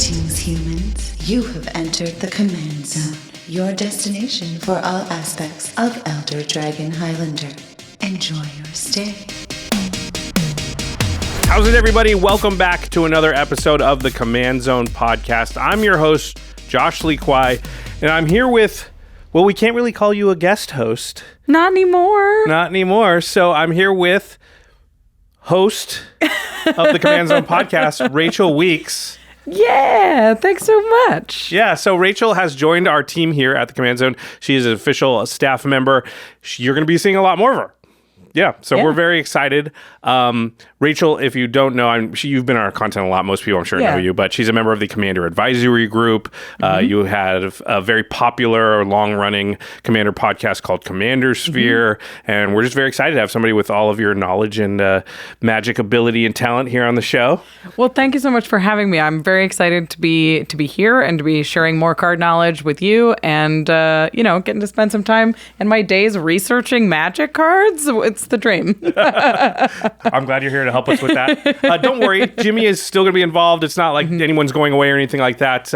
Greetings, humans. You have entered the Command Zone, your destination for all aspects of Elder Dragon Highlander. Enjoy your stay. How's it, everybody? Welcome back to another episode of the Command Zone podcast. I'm your host, Josh Lee Kwai, and I'm here with, well, we can't really call you a guest host. Not anymore. Not anymore. So I'm here with host of the Command Zone podcast, Rachel Weeks. Yeah, thanks so much. Yeah, so Rachel has joined our team here at the Command Zone. She is an official staff member. You're going to be seeing a lot more of her. Yeah, so we're very excited. Rachel, if you don't know, you've been on our content a lot. Most people, I'm sure, know you, but she's a member of the Commander Advisory Group. You had a very popular, long-running Commander podcast called Commander Sphere, and we're just very excited to have somebody with all of your knowledge and magic ability and talent here on the show. Well, thank you so much for having me. I'm very excited to be here and to be sharing more card knowledge with you, and getting to spend some time in my days researching magic cards. It's the dream. I'm glad you're here to help us with that. Don't worry, Jimmy is still going to be involved. It's not like anyone's going away or anything like that.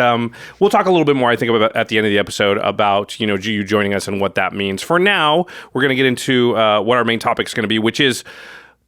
We'll talk a little bit more, I think, about at the end of the episode about you joining us and what that means. For now, we're going to get into what our main topic is going to be, which is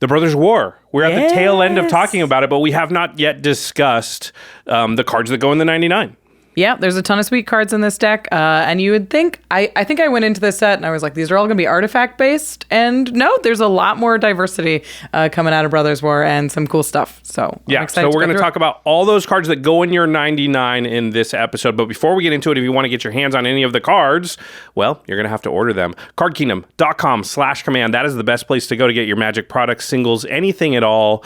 the Brothers' War. We're at the tail end of talking about it, but we have not yet discussed the cards that go in the 99. Yeah, there's a ton of sweet cards in this deck, and you would think, I think I went into this set and I was like, these are all going to be artifact-based, and no, there's a lot more diversity coming out of Brothers War and some cool stuff, so I'm excited. So we're going to talk about all those cards that go in your 99 in this episode, but before we get into it, if you want to get your hands on any of the cards, well, you're going to have to order them. CardKingdom.com/command, that is the best place to go to get your Magic products, singles, anything at all.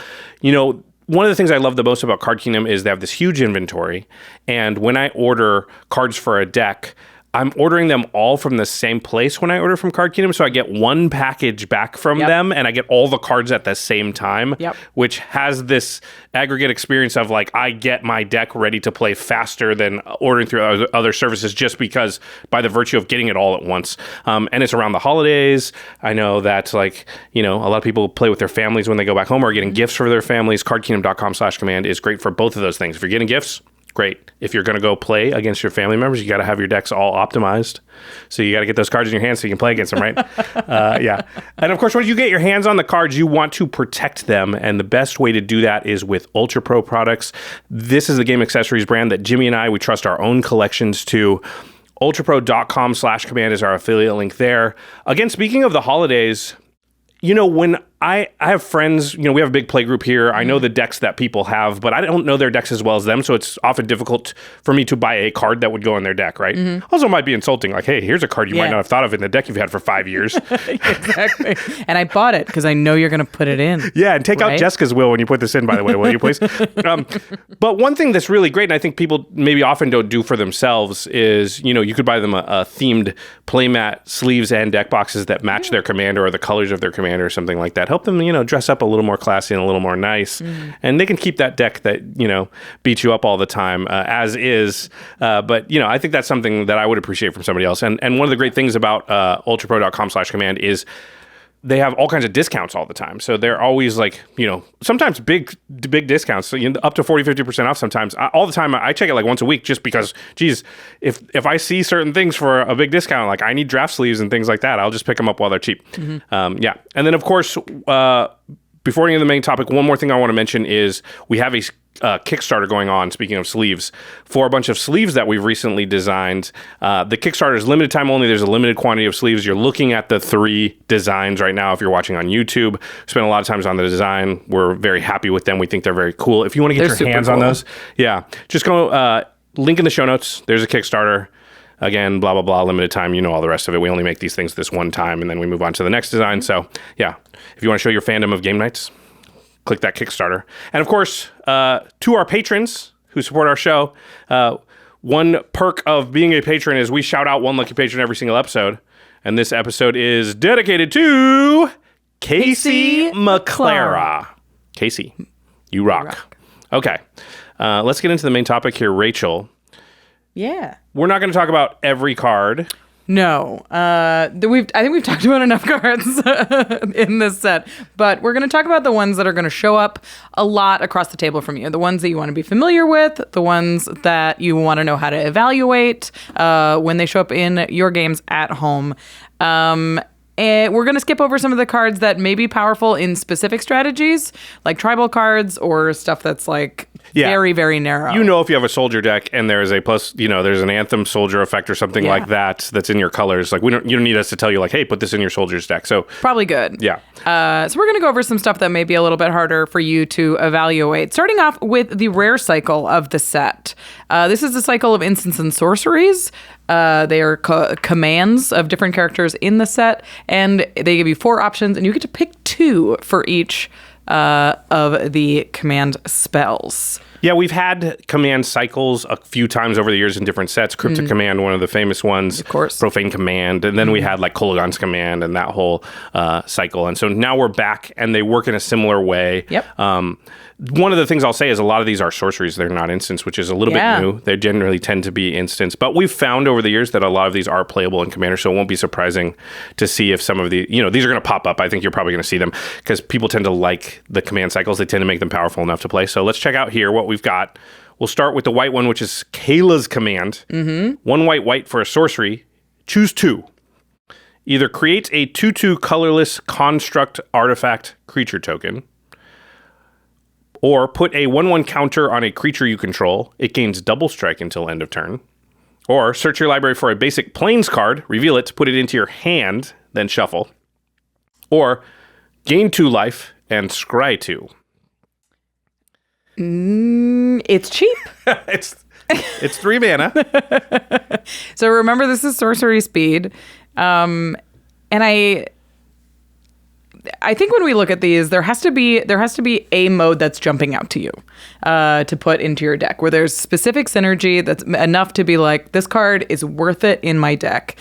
One of the things I love the most about Card Kingdom is they have this huge inventory, and when I order cards for a deck, I'm ordering them all from the same place when I order from Card Kingdom, so I get one package back from them, and I get all the cards at the same time, which has this aggregate experience of, like, I get my deck ready to play faster than ordering through other services just because, by the virtue of getting it all at once. And it's around the holidays. I know that, a lot of people play with their families when they go back home or getting gifts for their families. CardKingdom.com/command is great for both of those things. If you're getting gifts, great. If you're going to go play against your family members, you got to have your decks all optimized. So you got to get those cards in your hands so you can play against them, right? And of course, when you get your hands on the cards, you want to protect them. And the best way to do that is with ULTRAPRO products. This is the game accessories brand that Jimmy and we trust our own collections to. ULTRAPRO.com/command is our affiliate link there. Again, speaking of the holidays, when I have friends, we have a big play group here. I know the decks that people have, but I don't know their decks as well as them. So it's often difficult for me to buy a card that would go in their deck, right? Also, it might be insulting. Like, hey, here's a card you might not have thought of in the deck you've had for 5 years. Exactly. And I bought it because I know you're going to put it in. Yeah, and take out Jessica's will when you put this in, by the way, will you please? But one thing that's really great, and I think people maybe often don't do for themselves, is, you could buy them a themed playmat sleeves and deck boxes that match their commander or the colors of their commander or something like that. Help them, dress up a little more classy and a little more nice. And they can keep that deck that, beats you up all the time as is. But, I think that's something that I would appreciate from somebody else. And one of the great things about ULTRAPRO.com/command is they have all kinds of discounts all the time. So they're always sometimes big discounts, so, up to 40-50% off sometimes. All the time, I check it once a week just because, geez, if I see certain things for a big discount, like I need draft sleeves and things like that, I'll just pick them up while they're cheap. And then, of course, before we get into the main topic, one more thing I want to mention is we have a Kickstarter going on, speaking of sleeves, for a bunch of sleeves that we've recently designed. The Kickstarter is limited time only. There's a limited quantity of sleeves. You're looking at the 3 designs right now if you're watching on YouTube. We spent a lot of times on the design. We're very happy with them. We think they're very cool. If you want to get your hands on those, just go, link in the show notes. There's a Kickstarter. Again, blah, blah, blah, limited time. All the rest of it. We only make these things this one time, and then we move on to the next design. So, if you want to show your fandom of game nights, click that Kickstarter. And of course, to our patrons who support our show, one perk of being a patron is we shout out one lucky patron every single episode. And this episode is dedicated to Casey McClara. Casey, you rock. Okay, let's get into the main topic here, Rachel. Yeah. We're not going to talk about every card. No. I think we've talked about enough cards in this set, but we're going to talk about the ones that are going to show up a lot across the table from you. The ones that you want to be familiar with, the ones that you want to know how to evaluate when they show up in your games at home. And we're going to skip over some of the cards that may be powerful in specific strategies, like tribal cards or stuff that's like very, very narrow. You know, if you have a soldier deck and there's a plus, there's an Anthem soldier effect or something like that's in your colors. Like you don't need us to tell you like, hey, put this in your soldier's deck. So probably good. Yeah. So we're going to go over some stuff that may be a little bit harder for you to evaluate. Starting off with the rare cycle of the set. This is the cycle of instants and sorceries. They are commands of different characters in the set, and they give you 4 options, and you get to pick 2 for each of the command spells. Yeah, we've had command cycles a few times over the years in different sets. Cryptic Command, one of the famous ones. Of course. Profane Command. And then we had like Kolagon's Command and that whole cycle. And so now we're back and they work in a similar way. Yep. One of the things I'll say is a lot of these are sorceries. They're not instants, which is a little bit new. They generally tend to be instants. But we've found over the years that a lot of these are playable in Commander, so it won't be surprising to see if some of the, these are going to pop up. I think you're probably going to see them because people tend to like the command cycles. They tend to make them powerful enough to play. So let's check out here what we've got. We'll start with the white one, which is Kayla's Command. 1 white for a sorcery. Choose 2. Either create a 2/2 colorless construct artifact creature token, or put a 1/1 counter on a creature you control. It gains double strike until end of turn. Or search your library for a basic plains card, reveal it, put it into your hand, then shuffle. Or gain 2 life and scry 2. It's cheap. It's 3 mana. So remember, this is sorcery speed. And I think when we look at these, there has to be a mode that's jumping out to you to put into your deck, where there's specific synergy that's enough to be like, this card is worth it in my deck.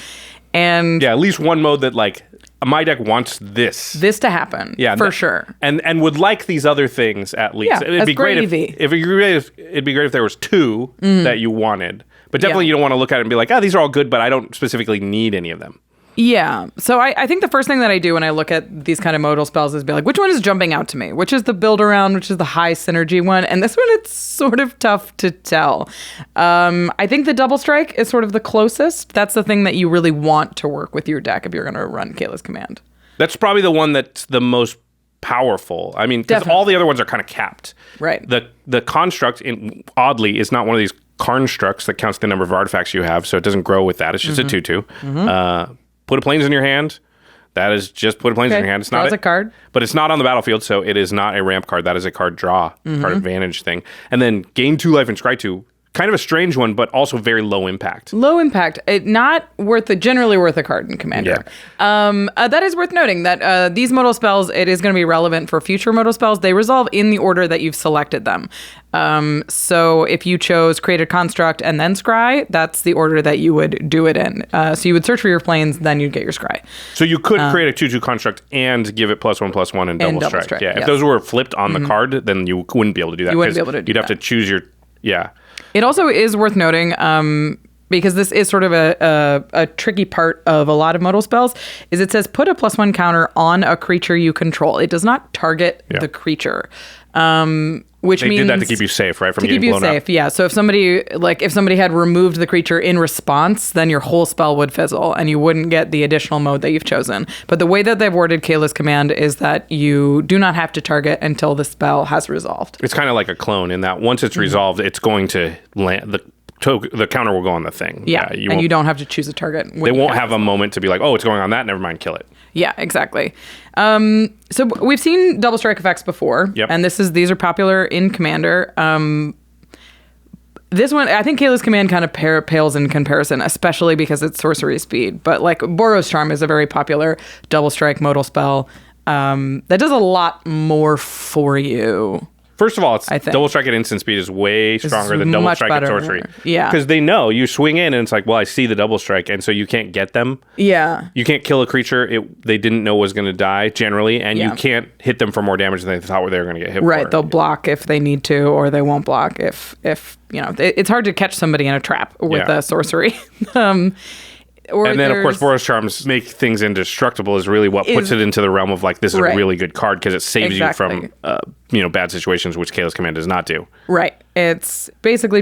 And yeah, at least one mode that like my deck wants this to happen. Yeah, for sure. And would like these other things at least. Yeah, it'd be great if there was 2 that you wanted. But definitely you don't want to look at it and be like, these are all good, but I don't specifically need any of them. Yeah. So I think the first thing that I do when I look at these kind of modal spells is be like, which one is jumping out to me? Which is the build around? Which is the high synergy one? And this one, it's sort of tough to tell. I think the double strike is sort of the closest. That's the thing that you really want to work with your deck if you're going to run Kayla's Command. That's probably the one that's the most powerful. I mean, because all the other ones are kind of capped. Right. The construct, oddly, is not one of these constructs that counts the number of artifacts you have, so it doesn't grow with that. It's just a 2/2. Put a plains in your hand. That is just put a plains in your hand. It's not a card. But it's not on the battlefield, so it is not a ramp card. That is a card draw, card advantage thing. And then gain 2 life and scry 2. Kind of a strange one, but also very low impact. Low impact. Generally worth a card in Commander. Yeah. That is worth noting that these modal spells, it is going to be relevant for future modal spells. They resolve in the order that you've selected them. So if you chose Create a Construct and then Scry, that's the order that you would do it in. So you would search for your planes, then you'd get your Scry. So you could create a 2/2 construct and give it +1/+1 and double strike. Yeah. If those were flipped on the card, then you wouldn't be able to do that. You wouldn't be able to do You'd have to choose your... Yeah. It also is worth noting, because this is sort of a tricky part of a lot of modal spells, is it says put a +1 counter on a creature you control. It does not target the creature. Which means they did that to keep you safe, right? From getting blown up. To keep you safe, yeah. So if somebody had removed the creature in response, then your whole spell would fizzle and you wouldn't get the additional mode that you've chosen. But the way that they've worded Kayla's Command is that you do not have to target until the spell has resolved. It's kind of like a clone in that once it's resolved, it's going to land... The counter will go on the thing. Yeah, and you don't have to choose a target. They won't have a moment to be like, oh, it's going on that, never mind, kill it. Yeah, exactly. So we've seen double strike effects before, and these are popular in Commander. This one, I think Kayla's Command kind of pales in comparison, especially because it's sorcery speed. But like Boros Charm is a very popular double strike modal spell that does a lot more for you. First of all, double strike at instant speed is way stronger than double strike at sorcery. Yeah. Because they know you swing in and it's like, well, I see the double strike, and so you can't get them. Yeah. You can't kill a creature they didn't know was going to die generally, and you can't hit them for more damage than they thought they were going to get hit for. Right. They'll block if they need to, or they won't block if it's hard to catch somebody in a trap with a sorcery. And then, of course, Boros Charms make things indestructible is really what puts it into the realm of like, this is a really good card because it saves you from, bad situations, which Kayla's Command does not do. Right. It's basically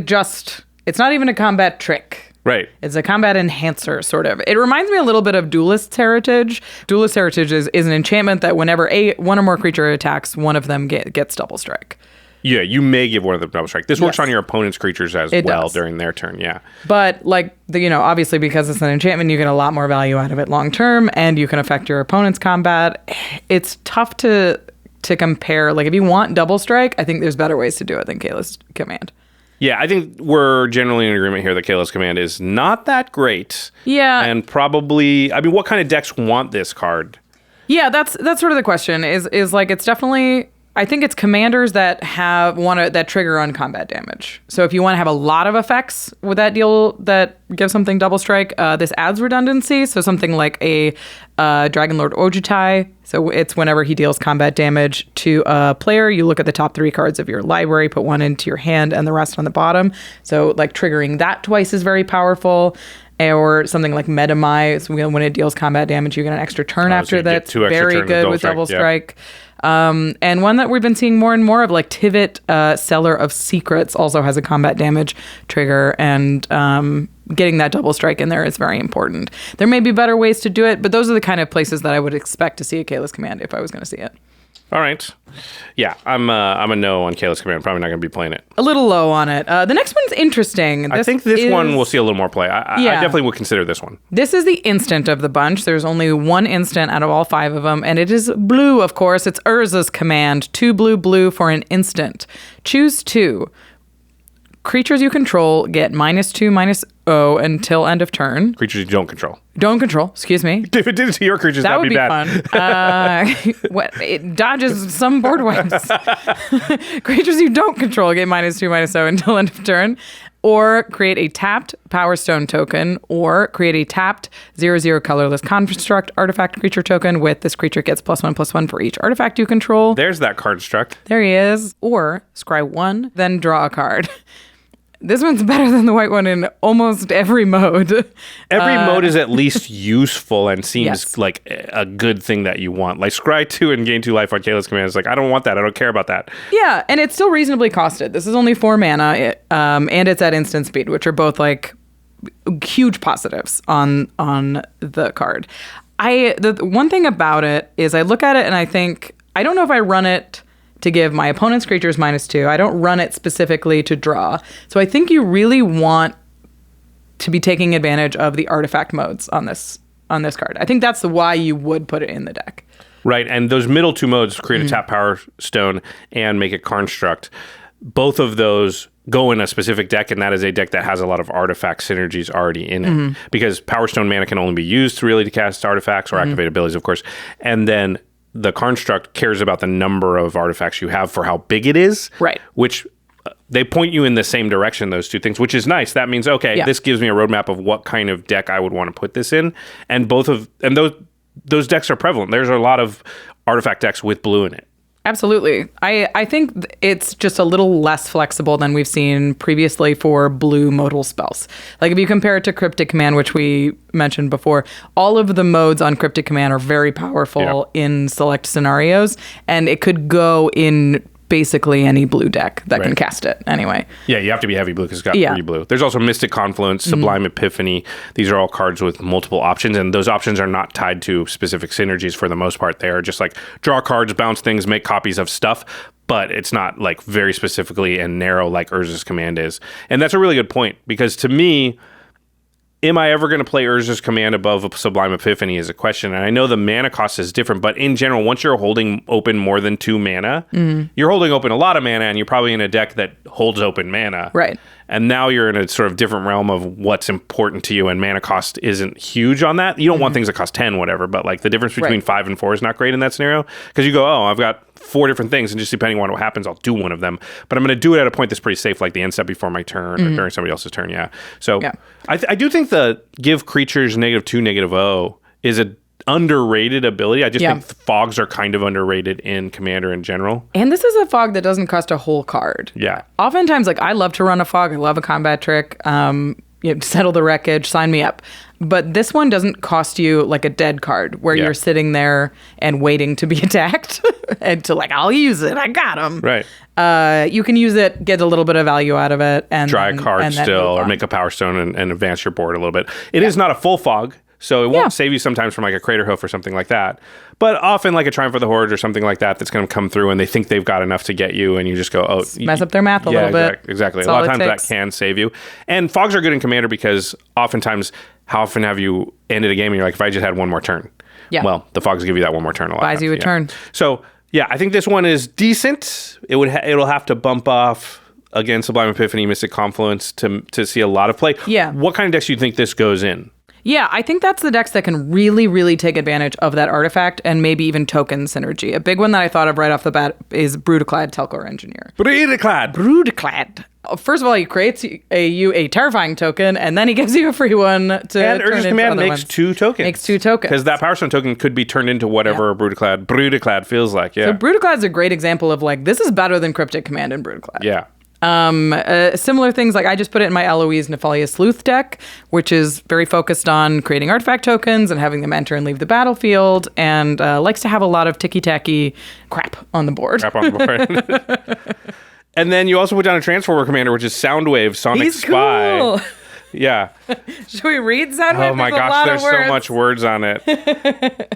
it's not even a combat trick. Right. It's a combat enhancer, sort of. It reminds me a little bit of Duelist's Heritage. Duelist's Heritage is an enchantment that whenever one or more creature attacks, one of them gets double strike. Yeah, you may give one of them double strike. This works on your opponent's creatures as well during their turn, yeah. But, obviously because it's an enchantment, you get a lot more value out of it long term, and you can affect your opponent's combat. It's tough to compare. Like, if you want double strike, I think there's better ways to do it than Kayla's Command. Yeah, I think we're generally in agreement here that Kayla's Command is not that great. Yeah. And probably, what kind of decks want this card? Yeah, that's sort of the question. Is like, it's definitely, I think it's commanders that that trigger on combat damage. So if you want to have a lot of effects with that deal that give something double strike, this adds redundancy. So something like a Dragon Lord Ojutai. So it's whenever he deals combat damage to a player, you look at the top 3 cards of your library, put one into your hand and the rest on the bottom. So like triggering that twice is very powerful. Or something like Metamai. So when it deals combat damage, you get an extra turn after that. Very good with double strike. And one that we've been seeing more and more of, like Tivit, Seller of Secrets, also has a combat damage trigger, and getting that double strike in there is very important. There may be better ways to do it, but those are the kind of places that I would expect to see a Kayla's Command if I was going to see it. All right. Yeah, I'm a no on Kayla's Command. Probably not going to be playing it. A little low on it. The next one's interesting. I think this one will see a little more play. I definitely would consider this one. This is the instant of the bunch. There's only one instant out of all 5 of them, and it is blue, of course. It's Urza's Command. 2 blue for an instant. Choose 2. Creatures you control get -2/-0 until end of turn. Creatures you don't control. Don't control, excuse me. If it did it to your creatures, that would be bad. Fun. It dodges some board wipes. Creatures you don't control get -2/-0 until end of turn. Or create a tapped Power Stone token, or create a tapped 0/0 colorless construct artifact creature token with this creature gets +1/+1 for each artifact you control. There's that construct. There he is. Or scry 1, then draw a card. This one's better than the white one in almost every mode. Every mode is at least useful and seems like a good thing that you want. Like scry 2 and gain 2 life on Kayla's Command is like, I don't want that. I don't care about that. Yeah, and it's still reasonably costed. This is only 4 mana, and it's at instant speed, which are both like huge positives on the card. The one thing about it is I look at it and I think, I don't know if I run it to give my opponent's creatures -2. I don't run it specifically to draw. So I think you really want to be taking advantage of the artifact modes on this card. I think that's why you would put it in the deck. Right, and those middle 2 modes, create a tap Power Stone and make a construct, both of those go in a specific deck, and that is a deck that has a lot of artifact synergies already in it. Because Power Stone mana can only be used really to cast artifacts or activate abilities, of course. And then the construct cares about the number of artifacts you have for how big it is. Right. Which they point you in the same direction, those 2 things, which is nice. That means, this gives me a roadmap of what kind of deck I would want to put this in. And those decks are prevalent. There's a lot of artifact decks with blue in it. Absolutely. I think it's just a little less flexible than we've seen previously for blue modal spells. Like if you compare it to Cryptic Command, which we mentioned before, all of the modes on Cryptic Command are very powerful in select scenarios, and it could go in basically any blue deck that can cast it anyway. Yeah, you have to be heavy blue because it's got 3 blue. There's also Mystic Confluence, Sublime Epiphany. These are all cards with multiple options, and those options are not tied to specific synergies for the most part. They are just like draw cards, bounce things, make copies of stuff, but it's not like very specifically and narrow like Urza's Command is. And that's a really good point, because to me, am I ever going to play Urza's Command above Sublime Epiphany is a question. And I know the mana cost is different, but in general, once you're holding open more than 2 mana, you're holding open a lot of mana, and you're probably in a deck that holds open mana. Right. And now you're in a sort of different realm of what's important to you, and mana cost isn't huge on that. You don't want things that cost 10, whatever, but like the difference between 5 and 4 is not great in that scenario, because you go, I've got 4 different things, and just depending on what happens, I'll do one of them. But I'm going to do it at a point that's pretty safe, like the end step before my turn or during somebody else's turn. Yeah. So I do think the give creatures -2, -0 is a underrated ability. I just think fogs are kind of underrated in Commander in general. And this is a fog that doesn't cost a whole card. Yeah. Oftentimes, like I love to run a fog. I love a combat trick. settle the wreckage, sign me up. But this one doesn't cost you like a dead card where you're sitting there and waiting to be attacked and to like, I'll use it. I got him. Right. You can use it, get a little bit of value out of it. And draw a card still or make a Power Stone and advance your board a little bit. It is not a full fog. So it won't save you sometimes from like a Crater Hoof or something like that. But often like a Triumph of the Horde or something like that that's going to come through and they think they've got enough to get you and you just go, oh. Mess up their math a little bit. Exactly. A lot of times that can save you. And fogs are good in Commander because oftentimes, how often have you ended a game and you're like, if I just had one more turn? Yeah. Well, the fogs give you that one more turn a lot. Buys you a turn. So, yeah, I think this one is decent. It'll have to bump off again Sublime Epiphany, Mystic Confluence to see a lot of play. Yeah. What kind of decks do you think this goes in? Yeah, I think that's the decks that can really, really take advantage of that artifact and maybe even token synergy. A big one that I thought of right off the bat is Brutaclad Telkor Engineer. Brutaclad. First of all, he creates a terrifying token, and then he gives you a free one to and turn Urza's into Command other makes ones. 2 tokens. Makes 2 tokens. Because that Power Stone token could be turned into whatever Brutaclad feels like. Yeah. So Brutaclad's a great example of like, this is better than Cryptic Command in Brutaclad. Yeah. Similar things, like I just put it in my Eloise Nephalia Sleuth deck, which is very focused on creating artifact tokens and having them enter and leave the battlefield, and likes to have a lot of ticky-tacky crap on the board. And then you also put down a Transformer Commander, which is Soundwave Sonic He's Spy. Cool. Yeah. Should we read Soundwave? Oh my gosh, there's so much words on it.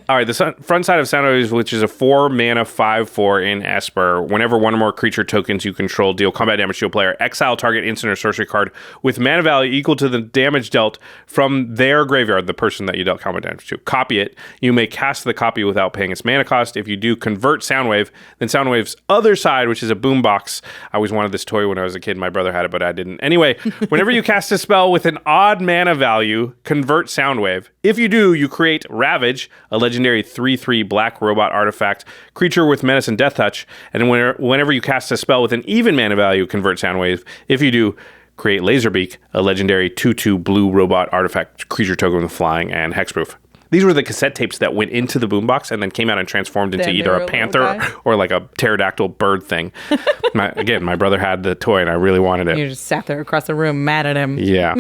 All right, the front side of Soundwave, which is a 4-mana 5/4 in Esper. Whenever one or more creature tokens you control deal combat damage to a player, exile target instant or sorcery card with mana value equal to the damage dealt from their graveyard, the person that you dealt combat damage to. Copy it. You may cast the copy without paying its mana cost. If you do convert Soundwave, then Soundwave's other side, which is a boombox. I always wanted this toy when I was a kid. My brother had it, but I didn't. Anyway, whenever you cast a spell with an odd mana value, convert Soundwave. If you do, you create Ravage, a legendary 3/3 black robot artifact, creature with menace and death touch, and whenever you cast a spell with an even mana value, convert Soundwave. If you do, create Laserbeak, a legendary 2/2 blue robot artifact, creature token with flying and hexproof. These were the cassette tapes that went into the boombox and then came out and transformed into either a panther or like a pterodactyl bird thing. My brother had the toy and I really wanted it. You just sat there across the room mad at him. Yeah.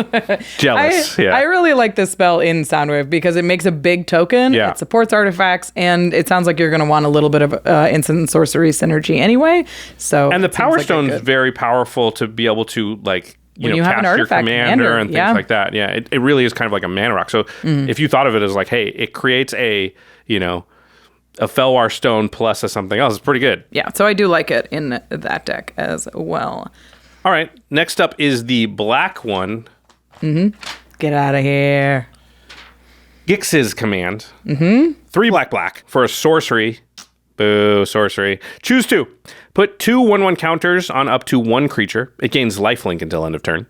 Jealous. I really like this spell in Soundwave because it makes a big token. Yeah. It supports artifacts, and it sounds like you're going to want a little bit of instant and sorcery synergy anyway. And the Power Stone's very powerful to be able to like you have cast an your artifact commander and things like that. Yeah, it really is kind of like a mana rock. So if you thought of it as like, hey, it creates a Felwar Stone plus a something else, it's pretty good. Yeah, so I do like it in that deck as well. All right, next up is the black one. Get out of here. Gix's Command. 3 black for a sorcery. Boo, sorcery. Choose 2. Put 2 1/1 counters on up to 1 creature. It gains lifelink until end of turn.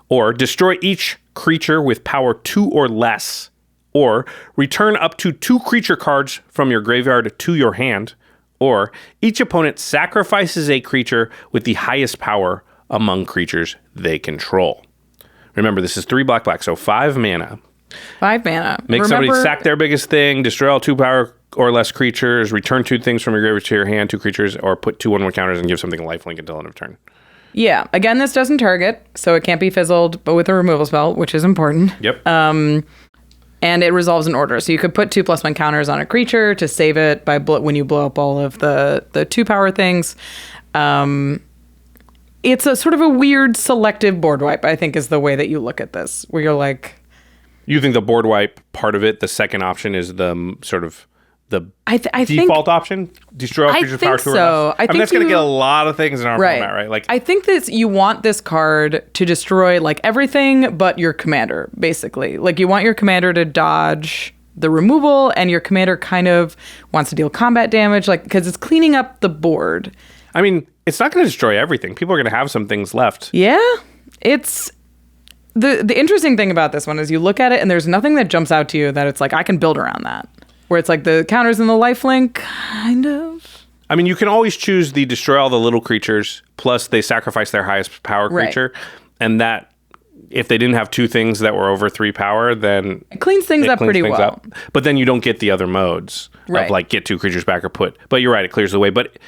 Or destroy each creature with power 2 or less. Or return up to 2 creature cards from your graveyard to your hand. Or each opponent sacrifices a creature with the highest power among creatures they control. Remember, this is 3 black, so 5 mana. 5 mana. Make somebody sack their biggest thing, destroy all 2 power or less creatures, return 2 things from your graveyard to your hand, 2 creatures, or put 2 1/1 counters and give something a lifelink until end of turn. Yeah. Again, this doesn't target, so it can't be fizzled, but with a removal spell, which is important. Yep. And it resolves in order. So you could put 2+1 counters on a creature to save it by when you blow up all of the 2 power things. It's a sort of a weird selective board wipe, I think, is the way that you look at this, where you're like... You think the board wipe part of it, the second option is the sort of the I default option? Destroy all creatures with power 2 or less? I mean, that's going to get a lot of things in our format, right? Like, I think that you want this card to destroy like everything but your commander, basically. Like you want your commander to dodge the removal, and your commander kind of wants to deal combat damage, like because it's cleaning up the board. I mean, it's not going to destroy everything. People are going to have some things left. Yeah, it's... The interesting thing about this one is you look at it and there's nothing that jumps out to you that it's like, I can build around that. Where it's like the counters and the lifelink, kind of. I mean, you can always choose the destroy all the little creatures, plus they sacrifice their highest power creature. Right. And that, if they didn't have 2 things that were over 3 power, then... It cleans things up pretty well. But then you don't get the other modes of like get 2 creatures back or put. But you're right, it clears the way. But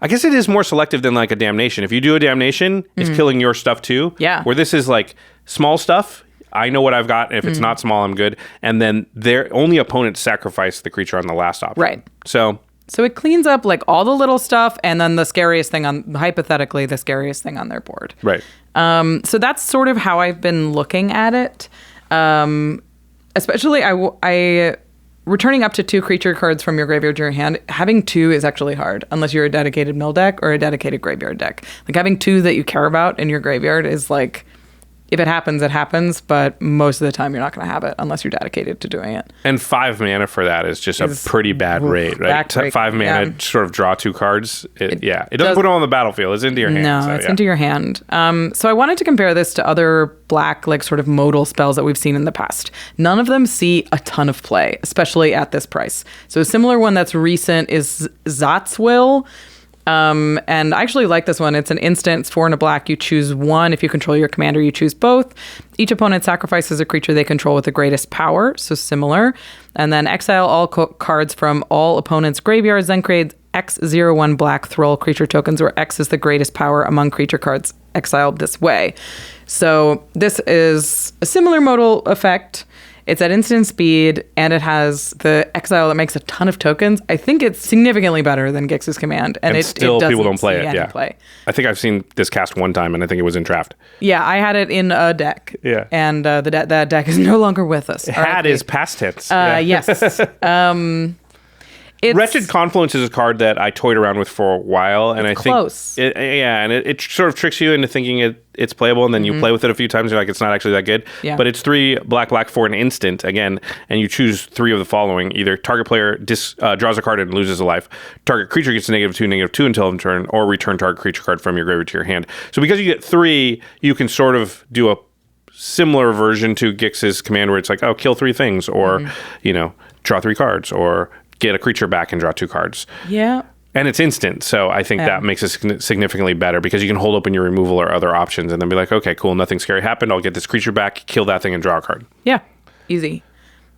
I guess it is more selective than like a damnation. If you do a damnation, it's killing your stuff too. Yeah. Where this is like... Small stuff, I know what I've got. And if it's not small, I'm good. And then their only opponent sacrifice the creature on the last option. Right. So it cleans up like all the little stuff, and then the scariest thing hypothetically, the scariest thing on their board. Right. So that's sort of how I've been looking at it. Especially, I returning up to 2 creature cards from your graveyard to your hand. Having 2 is actually hard, unless you're a dedicated mill deck or a dedicated graveyard deck. Like having 2 that you care about in your graveyard is like, if it happens, it happens. But most of the time, you're not going to have it unless you're dedicated to doing it. And 5 mana for that is just a pretty bad rate, right? 5 mana, sort of draw 2 cards. It doesn't put them on the battlefield. It's into your hand. No, it's into your hand. So I wanted to compare this to other black, like sort of modal spells that we've seen in the past. None of them see a ton of play, especially at this price. So a similar one that's recent is Zot's Will. And I actually like this one. It's an instant. It's 4 and a black. You choose 1. If you control your commander, you choose both. Each opponent sacrifices a creature they control with the greatest power. So similar. And then exile all cards from all opponents' graveyards. Then create X01 black Thrall creature tokens, where X is the greatest power among creature cards exiled this way. So this is a similar modal effect. It's at instant speed, and it has the exile that makes a ton of tokens. I think it's significantly better than Gix's command. And still it people don't play it, yeah. Play. I think I've seen this cast one time, and I think it was in draft. Yeah, I had it in a deck. Yeah. And that deck is no longer with us. Had is past tense. Yes. Wretched Confluence is a card that I toyed around with for a while, and I close. think it sort of tricks you into thinking it's playable, and then you play with it a few times, and you're like, it's not actually that good. Yeah. But it's 3 black for an instant again, and you choose 3 of the following: either target player draws a card and loses a life, target creature gets -2 until end turn, or return target creature card from your graveyard to your hand. So because you get 3, you can sort of do a similar version to Gix's command, where it's like, oh, kill 3 things, or draw 3 cards, or get a creature back and draw 2 cards. Yeah. And it's instant, so I think that makes it significantly better, because you can hold open your removal or other options and then be like, okay, cool, nothing scary happened. I'll get this creature back, kill that thing, and draw a card. Yeah, easy.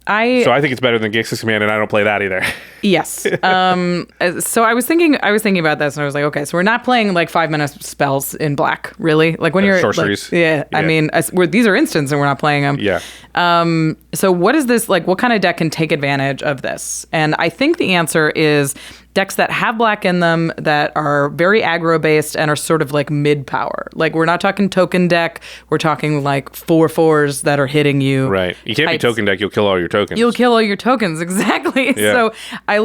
So I think it's better than Gix's command, and I don't play that either. Yes. So I was thinking about this, and I was like, okay, so we're not playing like 5-minute spells in black, really. Like when you're sorceries. Like, I mean, these are instants, and we're not playing them. Yeah. So what is this like? What kind of deck can take advantage of this? And I think the answer is decks that have black in them, that are very aggro based and are sort of like mid power. Like we're not talking token deck. We're talking like 4/4s that are hitting you. Right. You can't be token deck. You'll kill all your tokens. You'll kill all your tokens. Exactly. Yeah. So I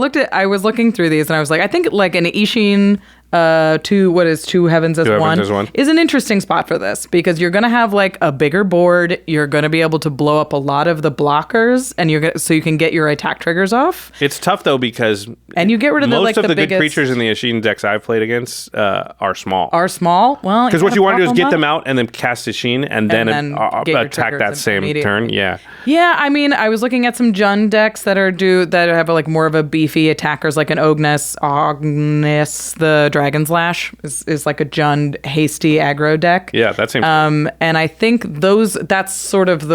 was looking through these, and I was like, I think like an Ishin 2 heavens as one is an interesting spot for this, because you're going to have like a bigger board. You're going to be able to blow up a lot of the blockers, and so you can get your attack triggers off. It's tough though, because you get rid of most of the biggest good creatures in the Ishin decks I've played against are small. Well, because what you want to do is get them out and then cast Ishin and then attack that same turn. Yeah. Yeah, I mean, I was looking at some Jund decks that have like more of a beefy attackers, like an Ognis, the Dragon's Lash is like a Jund hasty aggro deck. Yeah, that seems and I think that's sort of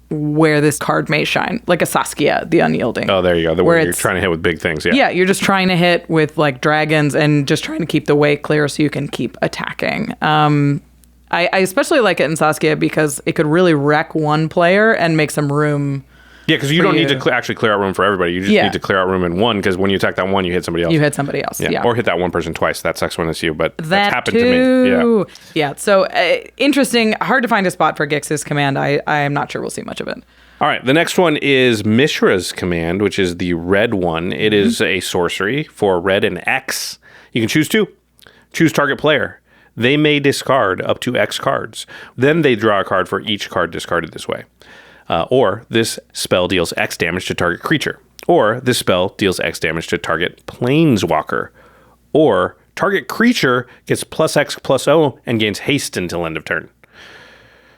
where this card may shine, like a Saskia, the Unyielding. Oh, there you go. Where you're trying to hit with big things. Yeah. Yeah, you're just trying to hit with like dragons and just trying to keep the way clear so you can keep attacking. I especially like it in Saskia because it could really wreck one player and make some room. Yeah, because you don't need to actually clear out room for everybody. You just need to clear out room in one, because when you attack that one, you hit somebody else. You hit somebody else, yeah. Or hit that one person twice. That sucks when it's you, but that's happened to me. Yeah, so interesting. Hard to find a spot for Gix's command. I am not sure we'll see much of it. All right, the next one is Mishra's command, which is the red one. It is a sorcery for red and X. You can choose 2. Choose target player. They may discard up to X cards. Then they draw a card for each card discarded this way. Or this spell deals X damage to target creature. Or this spell deals X damage to target planeswalker. Or target creature gets +X/+O and gains haste until end of turn.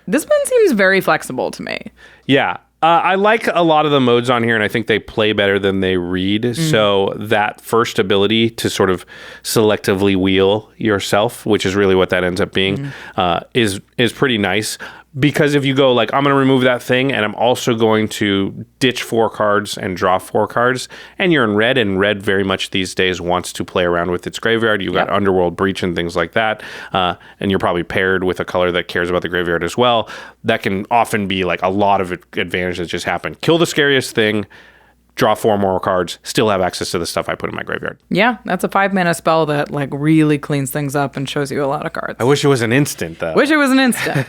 This one seems very flexible to me. Yeah. I like a lot of the modes on here, and I think they play better than they read. So that first ability to sort of selectively wheel yourself, which is really what that ends up being, is pretty nice. Because if you go like, I'm going to remove that thing and I'm also going to ditch 4 cards and draw 4 cards, and you're in red, and red very much these days wants to play around with its graveyard. You've got Underworld Breach and things like that, and you're probably paired with a color that cares about the graveyard as well. That can often be like a lot of advantage that just happen. Kill the scariest thing, draw 4 more cards, still have access to the stuff I put in my graveyard. Yeah, that's a 5-mana spell that like really cleans things up and shows you a lot of cards. I wish it was an instant, though. Wish it was an instant.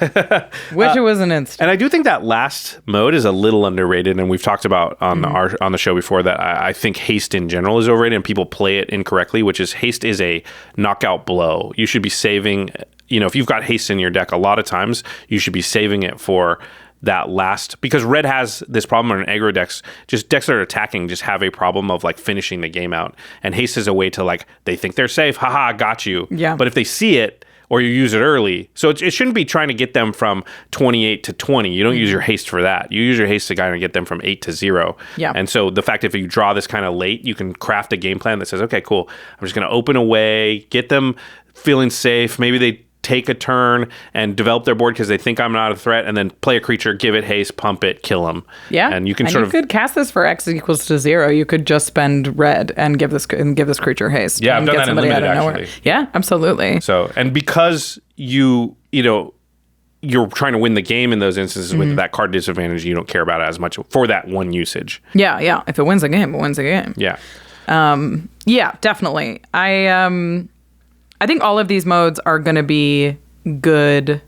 Wish it was an instant. And I do think that last mode is a little underrated, and we've talked about on the show before that I think haste in general is overrated, and people play it incorrectly, which is haste is a knockout blow. You should be saving, if you've got haste in your deck, a lot of times you should be saving it for that last, because red has this problem in aggro decks, just decks that are attacking just have a problem of like finishing the game out, and haste is a way to like, they think they're safe, haha, got you. Yeah. But if they see it or you use it early, so it shouldn't be trying to get them from 28 to 20. You don't use your haste for that. You use your haste to kind of get them from 8 to 0. Yeah. And so the fact if you draw this kind of late, you can craft a game plan that says, okay, cool, I'm just going to open away, get them feeling safe. Maybe they take a turn and develop their board because they think I'm not a threat, and then play a creature, give it haste, pump it, kill them. Yeah, and you can you could cast this for X equals to 0. You could just spend red and give this creature haste. Yeah, I've and done get that in somebody limited, out of nowhere. actually. Yeah, absolutely. So, and because you're trying to win the game in those instances with that card disadvantage, you don't care about it as much for that one usage. Yeah. If it wins a game, it wins a game. Yeah. Yeah, definitely. I think all of these modes are going to be good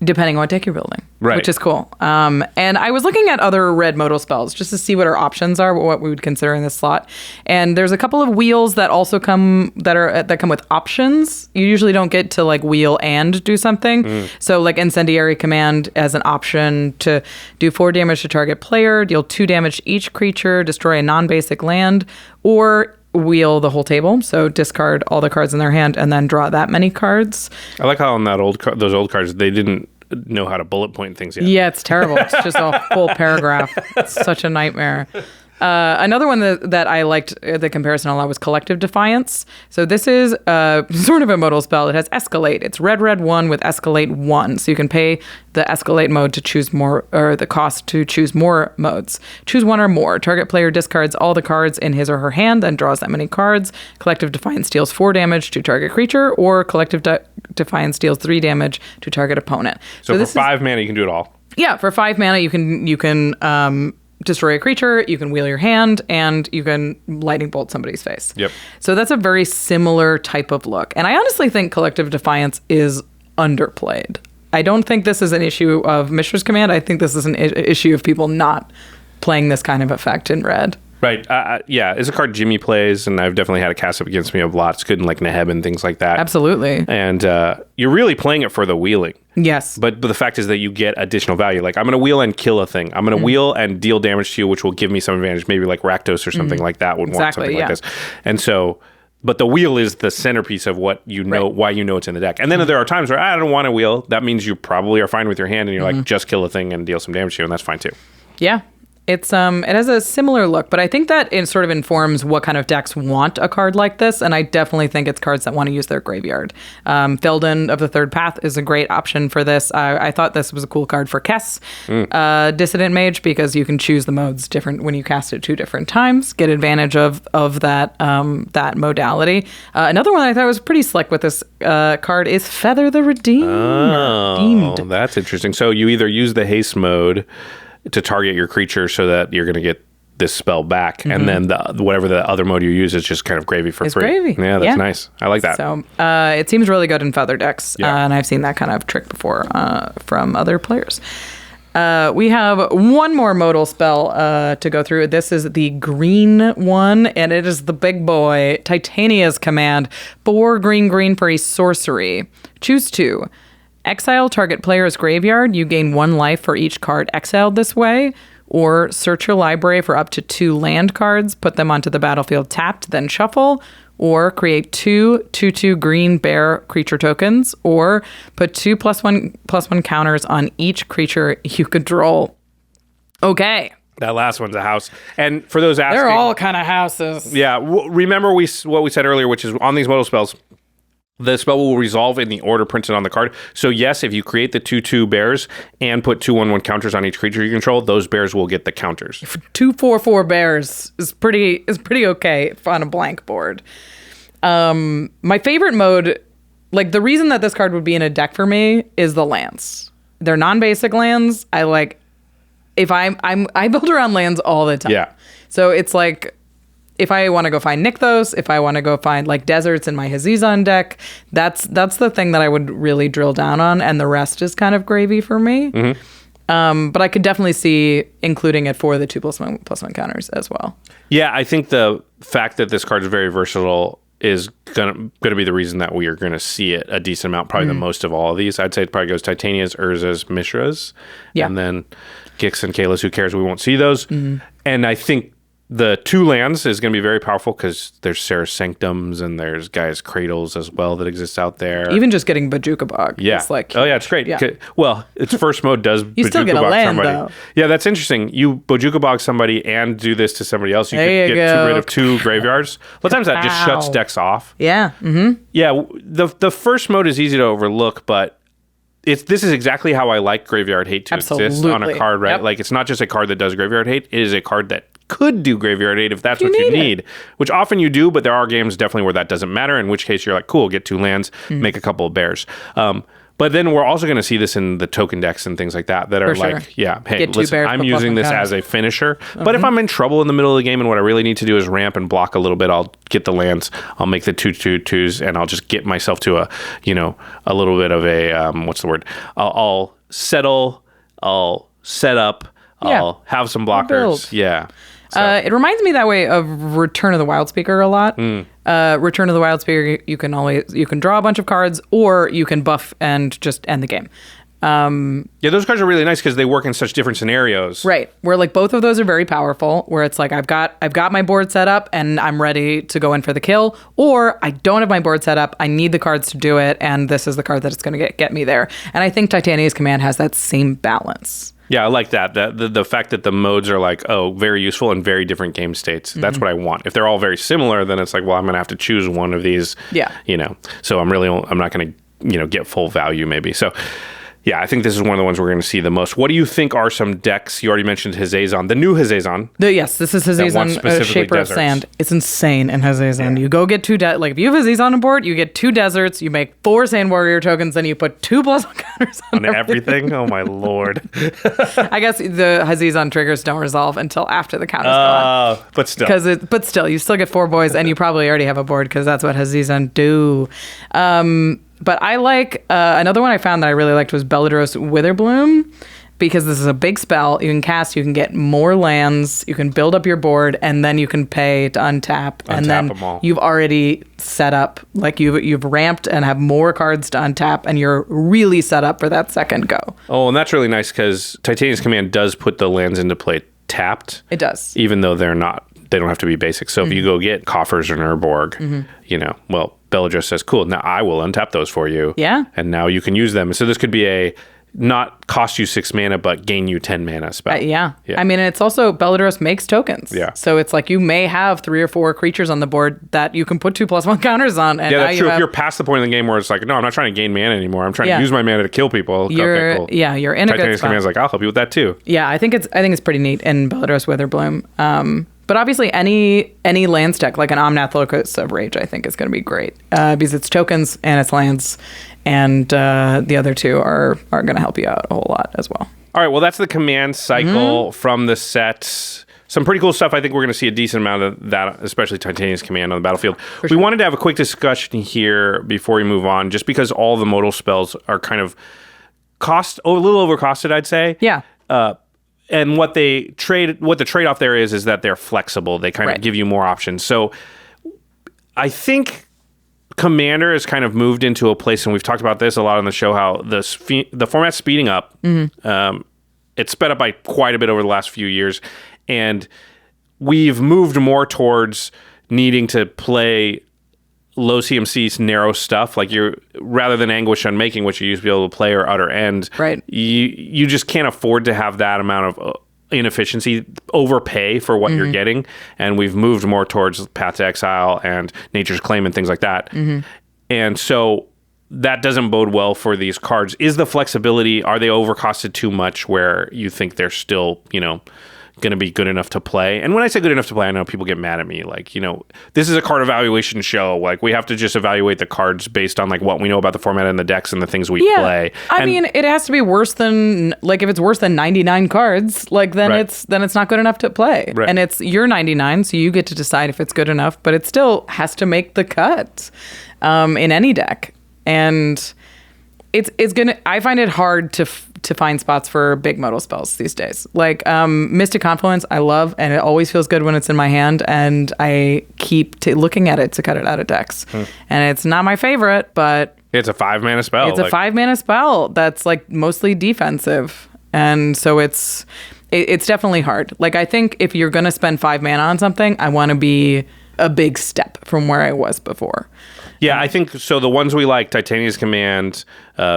depending on what deck you're building, right? Which is cool. And I was looking at other red modal spells just to see what our options are, what we would consider in this slot. And there's a couple of wheels that also come that come with options. You usually don't get to like wheel and do something. So like Incendiary Command as an option to do 4 damage to target player, deal 2 damage to each creature, destroy a non-basic land, or wheel the whole table, so discard all the cards in their hand and then draw that many cards. I like how on that those old cards, they didn't know how to bullet point things yet. Yeah, it's terrible. It's just a full paragraph. It's such a nightmare. Another one that I liked the comparison a lot was Collective Defiance. So this is sort of a modal spell. It has Escalate. It's red 1 with Escalate 1. So you can pay the Escalate mode to choose more, or the cost to choose more modes. Choose 1 or more. Target player discards all the cards in his or her hand, then draws that many cards. Collective Defiance deals 4 damage to target creature, or Collective Defiance deals 3 damage to target opponent. So for 5 mana, you can do it all. Yeah, for 5 mana, you can destroy a creature, you can wheel your hand, and you can lightning bolt somebody's face. Yep. So that's a very similar type of look. And I honestly think Collective Defiance is underplayed. I don't think this is an issue of Mishra's Command. I think this is an issue of people not playing this kind of effect in red. Right. Yeah, it's a card Jimmy plays, and I've definitely had it cast up against me a lot. It's good in like Neheb and things like that. Absolutely. And you're really playing it for the wheeling. Yes. But the fact is that you get additional value. Like, I'm going to wheel and kill a thing. I'm going to wheel and deal damage to you, which will give me some advantage. Maybe like Rakdos or something like that would want something like this. And so, but the wheel is the centerpiece of what you know, why you know it's in the deck. And then there are times where I don't want to wheel. That means you probably are fine with your hand, and you're like, just kill a thing and deal some damage to you, and that's fine too. Yeah. It has a similar look, but I think that it sort of informs what kind of decks want a card like this, and I definitely think it's cards that want to use their graveyard. Felden of the Third Path is a great option for this. I thought this was a cool card for Kess, Dissident Mage, because you can choose the modes different when you cast it 2 different times, get advantage of that modality. Another one I thought was pretty slick with this card is Feather the Redeemer. Oh, that's interesting. So you either use the haste mode to target your creature so that you're going to get this spell back, and then whatever the other mode you use is just kind of gravy for free. Gravy. Yeah, that's nice. I like that. So it seems really good in feather decks, and I've seen that kind of trick before from other players. We have one more modal spell to go through. This is the green one, and it is the big boy, Titania's Command. 4 green for a sorcery. Choose 2. Exile target player's graveyard. You gain 1 life for each card exiled this way. Or search your library for up to 2 land cards, put them onto the battlefield tapped, then shuffle. Or create 2/2/2 green bear creature tokens. Or put 2+1/+1 counters on each creature you control. Okay. That last one's a house. And for those asking... They're all kind of houses. Yeah. Remember what we said earlier, which is on these modal spells, the spell will resolve in the order printed on the card. So yes, if you create the 2/2 bears and put 2/1/1 counters on each creature you control, those bears will get the counters. 2/4/4 bears is pretty okay on a blank board. My favorite mode, like the reason that this card would be in a deck for me is the lands. They're non-basic lands. I like if I build around lands all the time. Yeah. So it's like if I want to go find Nykthos, if I want to go find like deserts in my Hazizon deck, that's the thing that I would really drill down on, and the rest is kind of gravy for me. But I could definitely see including it for the 2+1/+1 counters as well. Yeah, I think the fact that this card is very versatile is gonna be the reason that we are gonna see it a decent amount, probably the most of all of these. I'd say it probably goes Titania's, Urza's, Mishra's, and then Gix and Kayla's. Who cares? We won't see those. And I think the 2 lands is going to be very powerful because there's Sarah's Sanctums and there's Gaia's Cradles as well that exists out there. Even just getting Bojuka Bog. Yeah. Is like, oh, yeah, it's great. Yeah. Well, its first mode does you still get a Bog land, somebody. though. Yeah, that's interesting. You Bojuka Bog somebody and do this to somebody else. You There could you get go. rid of 2 graveyards. A lot of times that just shuts decks off. Yeah. Yeah, the first mode is easy to overlook, but this is exactly how I like Graveyard Hate to exist on a card, right? Yep. Like, it's not just a card that does Graveyard Hate. It is a card that could do Graveyard Hate if that's what you need, which often you do, but there are games definitely where that doesn't matter, in which case you're like, cool, get 2 lands, make a couple of bears. But then we're also going to see this in the token decks and things like that are like, yeah, hey, Get 2 listen, bears, I'm put using +1 this counters. as a finisher. But if I'm in trouble in the middle of the game and what I really need to do is ramp and block a little bit, I'll get the lands, I'll make the 2/2/2s, and I'll just get myself to a little bit of a, what's the word? I'll settle, I'll set up, I'll have some blockers. build. Yeah. So. It reminds me that way of Return of the Wild Speaker a lot. Return of the Wild Speaker, you can draw a bunch of cards, or you can buff and just end the game. Yeah, those cards are really nice because they work in such different scenarios. Right. Where like both of those are very powerful, where it's like I've got my board set up and I'm ready to go in for the kill, or I don't have my board set up, I need the cards to do it, and this is the card that it's going to get me there. And I think Titania's Command has that same balance. Yeah, I like that. The fact that the modes are like, very useful in very different game states. That's what I want. If they're all very similar, then it's like, well, I'm going to have to choose one of these. Yeah. So I'm not going to, get full value maybe. So yeah, I think this is one of the ones we're going to see the most. What do you think are some decks? You already mentioned Hazazon, the new Hazazon. Yes, this is Hazazon, Shaper of Sand. It's insane in Hazazon. Yeah. You go get 2 like if you have Hazazon on board, you get 2 deserts, you make 4 Sand Warrior tokens, then you put 2 +1 counters on everything. Oh my lord! I guess the Hazazon triggers don't resolve until after the counters go on. But still, you still get 4 boys, and you probably already have a board because that's what Hazazon do. But I like another one I found that I really liked was Belladeros Witherbloom, because this is a big spell. You can cast, you can get more lands, you can build up your board, and then you can pay to untap and then them all. You've already set up, like you've ramped and have more cards to untap, and you're really set up for that second go. Oh, and that's really nice because Titania's Command does put the lands into play tapped. It does. Even though they don't have to be basic. So if you go get Coffers or Nurborg, Belladeros says, cool, now I will untap those for you. Yeah. And now you can use them. So this could be a not cost you 6 mana, but gain you 10 mana spell. Yeah. I mean, it's also, Belladeros makes tokens. Yeah. So it's like you may have 3 or 4 creatures on the board that you can put 2 +1 counters on. And yeah, that's true. If you're past the point in the game where it's like, no, I'm not trying to gain mana anymore. I'm trying to use my mana to kill people. You're in a good Titania's spot. Command's like, I'll help you with that too. Yeah, I think it's pretty neat in Belladeros Witherbloom. But obviously, any land stack, like an Omnath Locus of Rage, I think is going to be great because it's tokens and it's lands, and the other 2 are going to help you out a whole lot as well. All right, well, that's the command cycle from the set. Some pretty cool stuff. I think we're going to see a decent amount of that, especially Titania's Command on the battlefield. We wanted to have a quick discussion here before we move on, just because all the modal spells are kind of a little overcosted, I'd say. Yeah. And what the trade-off there is that they're flexible. They kind of give you more options. So I think Commander has kind of moved into a place, and we've talked about this a lot on the show, how the format's speeding up. It's sped up by quite a bit over the last few years, and we've moved more towards needing to play low CMC narrow stuff, like rather than Anguish Unmaking, which you used to be able to play, or Utter End. Right. You just can't afford to have that amount of inefficiency, overpay for what you're getting, and we've moved more towards Path to Exile and Nature's Claim and things like that. And so that doesn't bode well for these cards. Is the flexibility, are they overcosted too much where you think they're still, going to be good enough to play? And when I say good enough to play, I know people get mad at me. Like, this is a card evaluation show. Like, we have to just evaluate the cards based on like what we know about the format and the decks and the things we play. I mean, it has to be worse than, like, if it's worse than 99 cards, like then it's not good enough to play. Right. And it's your 99, so you get to decide if it's good enough, but it still has to make the cut in any deck. And I find it hard to find spots for big modal spells these days. Like Mystic Confluence, I love, and it always feels good when it's in my hand, and I keep looking at it to cut it out of decks. And it's not my favorite, but it's a 5-mana spell. It's a 5-mana spell that's like mostly defensive, and so it's definitely hard. Like, I think if you're gonna spend 5 mana on something, I want to be a big step from where I was before. Yeah, I think so. The ones we like, Titania's Command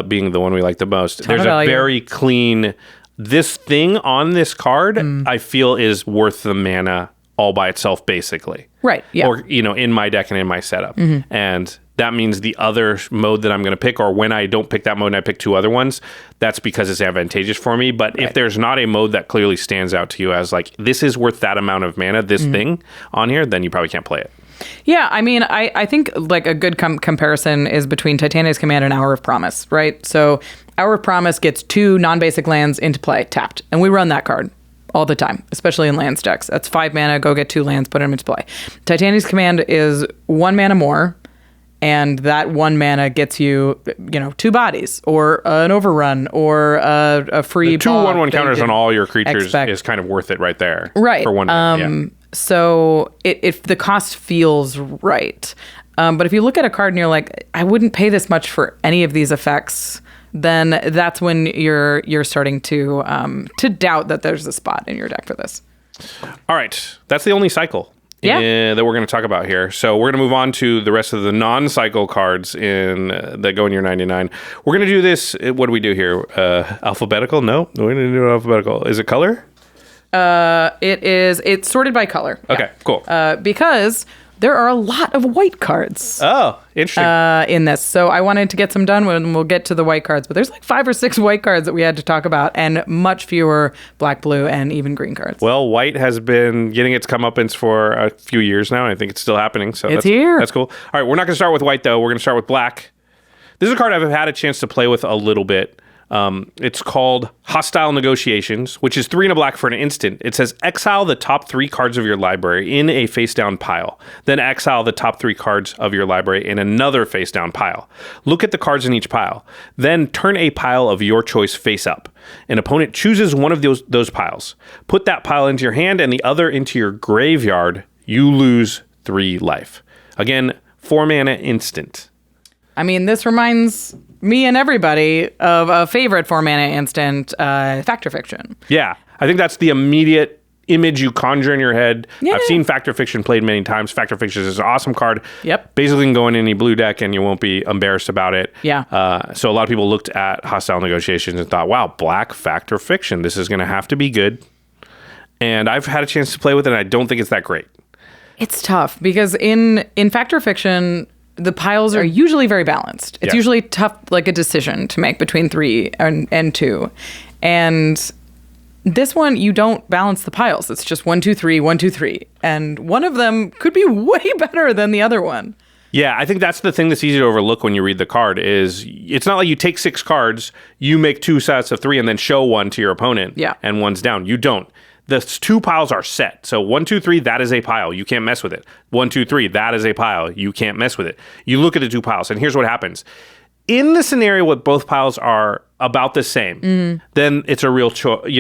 being the one we like the most. There's a very clean, this thing on this card, I feel is worth the mana all by itself, basically. Right, yeah. Or, in my deck and in my setup. And that means the other mode that I'm going to pick, or when I don't pick that mode and I pick 2 other ones, that's because it's advantageous for me. But if there's not a mode that clearly stands out to you as like, this is worth that amount of mana, this thing on here, then you probably can't play it. Yeah, I mean, I think like a good comparison is between Titania's Command and Hour of Promise, right? So Hour of Promise gets 2 non-basic lands into play, tapped. And we run that card all the time, especially in lands decks. That's 5 mana, go get 2 lands, put them into play. Titania's Command is 1 mana more, and that 1 mana gets you, 2 bodies, or an overrun, or a free the 2 bog 1/1 counters on all your creatures is kind of worth it right there. Right. For 1 mana, So if the cost feels right. But if you look at a card and you're like, I wouldn't pay this much for any of these effects, then that's when you're starting to doubt that there's a spot in your deck for this. All right. That's the only cycle that we're going to talk about here. So we're going to move on to the rest of the non-cycle cards that go in your 99. We're going to do this. What do we do here? Alphabetical? No, we're going to do it alphabetical. Is it color? It's sorted by color. Okay, cool. Because there are a lot of white cards. Oh, interesting. In this. So I wanted to get some done when we'll get to the white cards, but there's like 5 or 6 white cards that we had to talk about, and much fewer black, blue, and even green cards. Well, white has been getting its comeuppance for a few years now, and I think it's still happening. So it's here. That's cool. All right, we're not going to start with white, though. We're going to start with black. This is a card I've had a chance to play with a little bit. It's called Hostile Negotiations, which is 3 and a black for an instant. It says exile the top 3 cards of your library in a face-down pile. Then exile the top 3 cards of your library in another face-down pile. Look at the cards in each pile. Then turn a pile of your choice face up. An opponent chooses one of those piles. Put that pile into your hand and the other into your graveyard. You lose 3 life. Again, 4 mana instant. I mean, this reminds me and everybody of a favorite 4 mana instant, Fact or Fiction. Yeah, I think that's the immediate image you conjure in your head. Yeah. I've seen Fact or Fiction played many times. Fact or Fiction is an awesome card. Yep. Basically can go in any blue deck and you won't be embarrassed about it. Yeah. So a lot of people looked at Hostile Negotiations and thought, wow, black Fact or Fiction. This is going to have to be good. And I've had a chance to play with it, and I don't think it's that great. It's tough because in Fact or Fiction, the piles are usually very balanced. It's usually tough, like a decision to make between 3 and 2. And this one, you don't balance the piles. It's just 1, 2, 3, 1, 2, 3. And one of them could be way better than the other one. Yeah, I think that's the thing that's easy to overlook when you read the card is it's not like you take 6 cards, you make 2 sets of 3 and then show 1 to your opponent and 1's down. You don't. The 2 piles are set. So 1, 2, 3, that is a pile. You can't mess with it. 1, 2, 3, that is a pile. You can't mess with it. You look at the 2 piles, and here's what happens. In the scenario where both piles are about the same, then it's a real choice,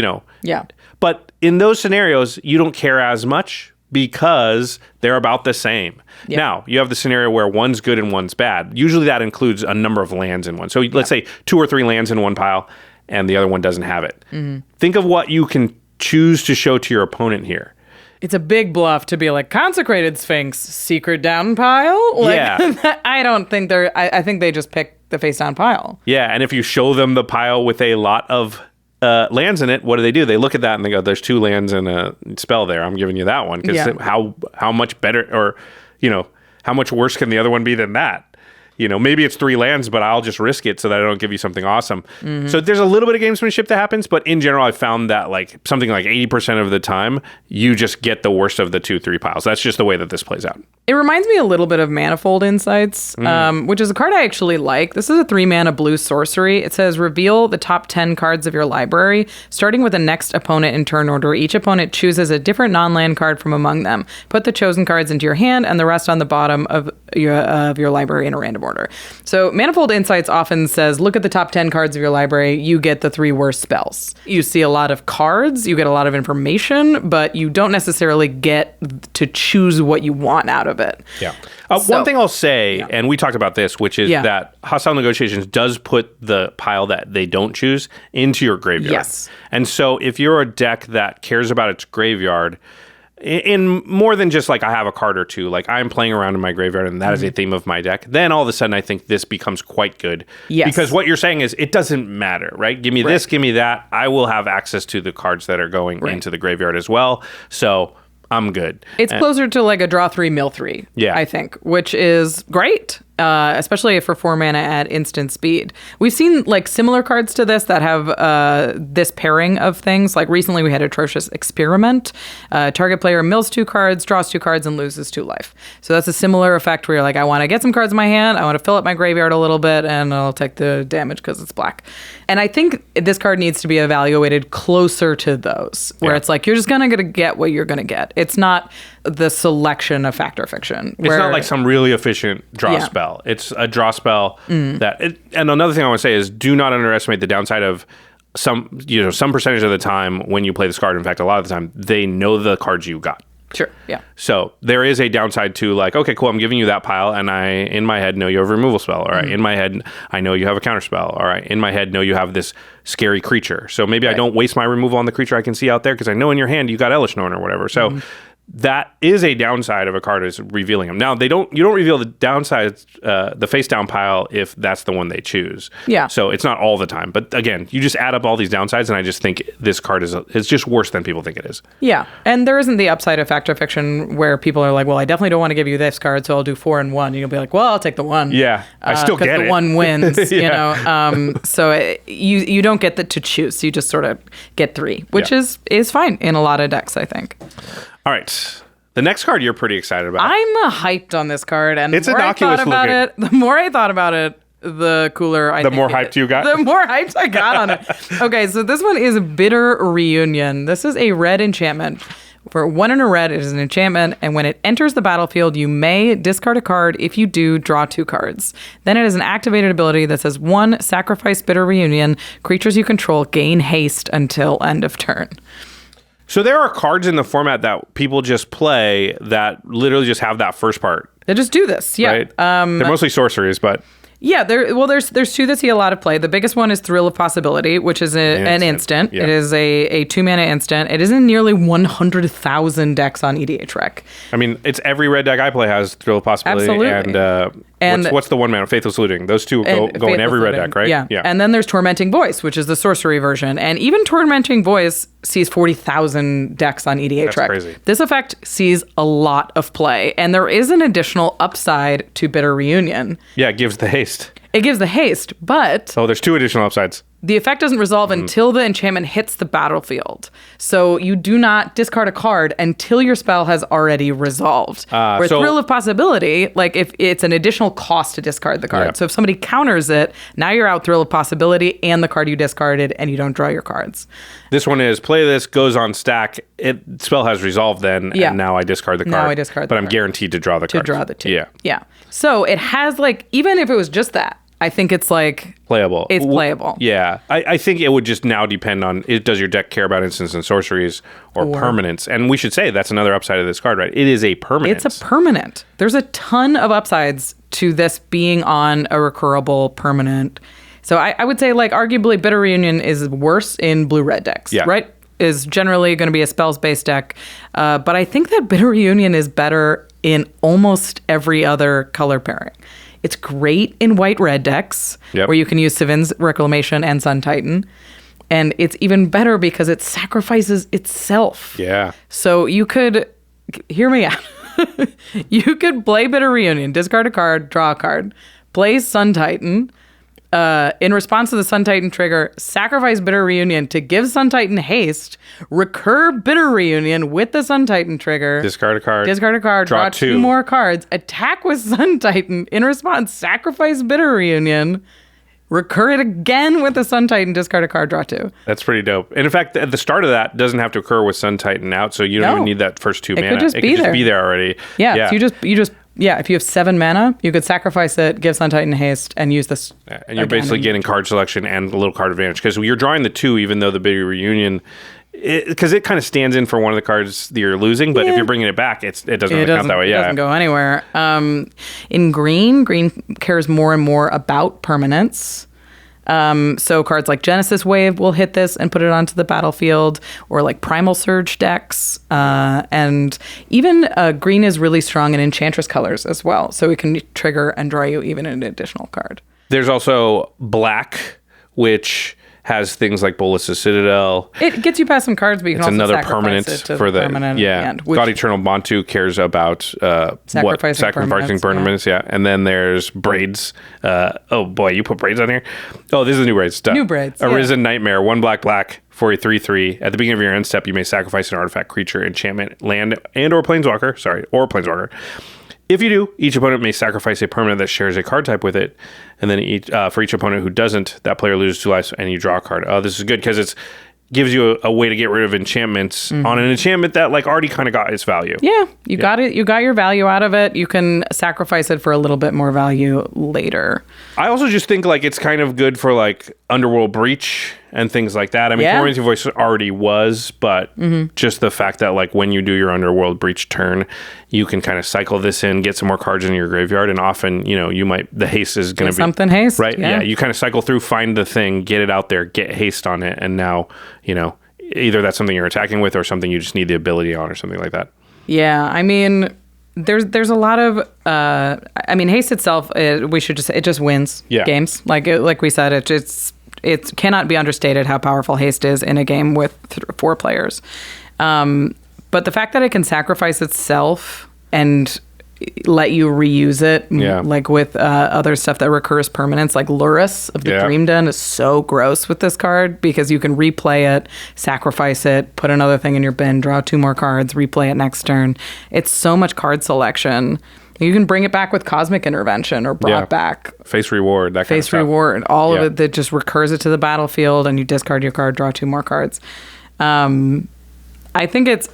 Yeah. But in those scenarios, you don't care as much because they're about the same. Yeah. Now, you have the scenario where one's good and one's bad. Usually that includes a number of lands in one. So let's say 2 or 3 lands in one pile, and the other one doesn't have it. Think of what you can choose to show to your opponent here. It's a big bluff to be like, Consecrated Sphinx, secret down pile? Like, yeah. I don't think I think they just pick the face down pile. Yeah, and if you show them the pile with a lot of lands in it, what do? They look at that and they go, there's 2 lands and a spell there. I'm giving you that one. Because how much better or, how much worse can the other one be than that? maybe it's 3 lands, but I'll just risk it so that I don't give you something awesome. So there's a little bit of gamesmanship that happens, but in general, I found that like something like 80% of the time, you just get the worst of the 2-3 piles. That's just the way that this plays out. It reminds me a little bit of Manifold Insights, which is a card I actually like. This is a 3-mana blue sorcery. It says reveal the top 10 cards of your library, starting with the next opponent in turn order. Each opponent chooses a different non-land card from among them. Put the chosen cards into your hand and the rest on the bottom of your library in a random order. So Manifold Insights often says, look at the top 10 cards of your library. You get the 3 worst spells. You see a lot of cards, you get a lot of information, but you don't necessarily get to choose what you want out of it. Yeah. One thing I'll say, and we talked about this, which is that Hostile Negotiations does put the pile that they don't choose into your graveyard. Yes. And so if you're a deck that cares about its graveyard, in more than just like I have a card or two, like I'm playing around in my graveyard and that is a theme of my deck, then all of a sudden I think this becomes quite good. Yes. Because what you're saying is it doesn't matter, right? Give me this, give me that. I will have access to the cards that are going into the graveyard as well. So I'm good. It's closer to like a draw 3, mill 3, I think, which is great. Especially for 4 mana at instant speed. We've seen like similar cards to this that have this pairing of things. Like recently we had Atrocious Experiment. Target player mills 2 cards, draws 2 cards, and loses 2 life. So that's a similar effect where you're like, I want to get some cards in my hand, I want to fill up my graveyard a little bit, and I'll take the damage because it's black. And I think this card needs to be evaluated closer to those, where it's like, you're just going to get what you're going to get. It's not the selection of Fact or Fiction. It's not like some really efficient draw spell. It's a draw spell and another thing I want to say is do not underestimate the downside of some percentage of the time when you play this card. In fact, a lot of the time they know the cards you got. Sure. Yeah. So there is a downside to like, okay, cool, I'm giving you that pile, and I in my head know you have a removal spell. All right. In my head, I know you have a counter spell. All right. In my head, know you have this scary creature. So maybe I don't waste my removal on the creature I can see out there because I know in your hand you got Elish Norn or whatever. So that is a downside of a card, is revealing them. Now you don't reveal the downside, the face down pile, if that's the one they choose. Yeah. So it's not all the time, but again, you just add up all these downsides, and I just think this card is just worse than people think it is. Yeah, and there isn't the upside of Fact or Fiction where people are like, well, I definitely don't want to give you this card, so I'll do 4 and 1. And you'll be like, well, I'll take the 1. Yeah, I still get it. Because the 1 wins. You know. So you don't get to choose. You just sort of get 3, which is fine in a lot of decks, I think. All right. The next card you're pretty excited about. I'm hyped on this card, and it's innocuous looking. The more I thought about it, the cooler I think. The more hyped you got? The more hyped I got on it. Okay, so this one is Bitter Reunion. This is a red enchantment. For 1 and a red, it is an enchantment, and when it enters the battlefield, you may discard a card. If you do, draw 2 cards. Then it is an activated ability that says 1, sacrifice Bitter Reunion. Creatures you control gain haste until end of turn. So there are cards in the format that people just play that literally just have that first part. They just do this, right? They're mostly sorceries, but... Yeah, there's 2 that see a lot of play. The biggest one is Thrill of Possibility, which is an instant. Yeah. It is a 2-mana instant. It is in nearly 100,000 decks on EDHREC. I mean, it's every red deck I play has Thrill of Possibility. Absolutely. And what's the 1 mana? Faithful Saluting. Those 2 go in every red deck, right? Yeah. And then there's Tormenting Voice, which is the sorcery version. And even Tormenting Voice sees 40,000 decks on EDHREC. That's crazy. This effect sees a lot of play. And there is an additional upside to Bitter Reunion. Yeah, it gives the haste. It gives the haste, but... Oh, there's 2 additional upsides. The effect doesn't resolve until the enchantment hits the battlefield. So you do not discard a card until your spell has already resolved. Where Thrill of Possibility, like if it's an additional cost to discard the card. Yeah. So if somebody counters it, now you're out Thrill of Possibility and the card you discarded, and you don't draw your cards. This one is play this, goes on stack. Spell has resolved then, and now I discard the card. Now I discard the card. But I'm guaranteed to draw the card. To draw the 2. Yeah. So it has like, even if it was just that, I think it's like... Playable. It's playable. Yeah. I think it would just now depend on, does your deck care about instants and sorceries or permanents? And we should say that's another upside of this card, right? It is a permanent. It's a permanent. There's a ton of upsides to this being on a recurable permanent. So I would say like arguably Bitter Reunion is worse in blue-red decks, right? Is generally going to be a spells-based deck. But I think that Bitter Reunion is better in almost every other color pairing. It's great in white-red decks, where you can use Sevin's Reclamation and Sun Titan. And it's even better because it sacrifices itself. Yeah. So you could, hear me out. You could play Bitter Reunion, discard a card, draw a card, plays Sun Titan. In response to the Sun Titan trigger, sacrifice Bitter Reunion to give Sun Titan haste, recur Bitter Reunion with the Sun Titan trigger. Discard a card. Draw two more cards. Attack with Sun Titan. In response, sacrifice Bitter Reunion. Recur it again with the Sun Titan, discard a card, draw two. That's pretty dope. And in fact, at the start of that, doesn't have to occur with Sun Titan out, so you don't even need that first 2 mana. It could just be there already. Yeah. So you just if you have 7 mana, you could sacrifice it, give Sun Titan haste, and use this. And you're basically getting card selection and a little card advantage because you're drawing the 2, even though the Bitter Reunion. Because it kind of stands in for one of the cards that you're losing, but if you're bringing it back, it doesn't really count that way. It doesn't go anywhere. In green cares more and more about permanence. So cards like Genesis Wave will hit this and put it onto the battlefield, or like Primal Surge decks. And even green is really strong in Enchantress colors as well. So it can trigger and draw you even an additional card. There's also black, which has things like Bolas' Citadel. It gets you past some cards, but you can also another sacrifice permanent it to for the permanent end, God Eternal Bantu cares about sacrificing permanents. Yeah, and then there's braids. Oh boy, you put braids on here. Oh, this is the new braids. New braids. Arisen Nightmare. 1 black for a 3/3. At the beginning of your end step, you may sacrifice an artifact, creature, enchantment, land, and or planeswalker. If you do, each opponent may sacrifice a permanent that shares a card type with it, and then for each opponent who doesn't, that player loses 2 lives, and you draw a card. Oh, this is good because it gives you a way to get rid of enchantments on an enchantment that like already kind of got its value. Yeah, you got it. You got your value out of it. You can sacrifice it for a little bit more value later. I also just think like it's kind of good for like Underworld Breach and things like that. I mean, Tormenting Voice already was, but just the fact that like when you do your Underworld Breach turn, you can kind of cycle this in, get some more cards in your graveyard, and often, the haste is going to be something haste, right? Yeah, you kind of cycle through, find the thing, get it out there, get haste on it, and now, either that's something you're attacking with or something you just need the ability on or something like that. Yeah, I mean, there's a lot of haste itself. It just wins games. Like we said, it cannot be understated how powerful haste is in a game with 4 players. But the fact that it can sacrifice itself and let you reuse it, like with other stuff that recurs permanents, like Lurrus of the Dream Den is so gross with this card because you can replay it, sacrifice it, put another thing in your bin, draw 2 more cards, replay it next turn. It's so much card selection. You can bring it back with Cosmic Intervention or brought back. Face Reward, that kind of stuff. Face Reward, all of it that just recurs it to the battlefield and you discard your card, draw 2 more cards. I think it's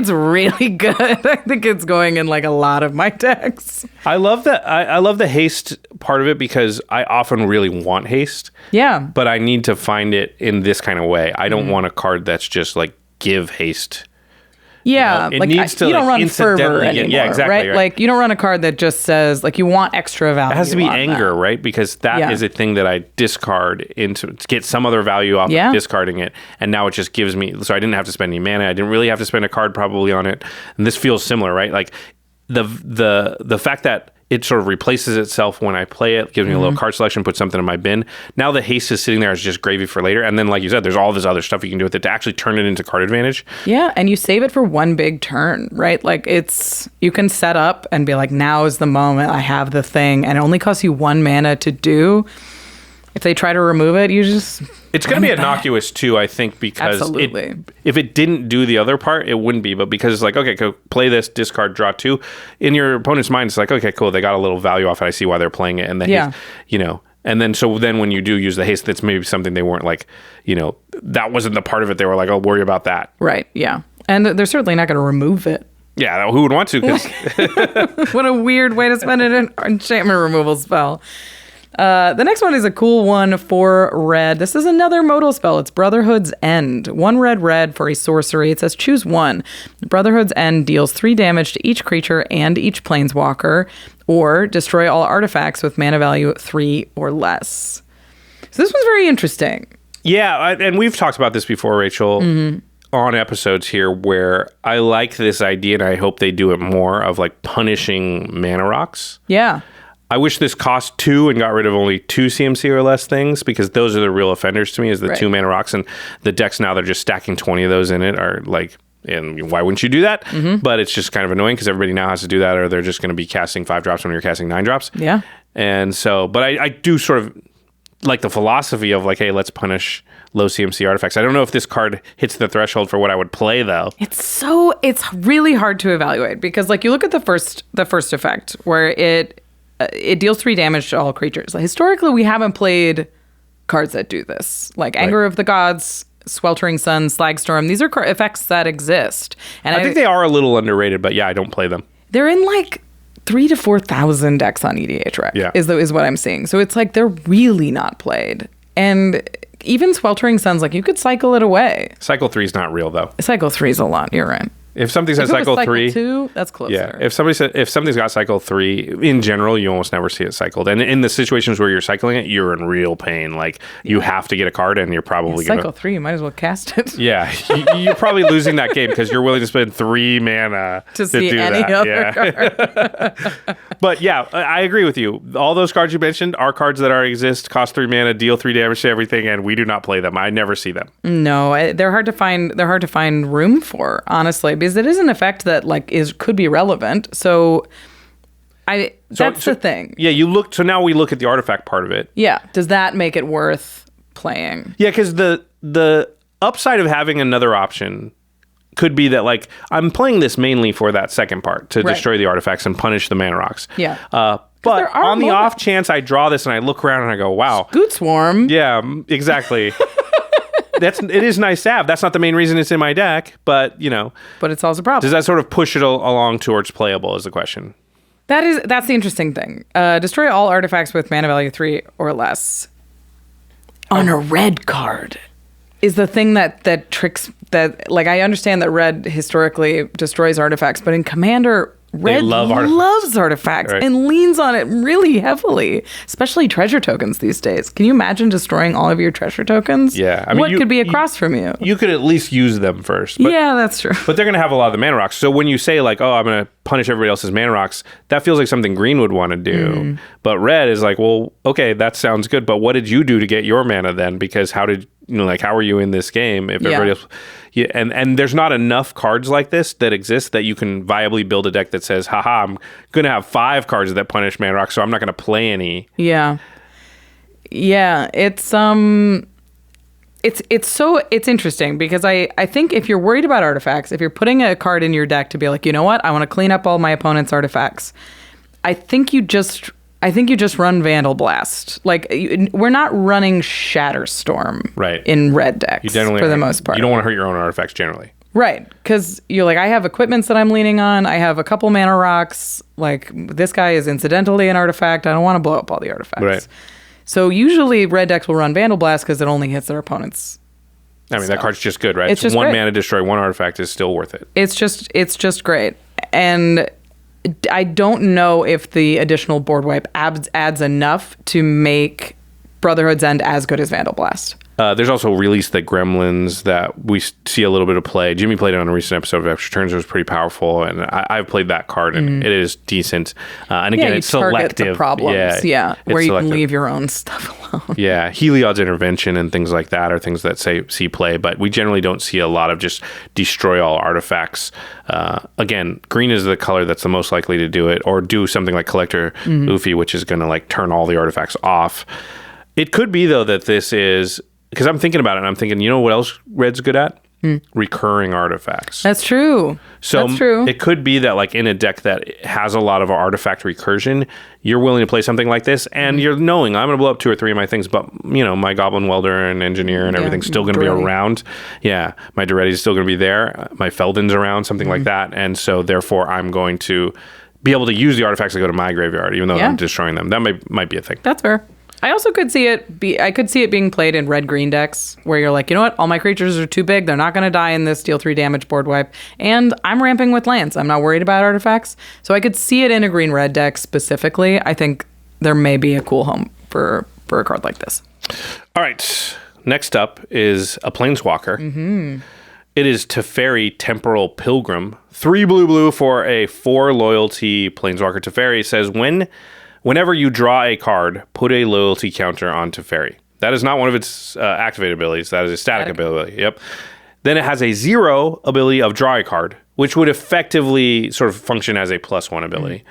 really good. I think it's going in like a lot of my decks. I love that. I love the haste part of it because I often really want haste. Yeah. But I need to find it in this kind of way. I don't want a card that's just like give haste. Yeah, it needs to, you don't run incidentally fervor anymore, yeah, exactly, right? Like you don't run a card that just says like you want extra value. It has to be anger, that. Right? Because that is a thing that I discard to get some other value off of discarding it, and now it just gives me. So I didn't have to spend any mana. I didn't really have to spend a card probably on it, and this feels similar, right? Like the fact that it sort of replaces itself when I play it, gives me a little card selection, put something in my bin. Now the haste is sitting there as just gravy for later. And then, like you said, there's all this other stuff you can do with it to actually turn it into card advantage. Yeah, and you save it for one big turn, right? Like you can set up and be like, now is the moment, I have the thing. And it only costs you 1 mana to do. If they try to remove it, you just... It's going to be innocuous too, I think, because if it didn't do the other part, it wouldn't be. But because it's like, okay, go play this, discard, draw 2. In your opponent's mind, it's like, okay, cool, they got a little value off it. I see why they're playing it. And then, and then when you do use the haste, that's maybe something they weren't like, that wasn't the part of it. They were like, oh, worry about that. Right, yeah. And they're certainly not going to remove it. Yeah, who would want to? What a weird way to spend an enchantment removal spell. The next one is a cool one for red. This is another modal spell. It's Brotherhood's End. 1 red for a sorcery. It says choose 1. Brotherhood's End deals 3 damage to each creature and each planeswalker, or destroy all artifacts with mana value 3 or less. So this one's very interesting. Yeah, and we've talked about this before, Rachel, on episodes here where I like this idea, and I hope they do it more, of like punishing mana rocks. Yeah. I wish this cost 2 and got rid of only 2 CMC or less things, because those are the real offenders to me, is the 2 mana rocks, and the decks now they're just stacking 20 of those in it are like, and why wouldn't you do that? But it's just kind of annoying because everybody now has to do that, or they're just going to be casting 5 drops when you're casting 9 drops. Yeah. And so, but I do sort of like the philosophy of like, hey, let's punish low CMC artifacts. I don't know if this card hits the threshold for what I would play though. It's really hard to evaluate because like you look at the first effect where it deals 3 damage to all creatures. Like, historically, we haven't played cards that do this. Like Anger of the Gods, Sweltering Sun, Slagstorm. These are effects that exist. And I think they are a little underrated, but yeah, I don't play them. They're in like 3,000 to 4,000 decks on EDH Rec, is what I'm seeing. So it's like they're really not played. And even Sweltering Suns, like you could cycle it away. Cycle 3 is not real though. Cycle 3 is a lot. You're right. If something says cycle 3, 2, that's closer. Yeah. If something's got cycle 3, in general, you almost never see it cycled. And in the situations where you're cycling it, you're in real pain. Like you have to get a card, and you're probably gonna cycle 3. You might as well cast it. Yeah, you're probably losing that game because you're willing to spend 3 mana to see any other card. But yeah, I agree with you. All those cards you mentioned are cards that already exist, cost 3 mana, deal 3 damage to everything, and we do not play them. I never see them. No, they're hard to find. They're hard to find room for, honestly, because it is an effect that like could be relevant. So that's the thing. Yeah, so now we look at the artifact part of it. Yeah. Does that make it worth playing? Yeah, because the upside of having another option could be that like I'm playing this mainly for that second part to destroy the artifacts and punish the mana rocks. Yeah. But on the off chance I draw this and I look around and I go, wow. Scoot Swarm. Yeah, exactly. It is nice to have. That's not the main reason it's in my deck, but you know. But it's also a problem. Does that sort of push it along towards playable is the question. That's the interesting thing. Destroy all artifacts with mana value 3 or less on a red card is the thing that tricks that. Like I understand that red historically destroys artifacts, but in Commander, Red loves artifacts and leans on it really heavily, especially treasure tokens these days. Can you imagine destroying all of your treasure tokens? Yeah. I mean, what could be across from you? You could at least use them first. Yeah, that's true. But they're going to have a lot of the mana rocks. So when you say like, oh, I'm going to punish everybody else's mana rocks, that feels like something green would want to do. But red is like, well, okay, that sounds good. But what did you do to get your mana then? Because how are you in this game if everybody else... Yeah, and there's not enough cards like this that exist that you can viably build a deck that says, haha, I'm going to have 5 cards that punish mana rocks, so I'm not going to play any. Yeah. Yeah, it's interesting because I think if you're worried about artifacts, if you're putting a card in your deck to be like, you know what, I want to clean up all my opponent's artifacts, I think you just run Vandal Blast. Like, we're not running Shatterstorm in red decks for the most part. You don't want to hurt your own artifacts generally. Right, because you're like, I have equipments that I'm leaning on. I have a couple mana rocks. Like, this guy is incidentally an artifact. I don't want to blow up all the artifacts. Right. So usually red decks will run Vandal Blast because it only hits their opponent's. I mean, that card's just good, right? It's just one great. mana destroy one artifact is still worth it. It's just great. And I don't know if the additional board wipe adds enough to make Brotherhood's End as good as Vandal Blast. There's also Release the Gremlins that we see a little bit of play. Jimmy played it on a recent episode of Extra Turns. It was pretty powerful, and I've played that card, and it is decent. And again, it's selective. The problems, where you can leave your own stuff alone. Yeah, Heliod's Intervention and things like that are things that see play, but we generally don't see a lot of just destroy all artifacts. Again, green is the color that's the most likely to do it, or do something like Collector Oofy, which is going to like turn all the artifacts off. It could be, though, that this is... Because I'm thinking about it, and I'm thinking, you know what else red's good at? Recurring artifacts. That's true. So That's true. It could be that, like, in a deck that has a lot of artifact recursion, you're willing to play something like this, and you're knowing I'm going to blow up 2 or 3 of my things, but, you know, my Goblin Welder and Engineer and everything's still going to be around. Yeah, my Duretti's still going to be there. My Feldon's around, something like that. And so, therefore, I'm going to be able to use the artifacts that go to my graveyard, even though I'm destroying them. That might be a thing. That's fair. I also could see it being played in red-green decks where you're like, you know what, all my creatures are too big. They're not going to die in this deal 3 damage board wipe. And I'm ramping with lands. I'm not worried about artifacts. So I could see it in a green-red deck specifically. I think there may be a cool home for a card like this. All right. Next up is a Planeswalker. It is Teferi Temporal Pilgrim. 3 blue for a 4 loyalty Planeswalker. Teferi says, whenever you draw a card, put a loyalty counter on Teferi. That is not one of its activated abilities. That is a static ability. Yep. Then it has a 0 ability of draw a card. which would effectively sort of function as a +1 ability.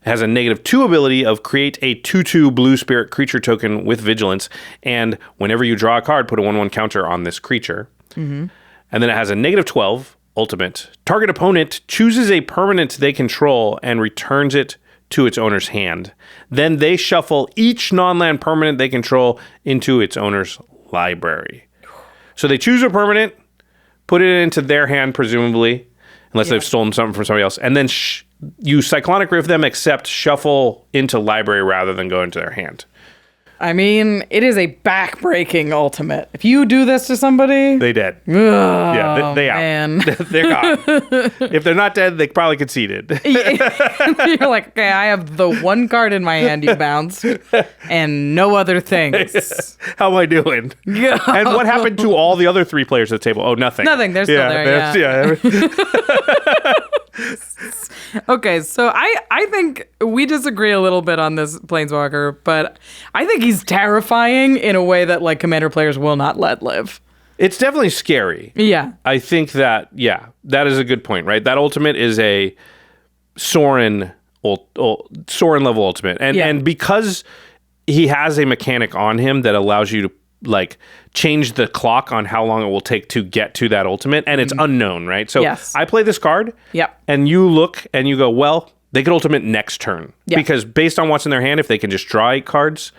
It has a -2 ability of create a 2/2 blue spirit creature token with vigilance, and whenever you draw a card, put a 1/1 counter on this creature. And then it has a -12 ultimate. Target opponent chooses a permanent they control and returns it to its owner's hand. Then they shuffle each non-land permanent they control into its owner's library. So they choose a permanent, put it into their hand, presumably, unless they've stolen something from somebody else, and then you Cyclonic Rift them, except shuffle into library rather than go into their hand. I mean, it is a back-breaking ultimate. If you do this to somebody... They dead. Oh, yeah, they out. Man. They're gone. If they're not dead, they probably conceded. You're like, okay, I have the one card in my hand you bounced, and no other things. How am I doing? Yeah. And what happened to all the other 3 players at the table? Oh, nothing. Nothing. They're still there, yeah. Okay, so I think we disagree a little bit on this Planeswalker, but I think he's terrifying in a way that like Commander players will not let live. It's definitely scary. Yeah. I think that, that is a good point, right? That ultimate is a Sorin level ultimate. And because he has a mechanic on him that allows you to like change the clock on how long it will take to get to that ultimate, and it's unknown, right? So I play this card, and you look and you go, well, they could ultimate next turn, because based on what's in their hand, if they can just draw 8 cards,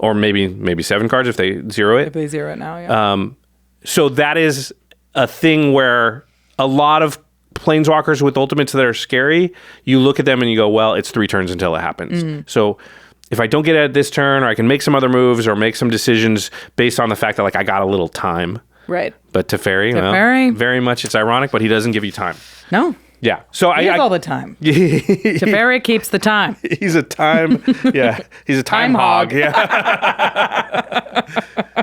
or maybe 7 cards if they zero it. If they zero it now, so that is a thing where a lot of Planeswalkers with ultimates that are scary, you look at them and you go, well, it's 3 turns until it happens. So if I don't get it at this turn, or I can make some other moves or make some decisions based on the fact that like I got a little time. Right. But Teferi, well, very much it's ironic, but he doesn't give you time. No. Yeah. So he has all the time. Teferi keeps the time. He's a time. Yeah. He's a time hog. Yeah.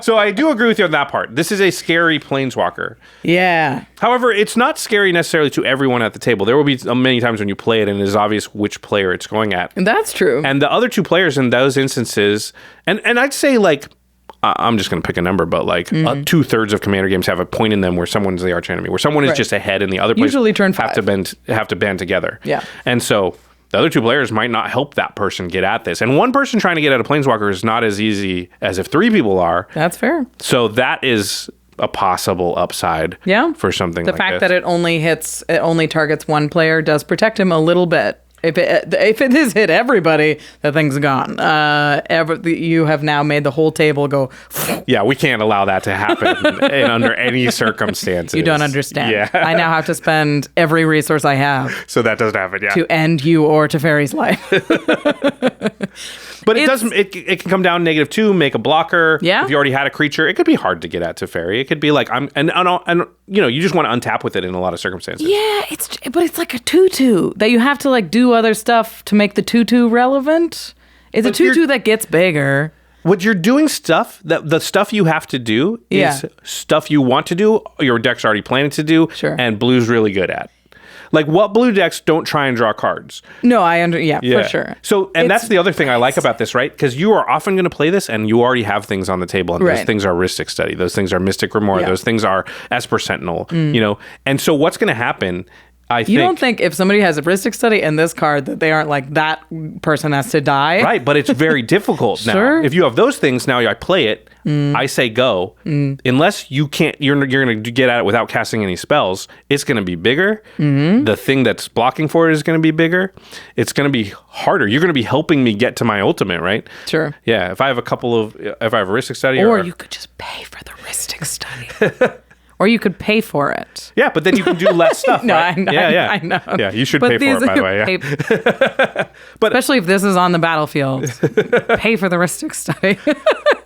So I do agree with you on that part. This is a scary Planeswalker. Yeah. However, it's not scary necessarily to everyone at the table. There will be many times when you play it and it is obvious which player it's going at. And that's true. And the other 2 players in those instances, and I'd say like, I'm just going to pick a number, but like 2/3 of Commander games have a point in them where someone's the arch enemy, where someone is just ahead and the other players usually turn 5 have to band together. Yeah. And so the other 2 players might not help that person get at this. And one person trying to get at a Planeswalker is not as easy as if 3 people are. That's fair. So that is a possible upside for something like this. The fact that it only targets one player does protect him a little bit. If it has hit everybody, the thing's gone. You have now made the whole table go. Yeah, we can't allow that to happen under any circumstances. You don't understand. Yeah. I now have to spend every resource I have. So that doesn't happen. Yeah. To end you or Teferi's life. But it doesn't. It can come down -2, make a blocker. Yeah. If you already had a creature, it could be hard to get at Teferi. It could be like you just want to untap with it in a lot of circumstances. Yeah, but it's like a 2/2 that you have to like do other stuff to make the 2/2 relevant. It's a 2/2 that gets bigger. What you're doing the stuff you have to do is stuff you want to do, your deck's already planning to do, and blue's really good at. Like, what blue decks don't try and draw cards? No, for sure. So, and that's the other thing I like about this, right? Because you are often going to play this and you already have things on the table. And those things are Rhystic Study. Those things are Mystic Grimoire. Those things are Esper Sentinel, And so what's going to happen, you don't think if somebody has a Rhystic Study in this card that they aren't like, that person has to die? Right, but it's very difficult now. Sure. If you have those things, now I play it, I say go. Unless you can't, you're going to get at it without casting any spells, it's going to be bigger. The thing that's blocking for it is going to be bigger. It's going to be harder. You're going to be helping me get to my ultimate, right? Sure. Yeah, if I have a Rhystic Study. Or you could just pay for the Rhystic Study. Or you could pay for it. Yeah, but then you can do less stuff. No, right? I know. Yeah, you should pay for it, by the way. Yeah. But especially if this is on the battlefield, pay for the Rhystic Study.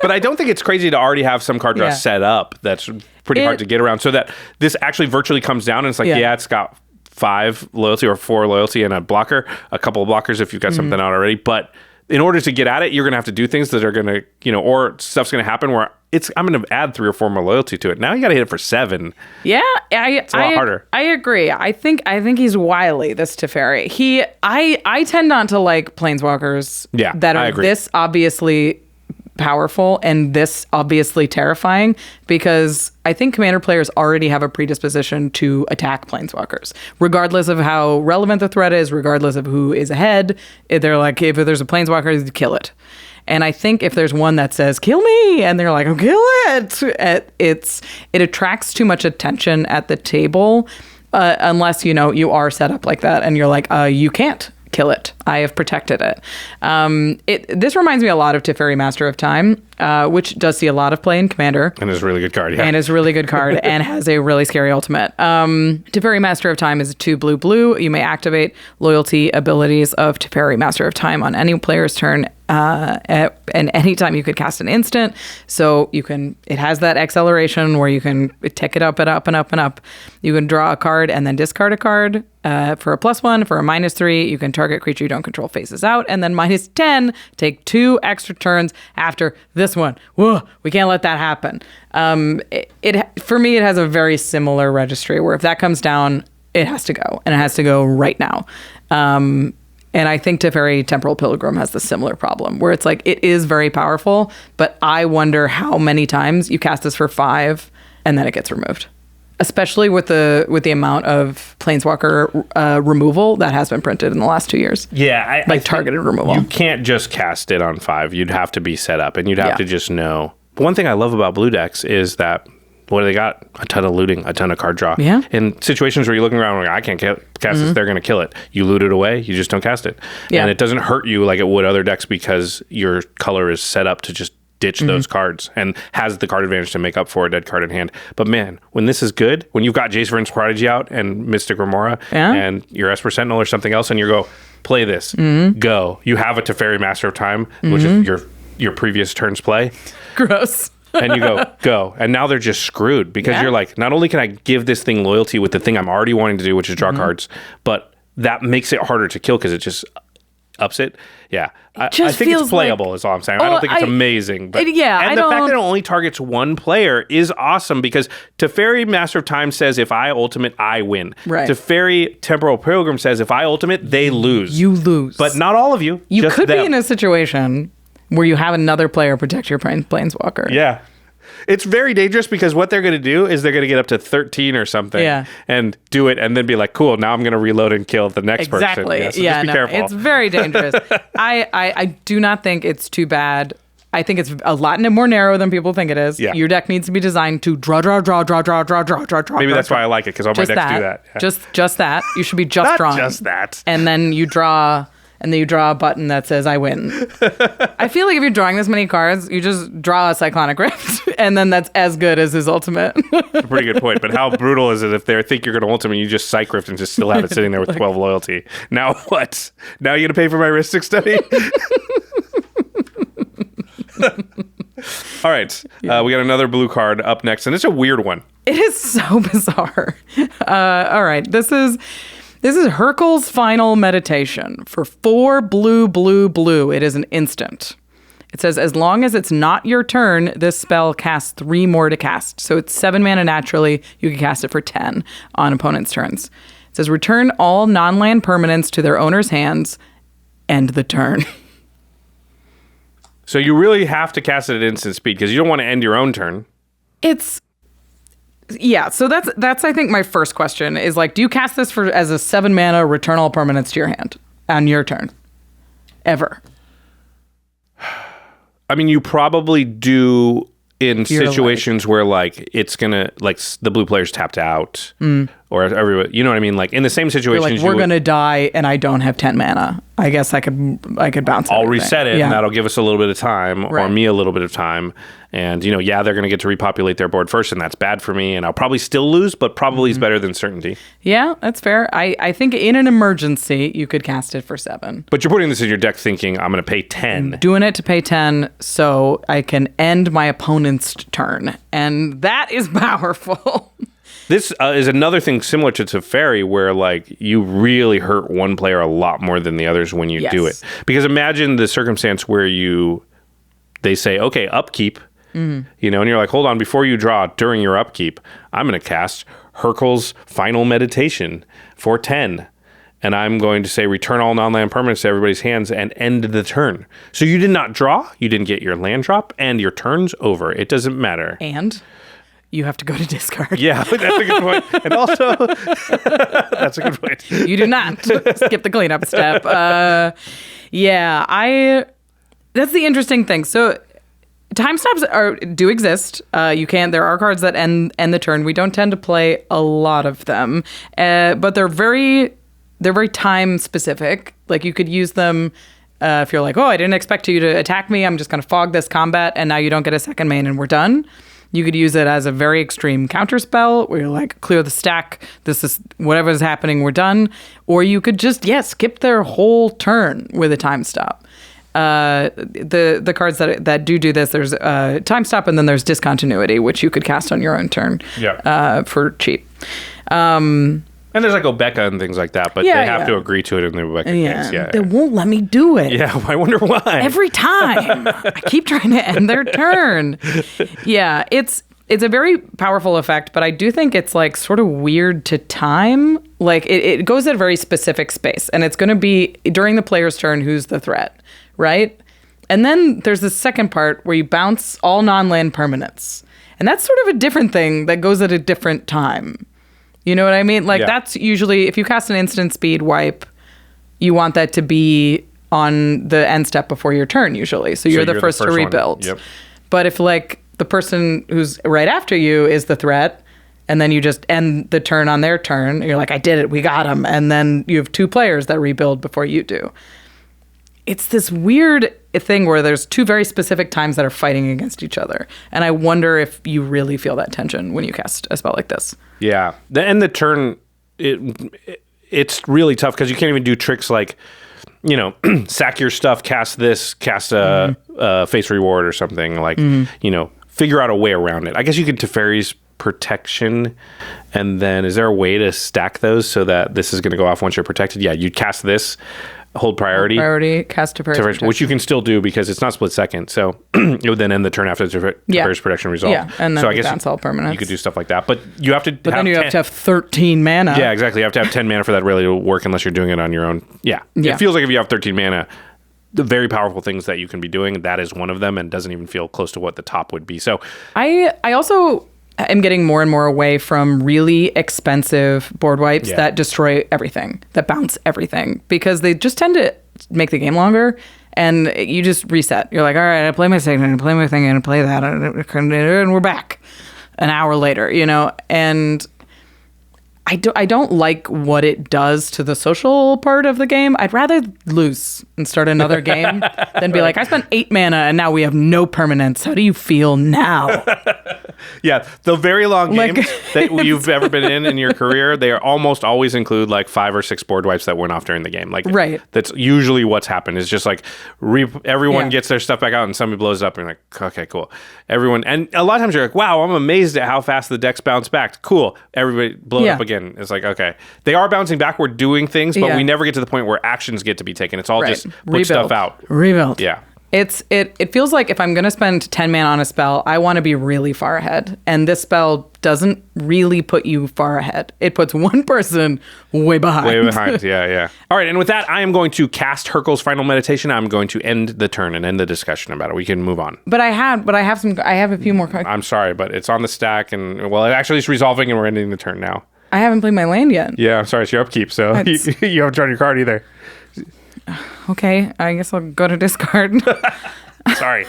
But I don't think it's crazy to already have some card draw set up that's pretty hard to get around, so that this actually virtually comes down and it's like, it's got 5 loyalty or 4 loyalty and a blocker, a couple of blockers if you've got something out already. But in order to get at it, you're going to have to do things that are going to, or stuff's going to happen where I'm going to add 3 or 4 more loyalty to it. Now you got to hit it for 7. Yeah, it's a lot harder. I agree. I think he's wily, this Teferi. I tend not to like Planeswalkers that are this obviously powerful and this obviously terrifying, because I think Commander players already have a predisposition to attack planeswalkers, regardless of how relevant the threat is, regardless of who is ahead. They're like, if there's a planeswalker, kill it. And I think if there's one that says, kill me, and they're like, oh, kill it, it attracts too much attention at the table, unless, you are set up like that and you're like, you can't kill it. I have protected it. This reminds me a lot of Teferi, Master of Time, which does see a lot of play in Commander. And is a really good card, yeah. And is a really good card and has a really scary ultimate. Teferi, Master of Time is 2 blue. You may activate loyalty abilities of Teferi, Master of Time on any player's turn and anytime you could cast an instant. So it has that acceleration where you can tick it up and up and up and up. You can draw a card and then discard a card for a +1. For a -3, you can target creature you don't control faces out. And then -10, take 2 extra turns after this one. Whoa, we can't let that happen. For me, it has a very similar registry where if that comes down, it has to go. And it has to go right now. And I think Teferi Temporal Pilgrim has the similar problem where it's like, it is very powerful, but I wonder how many times you cast this for 5 and then it gets removed. Especially with the amount of planeswalker removal that has been printed in the last 2 years. Yeah. I targeted removal. You can't just cast it on 5. You'd have to be set up and you'd have to just know. One thing I love about blue decks is that what do they got? A ton of looting, a ton of card draw. Yeah. In situations where you're looking around like, I can't cast this, they're going to kill it. You loot it away, you just don't cast it. Yeah. And it doesn't hurt you like it would other decks because your color is set up to just ditch those cards and has the card advantage to make up for a dead card in hand. But man, when this is good, when you've got Jace Vryn's Prodigy out and Mystic Remora and your Esper Sentinel or something else and you go, play this, go. You have a Teferi Master of Time, which is your previous turn's play. Gross. And you go. And now they're just screwed because you're like, not only can I give this thing loyalty with the thing I'm already wanting to do, which is draw cards, but that makes it harder to kill because it just ups it. Yeah. I think it's playable is all I'm saying. I don't think it's amazing. But, and the fact that it only targets one player is awesome because Teferi Master of Time says if I ultimate, I win. Right. Teferi Temporal Pilgrim says if I ultimate, they lose. You lose. But not all of you. You just could them. be in a situation where you have another player protect your planeswalker. Yeah. It's very dangerous because what they're going to do is they're going to get up to 13 or something and do it and then be like, cool, now I'm going to reload and kill the next person. Exactly. So just be careful. It's very dangerous. I do not think it's too bad. I think it's a lot more narrow than people think it is. Yeah. Your deck needs to be designed to draw. Maybe that's why I like it because all my decks do that. Yeah. Just that. You should be just drawing. Not just that. And then you draw... And then you draw a button that says, I win. I feel like if you're drawing this many cards, you just draw a Cyclonic Rift, and then that's as good as his ultimate. That's a pretty good point. But how brutal is it if they think you're going to ultimate, you just Cyc Rift and just still have it sitting there with 12 loyalty? Now what? Now you're going to pay for my Rhystic Study? All right. We got another blue card up next, and it's a weird one. It is so bizarre. All right. This is Hurkyl's Final Meditation for 4 blue. It is an instant. It says, as long as it's not your turn, this spell casts 3 more to cast. So it's 7 mana naturally. You can cast it for 10 on opponent's turns. It says, return all non-land permanents to their owner's hands. End the turn. So you really have to cast it at instant speed because you don't want to end your own turn. Yeah, so that's I think my first question is like, do you cast this as a 7 mana return all permanents to your hand on your turn? Ever? I mean, you probably do in situations where like it's gonna like the blue player's tapped out or everybody, you know what I mean? Like in the same situation, like we're gonna die and I don't have 10 mana. I guess I could bounce. I'll reset it and that'll give us a little bit of time or me a little bit of time. And they're going to get to repopulate their board first, and that's bad for me. And I'll probably still lose, but probably is better than certainty. Yeah, that's fair. I think in an emergency, you could cast it for 7. But you're putting this in your deck thinking, I'm going to pay 10. I'm doing it to pay 10 so I can end my opponent's turn. And that is powerful. This is another thing similar to Teferi where like you really hurt one player a lot more than the others when you do it. Because imagine the circumstance where they say, okay, upkeep. And you're like, hold on, before you draw during your upkeep, I'm going to cast Hurkyl's Final Meditation for 10. and I'm going to say return all non-land permanents to everybody's hands and end the turn. So you did not draw, you didn't get your land drop, and your turn's over. It doesn't matter. And you have to go to discard. Yeah, that's a good point. And also, that's a good point. You do not skip the cleanup step. That's the interesting thing. So time stops do exist. There are cards that end the turn. We don't tend to play a lot of them, but they're very time specific. Like you could use them if you're like, oh, I didn't expect you to attack me. I'm just going to fog this combat, and now you don't get a second main, and we're done. You could use it as a very extreme counter spell where you're like, clear the stack. This is whatever's happening, we're done. Or you could just, skip their whole turn with a time stop. The cards that do this, there's time stop, and then there's discontinuity, which you could cast on your own turn for cheap. And there's like Obeka and things like that, but they have to agree to it in the Obeka case. Yeah, they won't let me do it. Yeah, I wonder why. Every time. I keep trying to end their turn. Yeah, it's a very powerful effect, but I do think it's like sort of weird to time. Like it goes at a very specific space, and it's going to be during the player's turn who's the threat, right? And then there's the second part where you bounce all non-land permanents. And that's sort of a different thing that goes at a different time. You know what I mean? Like that's usually, if you cast an instant speed wipe, you want that to be on the end step before your turn usually. So you're the first to rebuild. Yep. But if like the person who's right after you is the threat, and then you just end the turn on their turn, you're like, I did it, we got him. And then you have two players that rebuild before you do. It's this weird thing where there's two very specific times that are fighting against each other. And I wonder if you really feel that tension when you cast a spell like this. Yeah. The end the turn, it's really tough because you can't even do tricks like, sack your stuff, cast this, cast a face reward or something. Like, figure out a way around it. I guess you could Teferi's protection, and then is there a way to stack those so that this is going to go off once you're protected? Yeah, you'd cast this. Hold priority, cast Teferi's, which you can still do because it's not split second. So it would then end the turn after Teferi's protection resolve. Yeah, and then I guess all permanents. You could do stuff like that, but you have to. But then you have to have 13 mana. Yeah, exactly. You have to have 10 mana for that really to work unless you're doing it on your own. Yeah. It feels like if you have 13 mana, the very powerful things that you can be doing, that is one of them, and doesn't even feel close to what the top would be. So I also am getting more and more away from really expensive board wipes that destroy everything, that bounce everything, because they just tend to make the game longer, and you just reset. You're like, all right, I play my segment, I play my thing, and I play that, and we're back an hour later, and I don't like what it does to the social part of the game. I'd rather lose and start another game than be like, I spent 8 mana and now we have no permanents. How do you feel now? Yeah, the very long games that you've ever been in your career, they are almost always include like 5 or 6 board wipes that went off during the game. Like, that's usually what's happened. It's just like everyone gets their stuff back out and somebody blows it up and you're like, okay, cool. Everyone, and a lot of times you're like, wow, I'm amazed at how fast the decks bounce back. Cool. Everybody blow it up again. It's like, okay, they are bouncing back. We're doing things, but we never get to the point where actions get to be taken. It's all just put stuff out. Rebuild. Yeah. It feels like if I'm going to spend 10 mana on a spell, I want to be really far ahead. And this spell doesn't really put you far ahead. It puts one person way behind. Way behind, yeah. All right, and with that, I am going to cast Hurkyl's Final Meditation. I'm going to end the turn and end the discussion about it. We can move on. But I have a few more cards. I'm sorry, but it's on the stack, and well, it actually is resolving, and we're ending the turn now. I haven't played my land yet. Yeah, I'm sorry, it's your upkeep, so you haven't drawn your card either. Okay, I guess I'll go to discard. Sorry.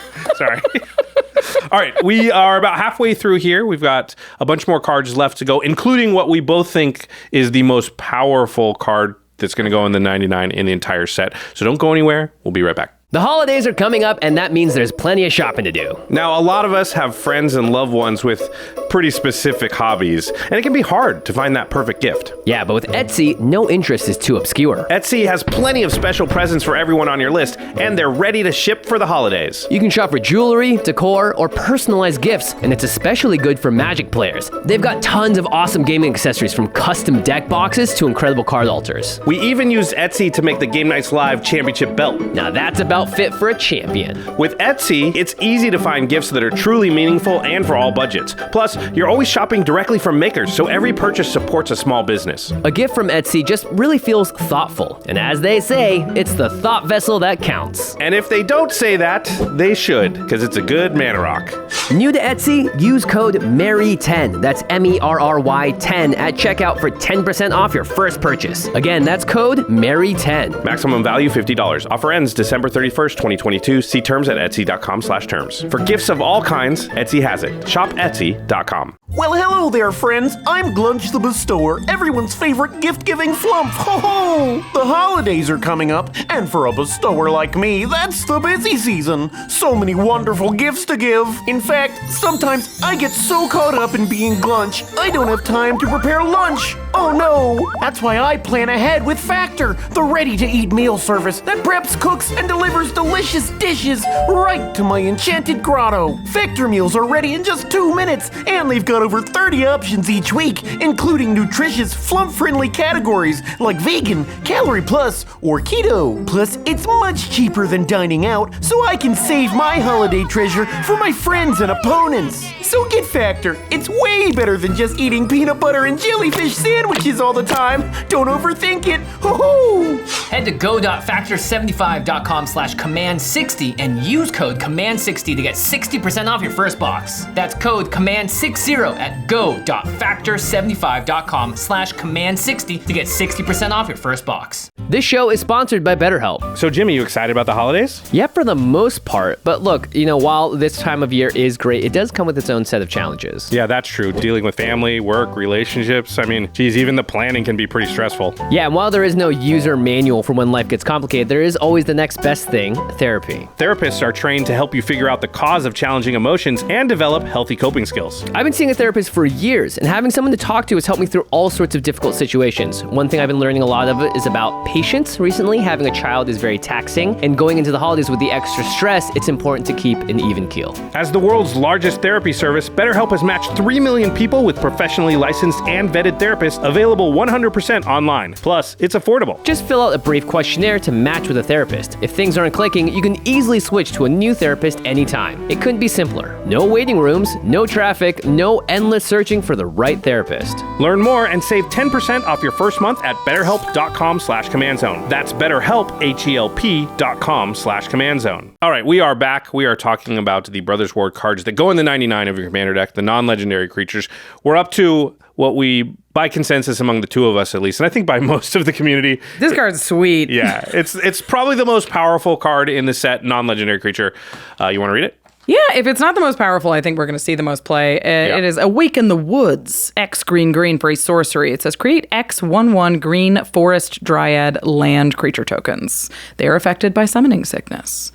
All right, we are about halfway through here. We've got a bunch more cards left to go, including what we both think is the most powerful card that's going to go in the 99 in the entire set. So don't go anywhere. We'll be right back. The holidays are coming up, and that means there's plenty of shopping to do. Now, a lot of us have friends and loved ones with pretty specific hobbies, and it can be hard to find that perfect gift. Yeah, but with Etsy, no interest is too obscure. Etsy has plenty of special presents for everyone on your list, and they're ready to ship for the holidays. You can shop for jewelry, decor, or personalized gifts, and it's especially good for Magic players. They've got tons of awesome gaming accessories, from custom deck boxes to incredible card altars. We even used Etsy to make the Game Nights Live Championship belt. Now that's about outfit for a champion. With Etsy, it's easy to find gifts that are truly meaningful and for all budgets. Plus, you're always shopping directly from makers, so every purchase supports a small business. A gift from Etsy just really feels thoughtful. And as they say, it's the thought vessel that counts. And if they don't say that, they should, because it's a good mana rock. New to Etsy, use code MERRY10, that's MERRY 10 at checkout for 10% off your first purchase. Again, that's code MERRY10. Maximum value $50. Offer ends December 31st, 2022. See terms at etsy.com/terms. For gifts of all kinds, Etsy has it. Shop etsy.com. Well, hello there, friends. I'm Glunch the Bestower, everyone's favorite gift-giving flump. Ho-ho! The holidays are coming up, and for a bestower like me, that's the busy season. So many wonderful gifts to give. In fact, sometimes I get so caught up in being Glunch, I don't have time to prepare lunch. Oh no! That's why I plan ahead with Factor, the ready-to-eat meal service that preps, cooks, and delivers delicious dishes right to my enchanted grotto. Factor meals are ready in just 2 minutes, and they've got over 30 options each week, including nutritious, flump-friendly categories like vegan, calorie plus, or keto. Plus, it's much cheaper than dining out, so I can save my holiday treasure for my friends and opponents. So get Factor. It's way better than just eating peanut butter and jellyfish sandwiches all the time. Don't overthink it. Hoo-hoo! Head to go.factor75.com/command60 and use code command60 to get 60% off your first box. That's code command60 at go.factor75.com/command60 to get 60% off your first box. This show is sponsored by BetterHelp. So, Jimmy, you excited about the holidays? Yeah, for the most part. But look, while this time of year is great, it does come with its own set of challenges. Yeah, that's true. Dealing with family, work, relationships. I mean, geez, even the planning can be pretty stressful. Yeah, and while there is no user manual for when life gets complicated, there is always the next best thing, therapy. Therapists are trained to help you figure out the cause of challenging emotions and develop healthy coping skills. I've been seeing a therapist for years, and having someone to talk to has helped me through all sorts of difficult situations. One thing I've been learning a lot of it is about patience recently. Having a child is very taxing, and going into the holidays with the extra stress, it's important to keep an even keel. As the world's largest therapy service, BetterHelp has matched 3 million people with professionally licensed and vetted therapists available 100% online. Plus, it's affordable. Just fill out a brief questionnaire to match with a therapist. If things aren't clicking, you can easily switch to a new therapist anytime. It couldn't be simpler. No waiting rooms, no traffic, no endless searching for the right therapist. Learn more and save 10% off your first month at betterhelp.com/commandzone. That's betterhelp, HELP.com/commandzone. All right, we are back. We are talking about the Brothers War cards that go in the 99 of your commander deck, the non-legendary creatures. We're up to what we, by consensus among the two of us at least, and I think by most of the community. This card's sweet. Yeah, it's probably the most powerful card in the set, non-legendary creature. You want to read it? Yeah, if it's not the most powerful, I think we're going to see the most play. It is Awaken the Woods, X green for a sorcery. It says create X 1/1 green forest dryad land creature tokens. They are affected by summoning sickness.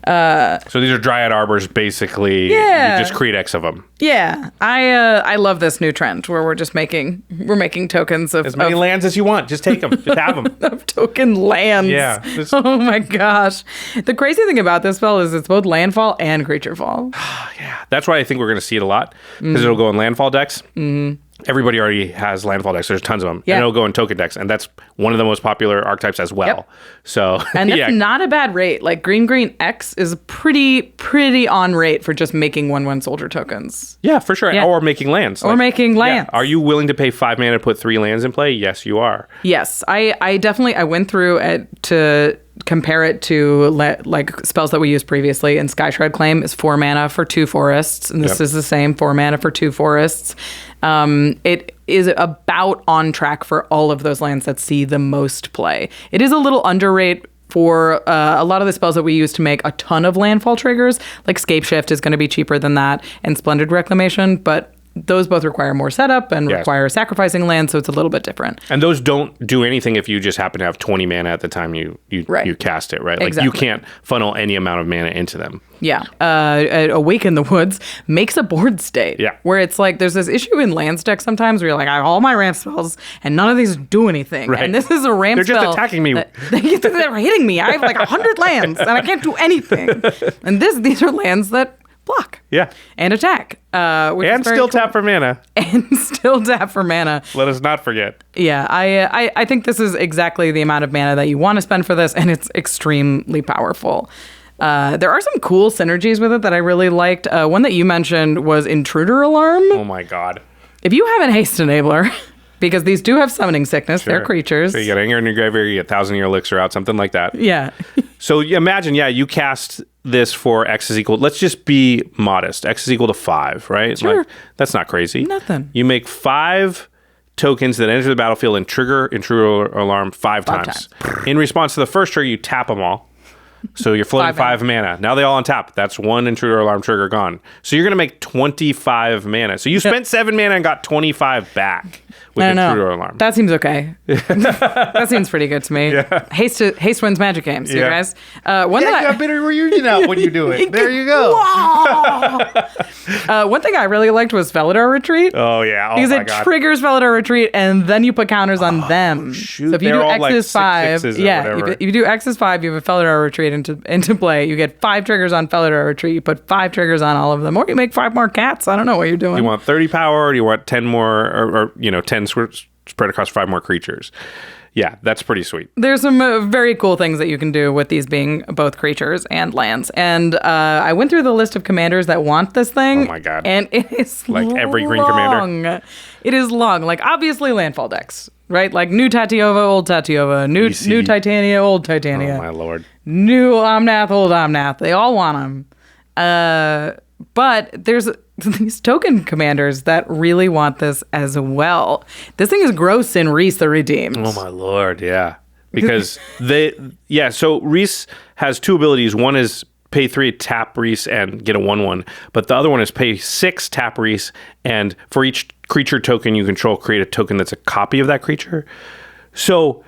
So these are Dryad Arbors, basically. Yeah. You just create X of them. Yeah, I love this new trend where we're making tokens of as many lands as you want. Just take them. Just have them. Of token lands. Yeah. Oh my gosh. The crazy thing about this spell is it's both landfall and creature fall. Yeah, that's why I think we're going to see it a lot because it'll go in landfall decks. Mm-hmm. Everybody already has landfall decks. There's tons of them. Yeah. And it'll go in token decks. And that's one of the most popular archetypes as well. Yep. So, and that's not a bad rate. Like green X is pretty on rate for just making 1/1 soldier tokens. Yeah, for sure. Yeah. Or making lands. Making lands. Yeah. Are you willing to pay 5 mana to put 3 lands in play? Yes, you are. Yes. I definitely went through it to compare it to like spells that we used previously, and Skyshred Claim is 4 mana for 2 forests, and this is the same 4 mana for 2 forests. It is about on track for all of those lands that see the most play. It is a little underrated for a lot of the spells that we use to make a ton of landfall triggers, like Scape Shift is going to be cheaper than that, and Splendid Reclamation, but those both require more setup and require sacrificing land, so it's a little bit different. And those don't do anything if you just happen to have 20 mana at the time you cast it, right? Like you can't funnel any amount of mana into them. Yeah. Awaken the Woods makes a board state. Yeah. Where it's like there's this issue in lands deck sometimes where you're like, I have all my ramp spells and none of these do anything. Right. And this is a ramp spell. They're just attacking me. They're hitting me. I have like 100 lands and I can't do anything. And these are lands that block. Yeah. And attack. Which And is very still cool. tap for mana. And still tap for mana. Let us not forget. Yeah, I think this is exactly the amount of mana that you want to spend for this, and it's extremely powerful. There are some cool synergies with it that I really liked. One that you mentioned was Intruder Alarm. Oh my god. If you have a haste enabler, because these do have summoning sickness, they're creatures. So you get Anger in your graveyard, you get 1,000-Year Elixir out, something like that. Yeah. So you imagine, you cast this for X is equal, let's just be modest. X is equal to 5, right? Sure. That's not crazy. Nothing. You make 5 tokens that enter the battlefield and trigger Intruder Alarm 5 times. In response to the first trigger, you tap them all. So you're floating 5 mana. Now they all on tap. That's 1 Intruder Alarm trigger gone. So you're going to make 25 mana. So you spent 7 mana and got 25 back with Intruder Alarm. That seems okay. That seems pretty good to me. Yeah. Haste wins Magic games, you guys. You got bitter reunion out when you do it. There you go. One thing I really liked was Felidar Retreat. Oh, yeah. Because it triggers Felidar Retreat, and then you put counters on them. Shoot. So if you do X is 5, if you do X is 5, you have a Felidar Retreat into play. You get 5 triggers on Felidar Retreat. You put 5 triggers on all of them, or you make 5 more cats. I don't know what you're doing. You want 30 power, or do you want 10 more, or 10 spread across 5 more creatures? Yeah, that's pretty sweet. There's some very cool things that you can do with these being both creatures and lands. And I went through the list of commanders that want this thing. Oh my god! And it is like every green commander. It is long. Like obviously landfall decks, right? Like new Tatiova, old Tatiova, new Titania, old Titania. Oh my lord! New Omnath, old Omnath. They all want them. But there's these token commanders that really want this as well. This thing is gross in Reese the Redeemed. Oh my lord, yeah. Because so Reese has 2 abilities. One is pay 3, tap Reese, and get a 1/1. But the other one is pay 6, tap Reese, and for each creature token you control, create a token that's a copy of that creature. So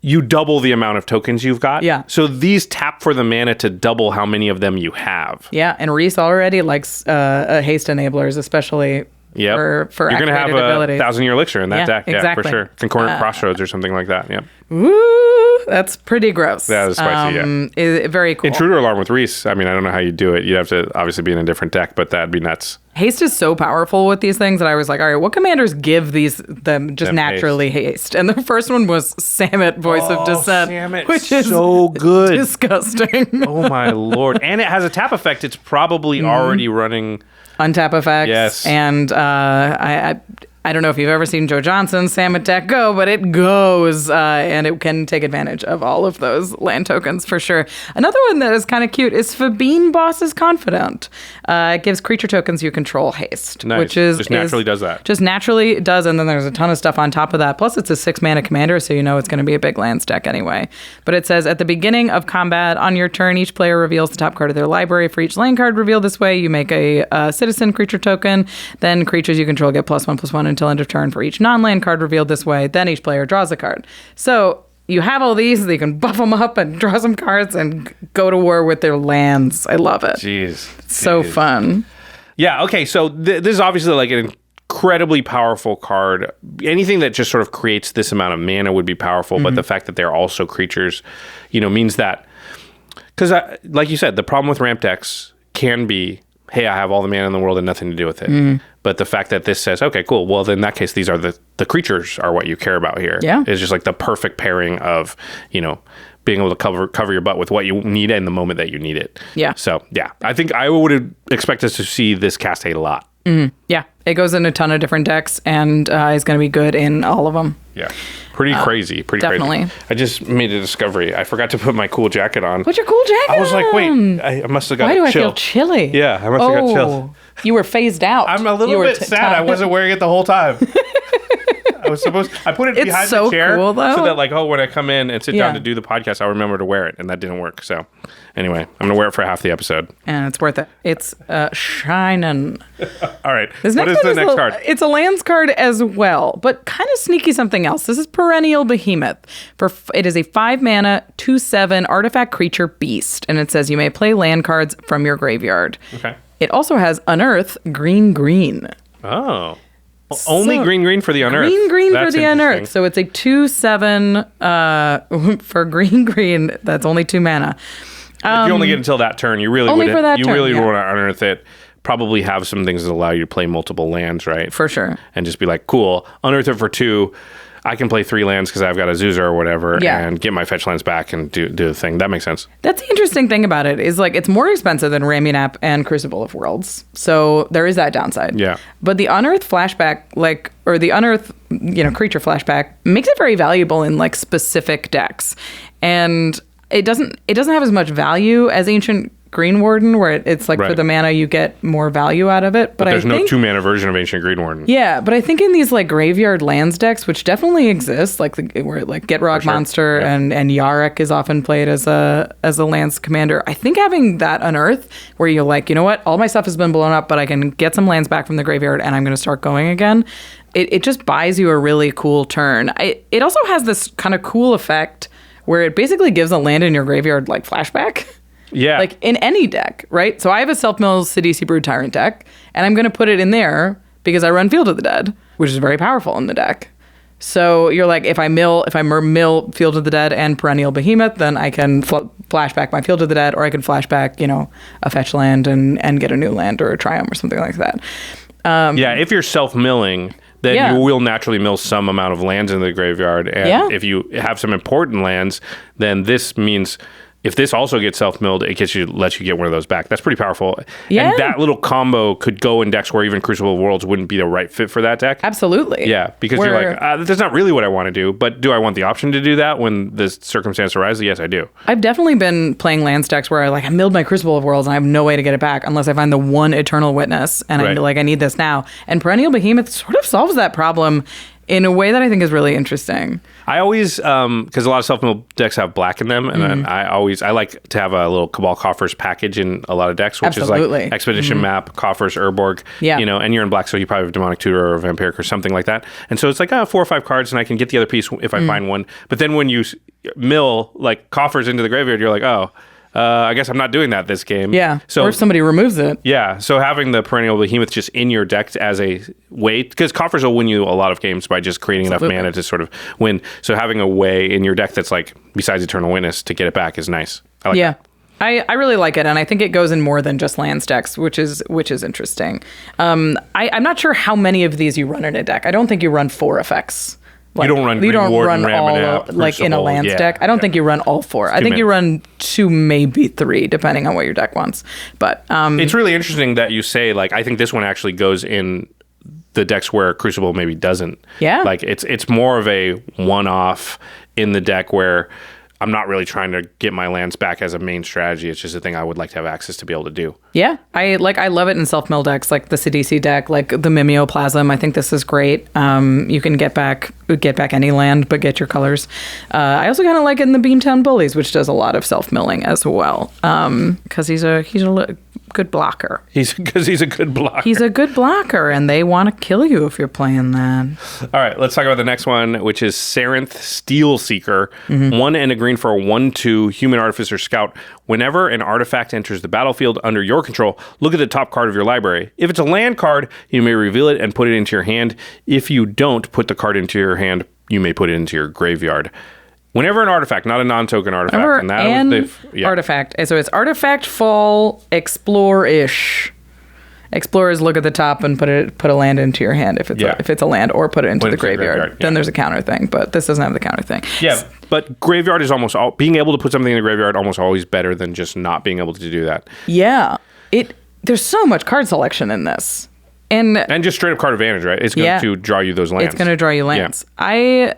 you double the amount of tokens you've got. Yeah. So these tap for the mana to double how many of them you have. Yeah, and Reese already likes haste enablers, especially for You're going to have a 1,000-Year Elixir in that deck. Exactly. Yeah, for sure. Concordant Crossroads or something like that. Yeah. Ooh, that's pretty gross. That is spicy, Very cool. Intruder Alarm with Reese, I mean, I don't know how you do it. You'd have to obviously be in a different deck, but that'd be nuts. Haste is so powerful with these things that I was like, all right, what commanders give them just naturally haste? And the first one was Samit, Voice of Dissent, Samit, which is so good. Disgusting. Oh my lord. And it has a tap effect. It's probably already running untap effects. Yes. And I don't know if you've ever seen Joe Johnson's Samit deck go, but it goes, and it can take advantage of all of those land tokens for sure. Another one that is kind of cute is Fabine Boss's Confidant. It gives creature tokens you control haste, nice. Which is just naturally does that. Just naturally does, and then there's a ton of stuff on top of that. Plus, it's a 6-mana commander, so you know it's going to be a big lands deck anyway. But it says at the beginning of combat on your turn, each player reveals the top card of their library. For each land card revealed this way, you make a citizen creature token. Then creatures you control get +1/+1 until end of turn for each non-land card revealed this way. Then each player draws a card. So you have all these, you can buff them up and draw some cards and go to war with their lands. I love it. Jeez. So fun. Yeah, okay, so this is obviously like an incredibly powerful card. Anything that just sort of creates this amount of mana would be powerful, but the fact that they're also creatures, means that... Because, like you said, the problem with ramp decks can be, hey, I have all the mana in the world and nothing to do with it. But the fact that this says, okay, cool, well, then in that case, these are the creatures are what you care about here. Yeah. It's just like the perfect pairing of, being able to cover your butt with what you need in the moment that you need it. Yeah. So, yeah, I think I would expect us to see this cast hate a lot. Yeah, it goes in a ton of different decks, and is going to be good in all of them. Yeah. Pretty crazy. Definitely. Crazy. I just made a discovery. I forgot to put my cool jacket on. Put your cool jacket on. I was like, wait, I must have got Why do chill. I feel chilly? Yeah, I must have got chill. You were phased out. I'm a little bit sad. I wasn't wearing it the whole time. I put it behind the chair cool, though. so that when I come in and sit down to do the podcast, I'll remember to wear it, and that didn't work. So anyway, I'm going to wear it for half the episode. And it's worth it. It's shining. All right. What is the next card? It's a lands card as well, but kind of sneaky something else. This is Perennial Behemoth. It is a 5-mana, 2/7 artifact creature beast, and it says you may play land cards from your graveyard. Okay. It also has unearth green. Oh. Only green for the unearth. Green for the unearth. So it's a 2/7 for green. That's only 2 mana. If you only get until that turn, you really Only wouldn't. for that you turn, really yeah. want to unearth it. Probably have some things that allow you to play multiple lands, right? For sure. And just be like, cool, unearth it for 2. I can play 3 lands because I've got a Zuza or whatever, Yeah. and get my fetch lands back and do the thing. That makes sense. That's the interesting thing about it is like it's more expensive than Ramunap and Crucible of Worlds. So there is that downside. Yeah. But the unearth flashback, or the unearth, creature flashback makes it very valuable in like specific decks. And it doesn't have as much value as Ancient Green Warden, where it's like for Right. the mana you get more value out of it. But There's I no think 2-mana version of Ancient Green Warden. yeah, but I think in these like graveyard lands decks, which definitely exist, like where like Get Rock sure. Monster Yeah. and Yarok is often played as a lands commander. I think having that unearth where you're like, you know what, all my stuff has been blown up, but I can get some lands back from the graveyard and I'm going to start going again. It just buys you a really cool turn. It also has this kind of cool effect where it basically gives a land in your graveyard like flashback. Yeah. Like in any deck, right? So I have a Self-Mill Sidisi Brood Tyrant deck, and I'm going to put it in there because I run Field of the Dead, which is very powerful in the deck. So you're like, if I mill Field of the Dead and Perennial Behemoth, then I can flash back my Field of the Dead, or I can flash back, a fetch land and get a new land or a Triumph or something like that. Yeah, if you're self-milling, then Yeah. you will naturally mill some amount of lands into the graveyard. And Yeah. if you have some important lands, then this means if this also gets self-milled, it lets you get one of those back. That's pretty powerful. Yeah. And that little combo could go in decks where even Crucible of Worlds wouldn't be the right fit for that deck. Absolutely. Yeah, because you're like, that's not really what I want to do, but do I want the option to do that when this circumstance arises? Yes, I do. I've definitely been playing lands decks where I milled my Crucible of Worlds and I have no way to get it back unless I find the one Eternal Witness and Right. I need this now. And Perennial Behemoth sort of solves that problem in a way that I think is really interesting. I always, because a lot of self-milled decks have black in them, and then I like to have a little Cabal Coffers package in a lot of decks, which is Absolutely. like Expedition Map, Coffers, Urborg, Yeah. and you're in black, so you probably have Demonic Tutor or Vampiric or something like that. And so it's like 4 or 5 cards, and I can get the other piece if I find one. But then when you mill like Coffers into the graveyard, you're like, I guess I'm not doing that this game. Yeah. So or if somebody removes it. yeah, so having the Perennial Behemoth just in your deck as a way, because Coffers will win you a lot of games by just creating Absolutely. enough mana to sort of win. So having a way in your deck that's like, besides Eternal Witness, to get it back is nice. I like Yeah. that. I really like it, and I think it goes in more than just lands decks, which is interesting. I'm not sure how many of these you run in a deck. I don't think you run 4 effects. You don't run Green Warden, all Ramunap, like in a Crucible, lands yeah. deck. I don't think you run all 4. I think you many. run 2, maybe 3, depending on what your deck wants. But It's really interesting that you say, like, I think this one actually goes in the decks where Crucible maybe doesn't. Yeah. Like, it's more of a one-off in the deck where I'm not really trying to get my lands back as a main strategy. It's just a thing I would like to have access to be able to do. yeah, I love it in self-mill decks, like the Sidisi deck, like the Mimeoplasm. I think this is great. You can get back any land, but get your colors. I also kind of like it in the Beantown Bullies, which does a lot of self-milling as well, because he's a good blocker. Because he's a good blocker. He's a good blocker, and they want to kill you if you're playing that. All right, let's talk about the next one, which is Sarinth Steel Seeker. 1 and a green for a 1/2 human artificer scout. Whenever an artifact enters the battlefield under your control, look at the top card of your library. If it's a land card, you may reveal it and put it into your hand. If you don't put the card into your hand, you may put it into your graveyard. Whenever an artifact, not a non-token artifact, Artifact. So it's artifact, fall, explore-ish. Explorers look at the top and put a land into your hand if it's a land, or put it into the graveyard. Then there's a counter thing, but this doesn't have the counter thing. Yeah, but graveyard is being able to put something in the graveyard almost always better than just not being able to do that. Yeah. There's so much card selection in this. And just straight up card advantage, right? It's going to draw you those lands. It's going to draw you lands. Yeah.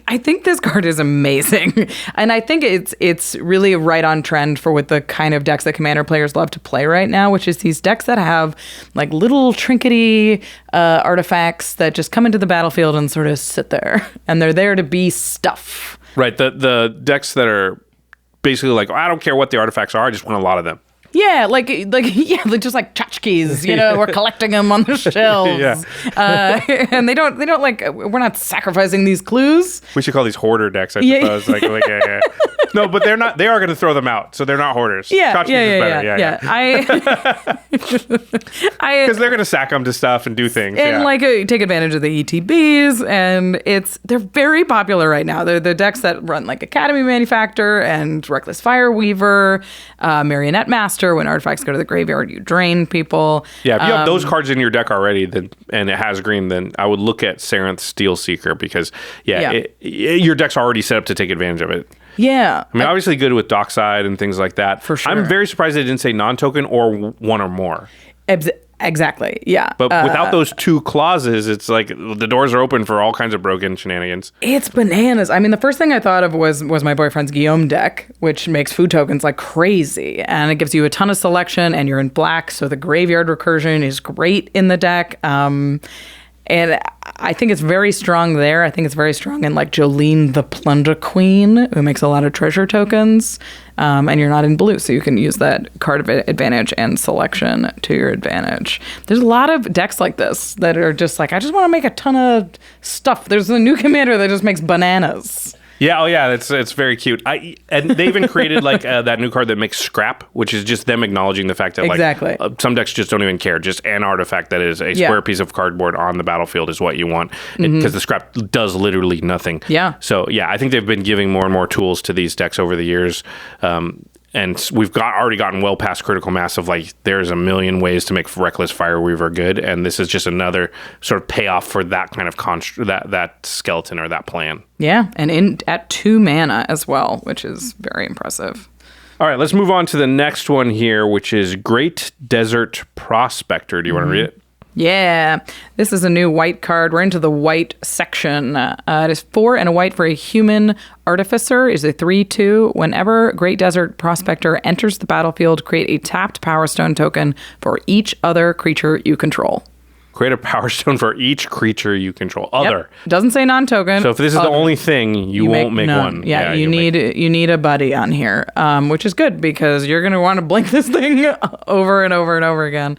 I think this card is amazing, and I think it's really right on trend for what the kind of decks that Commander players love to play right now, which is these decks that have like little trinkety artifacts that just come into the battlefield and sort of sit there, and they're there to be stuff. Right. The decks that are basically like, I don't care what the artifacts are, I just want a lot of them. Yeah, like just like tchotchkes, we're collecting them on the shelves. And they don't like, we're not sacrificing these clues. We should call these hoarder decks, I suppose. Yeah. No, but they're not. They are going to throw them out, so they're not hoarders. Tchotchkes is better. Yeah. Because they're going to sack them to stuff and do things. And take advantage of the ETBs, and they're very popular right now. They're the decks that run like Academy Manufactor and Reckless Fireweaver, Marionette Master. When artifacts go to the graveyard, you drain people. Yeah, if you have those cards in your deck already, and it has green, then I would look at Sarinth Steel Seeker because your deck's already set up to take advantage of it. Yeah. I mean, obviously good with Dockside and things like that. For sure. I'm very surprised they didn't say non-token or one or more. Exactly. Yeah. But without those two clauses, it's like the doors are open for all kinds of broken shenanigans. It's bananas. I mean, the first thing I thought of was my boyfriend's Guillaume deck, which makes food tokens like crazy. And it gives you a ton of selection, and you're in black, so the graveyard recursion is great in the deck. And I think it's very strong there. I think it's very strong in like Jolene the Plunder Queen, who makes a lot of treasure tokens. And you're not in blue, so you can use that card advantage and selection to your advantage. There's a lot of decks like this that are just like, I just want to make a ton of stuff. There's a new commander that just makes bananas. Yeah, oh yeah, it's very cute. And they even created like that new card that makes scrap, which is just them acknowledging the fact that some decks just don't even care. Just an artifact that is a square piece of cardboard on the battlefield is what you want, because the scrap does literally nothing. Yeah. So yeah, I think they've been giving more and more tools to these decks over the years. And we've already gotten well past critical mass of like, there's a million ways to make Reckless Fireweaver good, and this is just another sort of payoff for that kind of that skeleton or that plan. Yeah, and at 2 mana as well, which is very impressive. All right, let's move on to the next one here, which is Great Desert Prospector. Do you want to read it? Yeah, this is a new white card. We're into the white section. It is 4 and a white for a human artificer. It is a 3/2. Whenever Great Desert Prospector enters the battlefield, create a tapped Power Stone token for each other creature you control. Create a Power Stone for each creature you control. Other. Yep. Doesn't say non-token. So if this is the only thing, you won't make one. Yeah, you need a buddy on here, which is good because you're going to want to blink this thing over and over and over again.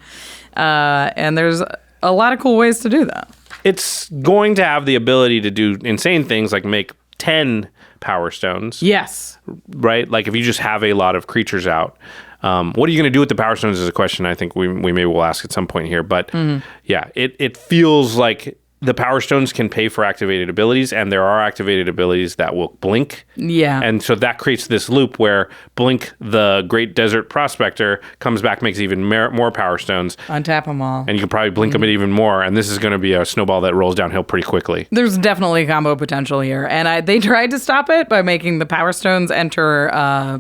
And there's a lot of cool ways to do that. It's going to have the ability to do insane things like make 10 Power Stones. Yes. Right? Like if you just have a lot of creatures out. What are you going to do with the Power Stones is a question I think we maybe will ask at some point here. But yeah, it feels like the Power Stones can pay for activated abilities, and there are activated abilities that will blink. Yeah. And so that creates this loop where blink the Great Desert Prospector comes back, makes even more Power Stones. Untap them all. And you can probably blink them even more, and this is going to be a snowball that rolls downhill pretty quickly. There's definitely combo potential here, and they tried to stop it by making the Power Stones enter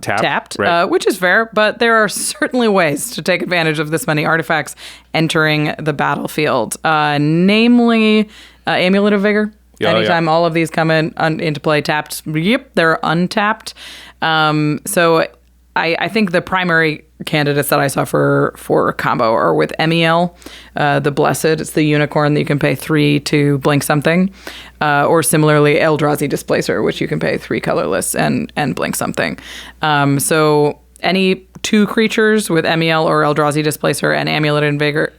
tapped, right. Which is fair, but there are certainly ways to take advantage of this many artifacts entering the battlefield, namely Amulet of Vigor. Anytime all of these come into play tapped, they're untapped. So I think the primary candidates that I saw for a combo are with MEL, the Blessed. It's the unicorn that you can pay 3 to blink something. Or similarly, Eldrazi Displacer, which you can pay 3 colorless and blink something. So any 2 creatures with MEL or Eldrazi Displacer and Amulet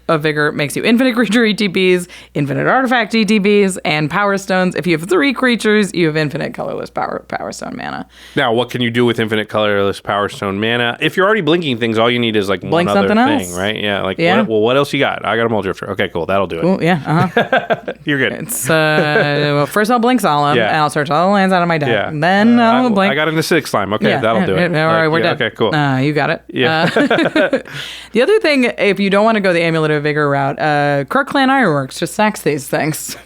of Vigor makes you infinite creature ETBs, infinite artifact ETBs, and Power Stones. If you have 3 creatures, you have infinite colorless Power Stone mana. Now, what can you do with infinite colorless Power Stone mana? If you're already blinking things, all you need is like blink one other something thing, else. right? Yeah, what else you got? I got a Mull Drifter. Okay, cool. That'll do it. Cool, yeah, You're good. It's well, first I'll blink Solemn, and I'll search all the lands out of my deck. Yeah. Then I'll blink. I got into 6 Slime. Okay, that'll do it. All right, we're done. Okay, cool. You got it. Yeah. The other thing, if you don't want to go the Amulet of Vigor route, Kirk Clan Ironworks just sacks these things.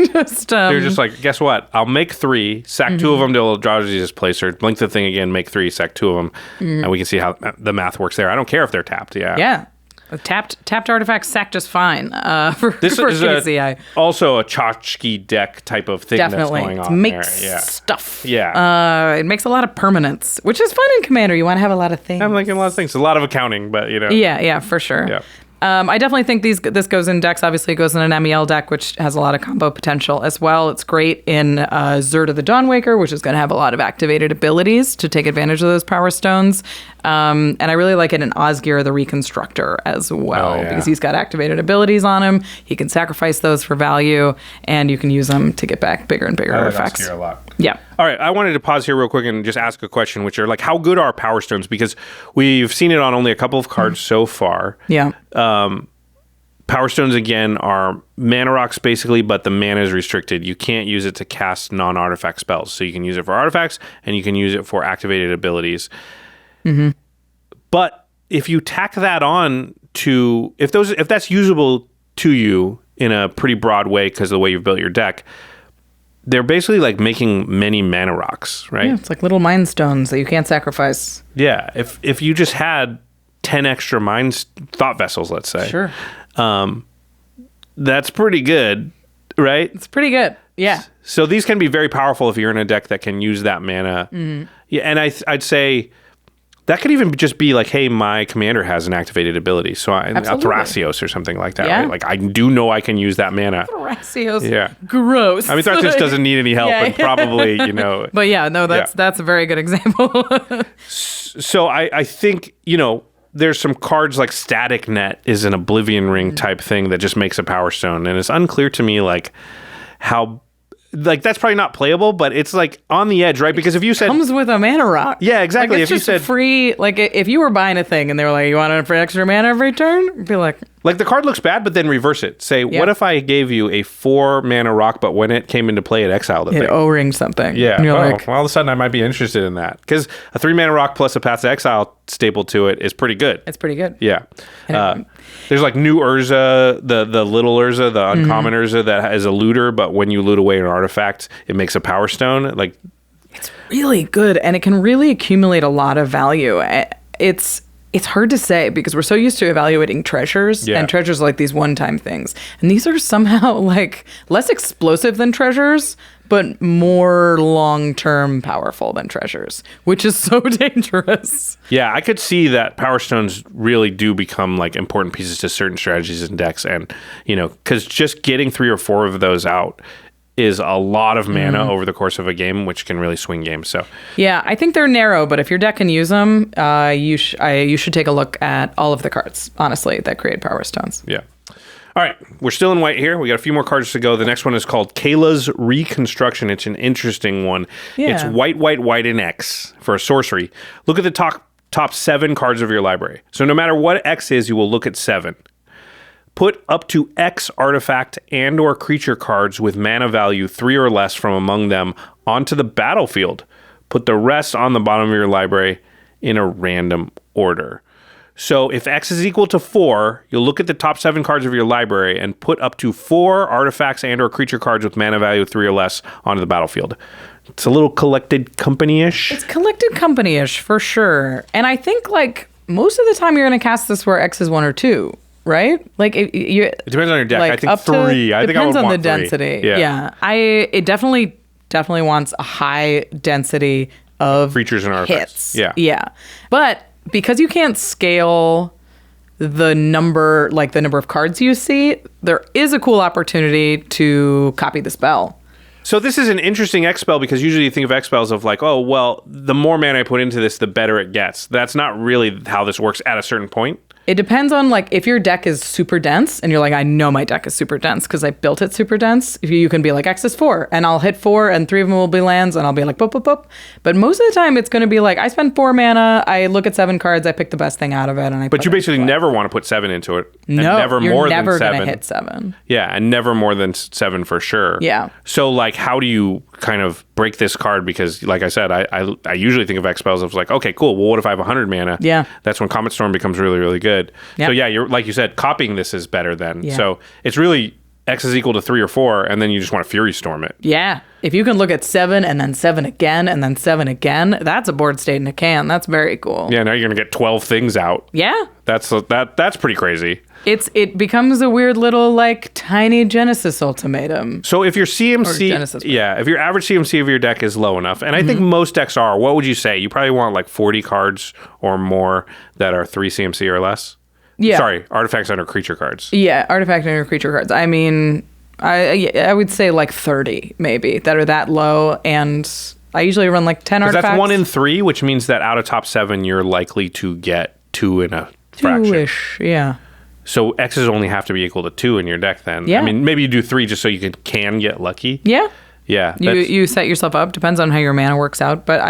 They're just like, guess what? I'll make 3, sack 2 of them to Eldrazi Displacer, blink the thing again, make 3, sack 2 of them, and we can see how the math works there. I don't care if they're tapped. Yeah. Tapped artifacts sack just fine for KCI. Also a tchotchke deck type of thing Definitely. That's going on. It makes stuff. Yeah. It makes a lot of permanence, which is fun in Commander. You want to have a lot of things. I'm liking a lot of things. A lot of accounting, but you know. Yeah, for sure. Yeah. I definitely think this goes in decks. Obviously, it goes in an MEL deck, which has a lot of combo potential as well. It's great in Zerta the Dawnwaker, which is going to have a lot of activated abilities to take advantage of those Power Stones. And I really like it in Osgir the Reconstructor as well, because he's got activated abilities on him. He can sacrifice those for value, and you can use them to get back bigger and bigger artifacts. Osgir a lot. Yeah. All right, I wanted to pause here real quick and just ask a question, which are like, how good are Power Stones? Because we've seen it on only a couple of cards so far. Yeah. Power Stones, again, are mana rocks, basically, but the mana is restricted. You can't use it to cast non-artifact spells. So you can use it for artifacts, and you can use it for activated abilities. Mm-hmm. But if you tack that on to... If that's usable to you in a pretty broad way because of the way you've built your deck... They're basically like making many mana rocks, right? Yeah, it's like little mind stones that you can't sacrifice. Yeah, if you just had 10 extra thought vessels, let's say. Sure. That's pretty good, right? It's pretty good. Yeah. So these can be very powerful if you're in a deck that can use that mana. Mm-hmm. Yeah, and I'd say that could even just be like, hey, my commander has an activated ability, so Thrasios or something like that, right? Like I do know I can use that mana. Thrasios. Yeah. Gross. I mean, Thrasios doesn't need any help, and probably, But yeah, no, that's a very good example. So I think, there's some cards like Static Net is an Oblivion Ring type thing that just makes a Power Stone, and it's unclear to me like how... Like, that's probably not playable, but it's like on the edge, right? Because if you said... Comes with a mana rock. Yeah, exactly. Like, it's if you just said... free, like, if you were buying a thing and they were like, you want it for extra mana every turn? You'd be like... Like, the card looks bad, but then reverse it. Say, what if I gave you a 4 mana rock, but when it came into play, it exiled a thing? It O-ring something. Yeah. And you're like... Well, all of a sudden, I might be interested in that. Because a 3 mana rock plus a Path to Exile staple to it is pretty good. It's pretty good. Yeah. There's like new Urza, the little Urza, the uncommon Urza that is a looter, but when you loot away an artifact, it makes a Power Stone. Like, it's really good, and it can really accumulate a lot of value. It's hard to say because we're so used to evaluating treasures, and treasures are like these one-time things. And these are somehow like less explosive than treasures, but more long-term powerful than treasures, which is so dangerous. Yeah, I could see that Power Stones really do become like important pieces to certain strategies and decks. And, because just getting 3 or 4 of those out is a lot of mana over the course of a game, which can really swing games. So yeah, I think they're narrow, but if your deck can use them, you should take a look at all of the cards, honestly, that create Power Stones. Yeah. All right, we're still in white here. We got a few more cards to go. The next one is called Kayla's Reconstruction. It's an interesting one. Yeah. It's white, and X for a sorcery. Look at the top 7 cards of your library. So no matter what X is, you will look at 7. Put up to X artifact and or creature cards with mana value 3 or less from among them onto the battlefield. Put the rest on the bottom of your library in a random order. So if X is equal to 4, you'll look at the top 7 cards of your library and put up to 4 artifacts and or creature cards with mana value 3 or less onto the battlefield. It's a little collected company-ish. It's collected company-ish for sure. And I think like most of the time you're going to cast this where X is 1 or 2. Right? Like it depends on your deck. Like I think 3. I think I would depends on the want 3. density. Yeah. It definitely wants a high density of creatures and artifacts. Hits. Yeah. But because you can't scale the number of cards you see, there is a cool opportunity to copy the spell. So this is an interesting X spell because usually you think of X spells of like, oh, well, the more mana I put into this, the better it gets. That's not really how this works at a certain point. It depends on like if your deck is super dense and you're like, I know my deck is super dense because I built it super dense. You can be like X is 4 and I'll hit 4 and 3 of them will be lands and I'll be like boop, boop, boop. But most of the time it's going to be like I spend 4 mana, I look at 7 cards, I pick the best thing out of it, and I. But you basically never want to put 7 into it. No, never you're more never than 7. Gonna hit 7. Yeah, and never more than 7 for sure. Yeah. So like, how do you kind of break this card? Because like I said, I usually think of X spells as like, okay, cool. Well, what if I have 100 mana? Yeah. That's when Comet Storm becomes really, really good. Yep. So yeah, you're like you said, copying this is better then. Yeah. So it's really X is equal to 3 or 4, and then you just want to Fury Storm it. Yeah. If you can look at 7 and then 7 again and then 7 again, that's a board state in a can. That's very cool. Yeah, now you're gonna get 12 things out. Yeah. That's pretty crazy. It becomes a weird little like tiny Genesis ultimatum. So if your CMC, if your average CMC of your deck is low enough, and I think most decks are, what would you say? You probably want like 40 cards or more that are 3 CMC or less. Yeah. Sorry, artifacts under creature cards. Yeah, artifact under creature cards. I mean, I would say like 30 maybe that are that low, and I usually run like 10 artifacts. That's 1 in 3, which means that out of top 7, you're likely to get 2 in a fraction. 2-ish, yeah. So X's only have to be equal to 2 in your deck then. Yeah. I mean, maybe you do 3 just so you can get lucky. Yeah. Yeah. You set yourself up. Depends on how your mana works out. But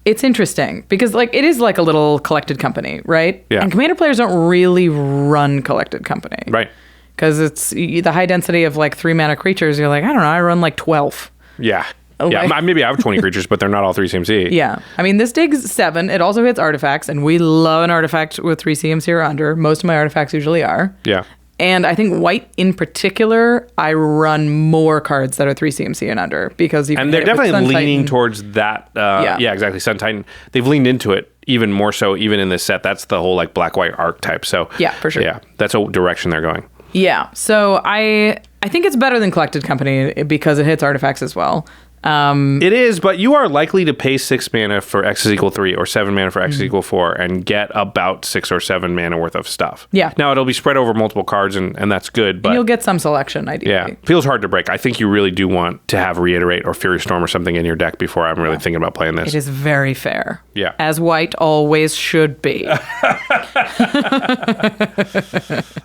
it's interesting because like it is like a little collected company, right? Yeah. And Commander players don't really run collected company. Right. Because it's the high density of like 3 mana creatures. You're like, I don't know, I run like 12. Yeah. Okay. Yeah, maybe I have 20 creatures, but they're not all 3 CMC. Yeah. I mean, this digs 7. It also hits artifacts, and we love an artifact with 3 CMC or under. Most of my artifacts usually are. Yeah. And I think white in particular, I run more cards that are 3 CMC and under because you can And they're hit it with definitely Sun leaning Titan. towards that. Yeah, exactly. Sun Titan. They've leaned into it even more so, even in this set. That's the whole like black-white archetype. So Yeah, for sure. Yeah, that's a direction they're going. Yeah. So I think it's better than Collected Company because it hits artifacts as well. It is, but you are likely to pay 6 mana for X is equal 3 or 7 mana for X is equal 4 and get about 6 or 7 mana worth of stuff. Yeah. Now, it'll be spread over multiple cards, and that's good, but You'll get some selection, ideally. yeah, feels hard to break. I think you really do want to have Reiterate or Fury Storm or something in your deck before I'm really thinking about playing this. It is very fair. Yeah. As white always should be.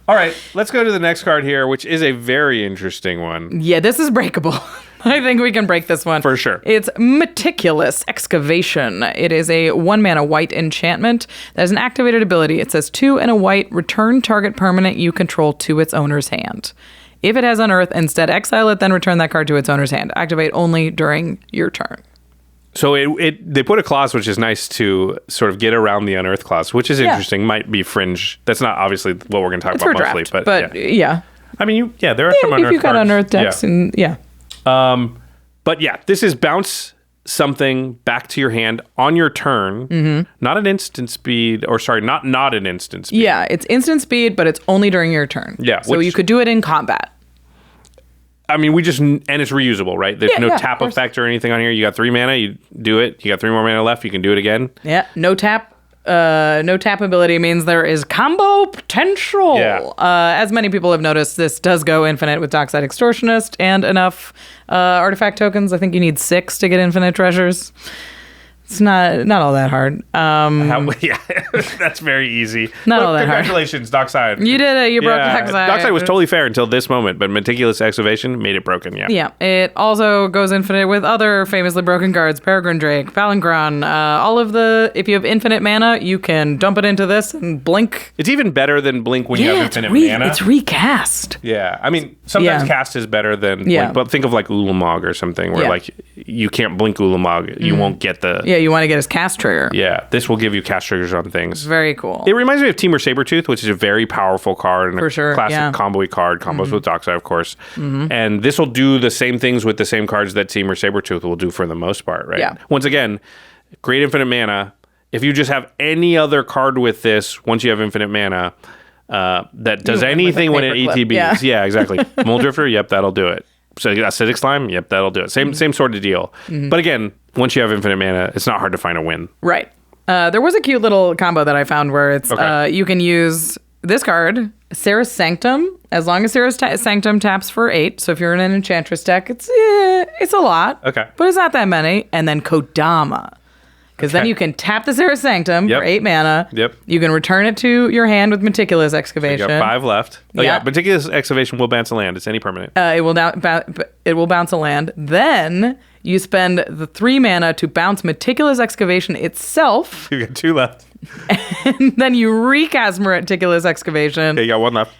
All right, let's go to the next card here, which is a very interesting one. Yeah, this is breakable. I think we can break this one. For sure. It's Meticulous Excavation. It is a 1 mana white enchantment that has an activated ability. It says 2 and a white, return target permanent you control to its owner's hand. If it has unearth, instead exile it, then return that card to its owner's hand. Activate only during your turn. So they put a clause which is nice to sort of get around the unearth clause, which is interesting. Might be fringe. That's not obviously what we're going to talk It's about for mostly, draft, but yeah. I mean, there are some unearth If you've got cards. unearth decks, and yeah. But yeah, this is bounce something back to your hand on your turn, not an instant speed, or sorry, not an instant speed. Yeah, it's instant speed, but it's only during your turn. Yeah, So which- you could do it in combat. I mean, and it's reusable, right? There's no yeah, of tap course. effect or anything on here. You got 3 mana, you do it. You got 3 more mana left, you can do it again. Yeah, no tap. No tap ability means there is combo potential. Yeah. As many people have noticed, this does go infinite with Dockside Extortionist and enough artifact tokens. I think you need 6 to get infinite treasures. It's not all that hard. Yeah, that's very easy. Not all that hard. Congratulations, Dockside. You did it. You broke Dockside. Dockside was totally fair until this moment, but Meticulous Excavation made it broken, yeah. Yeah, it also goes infinite with other famously broken cards, Peregrine Drake, Valengron, all of if you have infinite mana, you can dump it into this and blink. It's even better than Blink when you have infinite mana. It's recast. Yeah, I mean, sometimes Yeah. cast is better than Yeah. Blink, but think of like Ulamog or something where Yeah. like you can't Blink Ulamog, you won't get the... Yeah, you want to get his cast trigger. Yeah, this will give you cast triggers on things. Very cool. It reminds me of Temur Sabertooth, which is a very powerful card and For a sure, classic yeah. combo-y card, combos with Dockside, of course. And this will do the same things with the same cards that Temur Sabertooth will do for the most part, right? Yeah. Once again, great infinite mana. If you just have any other card with this, once you have infinite mana, that does win with a anything when it paperclip, ETBs. yeah. Yeah, exactly. Moldrifter, yep, that'll do it. So Acidic Slime, yep, that'll do it. Same sort of deal. But again, once you have infinite mana, it's not hard to find a win. Right. There was a cute little combo that I found where it's Okay. you can use this card, Sarah's Sanctum, as long as Sarah's Sanctum taps for 8. So if you're in an Enchantress deck, it's a lot. Okay. But it's not that many. And then Kodama. Because then Okay. you can tap the Sarah's Sanctum Yep. for 8 mana. Yep. You can return it to your hand with Meticulous You Excavation. got 5 left. Oh Yeah. yeah, Meticulous Excavation will bounce a land. It's any permanent. It will bounce a land. Then you spend the 3 mana to bounce Meticulous Excavation itself. You got 2 left. And then you recast Meticulous Excavation. Okay, you got 1 left.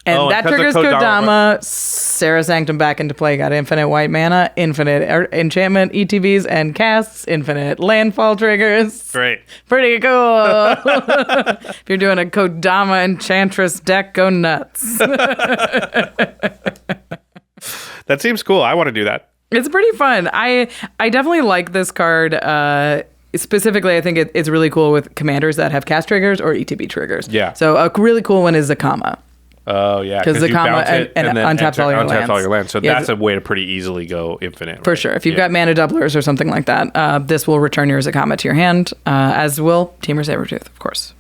And Oh, that because of triggers Kodama. Kodama, Sarah Sanctum back into play. Got infinite white mana, infinite enchantment, ETBs, and casts, infinite landfall triggers. Great. Pretty cool. If you're doing a Kodama Enchantress deck, go nuts. That seems cool. I want to do that. It's pretty fun. I definitely like this card. Specifically, I think it's really cool with commanders that have cast triggers or ETB triggers. Yeah. So a really cool one is Zakama. Oh yeah, 'Cause the you comma bounce it and then untaps all your lands. lands. So Yeah, that's a way to pretty easily go infinite. For right? sure. If you've Yeah. got mana doublers or something like that, this will return your Zakama to your hand, as will Temur Sabertooth, of course.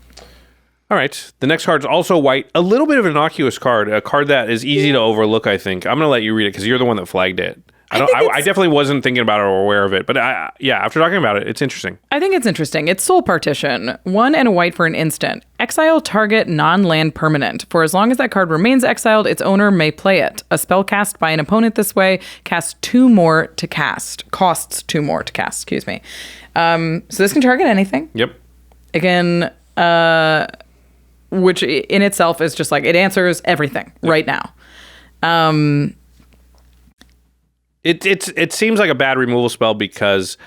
All right. The next card's also white. A little bit of an innocuous card. A card that is easy to overlook, I think. I'm going to let you read it because you're the one that flagged it. I definitely wasn't thinking about it or aware of it. But after talking about it, it's interesting. I think it's interesting. It's Soul Partition. 1 and a white for an instant. Exile target non-land permanent. For as long as that card remains exiled, its owner may play it. A spell cast by an opponent this way costs 2 more to cast. Excuse me. So this can target anything. Yep. It can... which in itself is just like, it answers everything right now. It seems like a bad removal spell because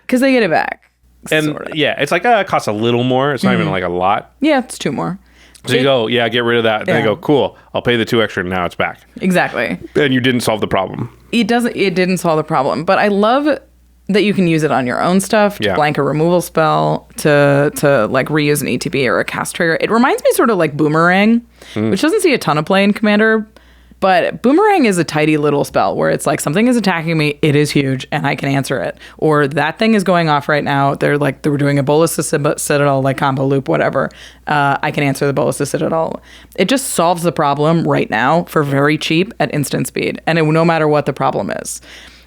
they get it back. And sorta. yeah, it's like, it costs a little more. It's not even like a lot. Yeah, it's 2 more. So you go, get rid of that. Then you go, cool, I'll pay the 2 extra and now it's back. Exactly. And you didn't solve the problem. It didn't solve the problem. But I love that you can use it on your own stuff, to blank a removal spell, to like reuse an ETB or a cast trigger. It reminds me sort of like Boomerang, which doesn't see a ton of play in Commander, but Boomerang is a tidy little spell where it's like, something is attacking me, it is huge, and I can answer it. Or that thing is going off right now, they were doing a Bolus to Citadel, like combo loop, whatever. I can answer the Bolus to Citadel. It just solves the problem right now for very cheap at instant speed, and no matter what the problem is.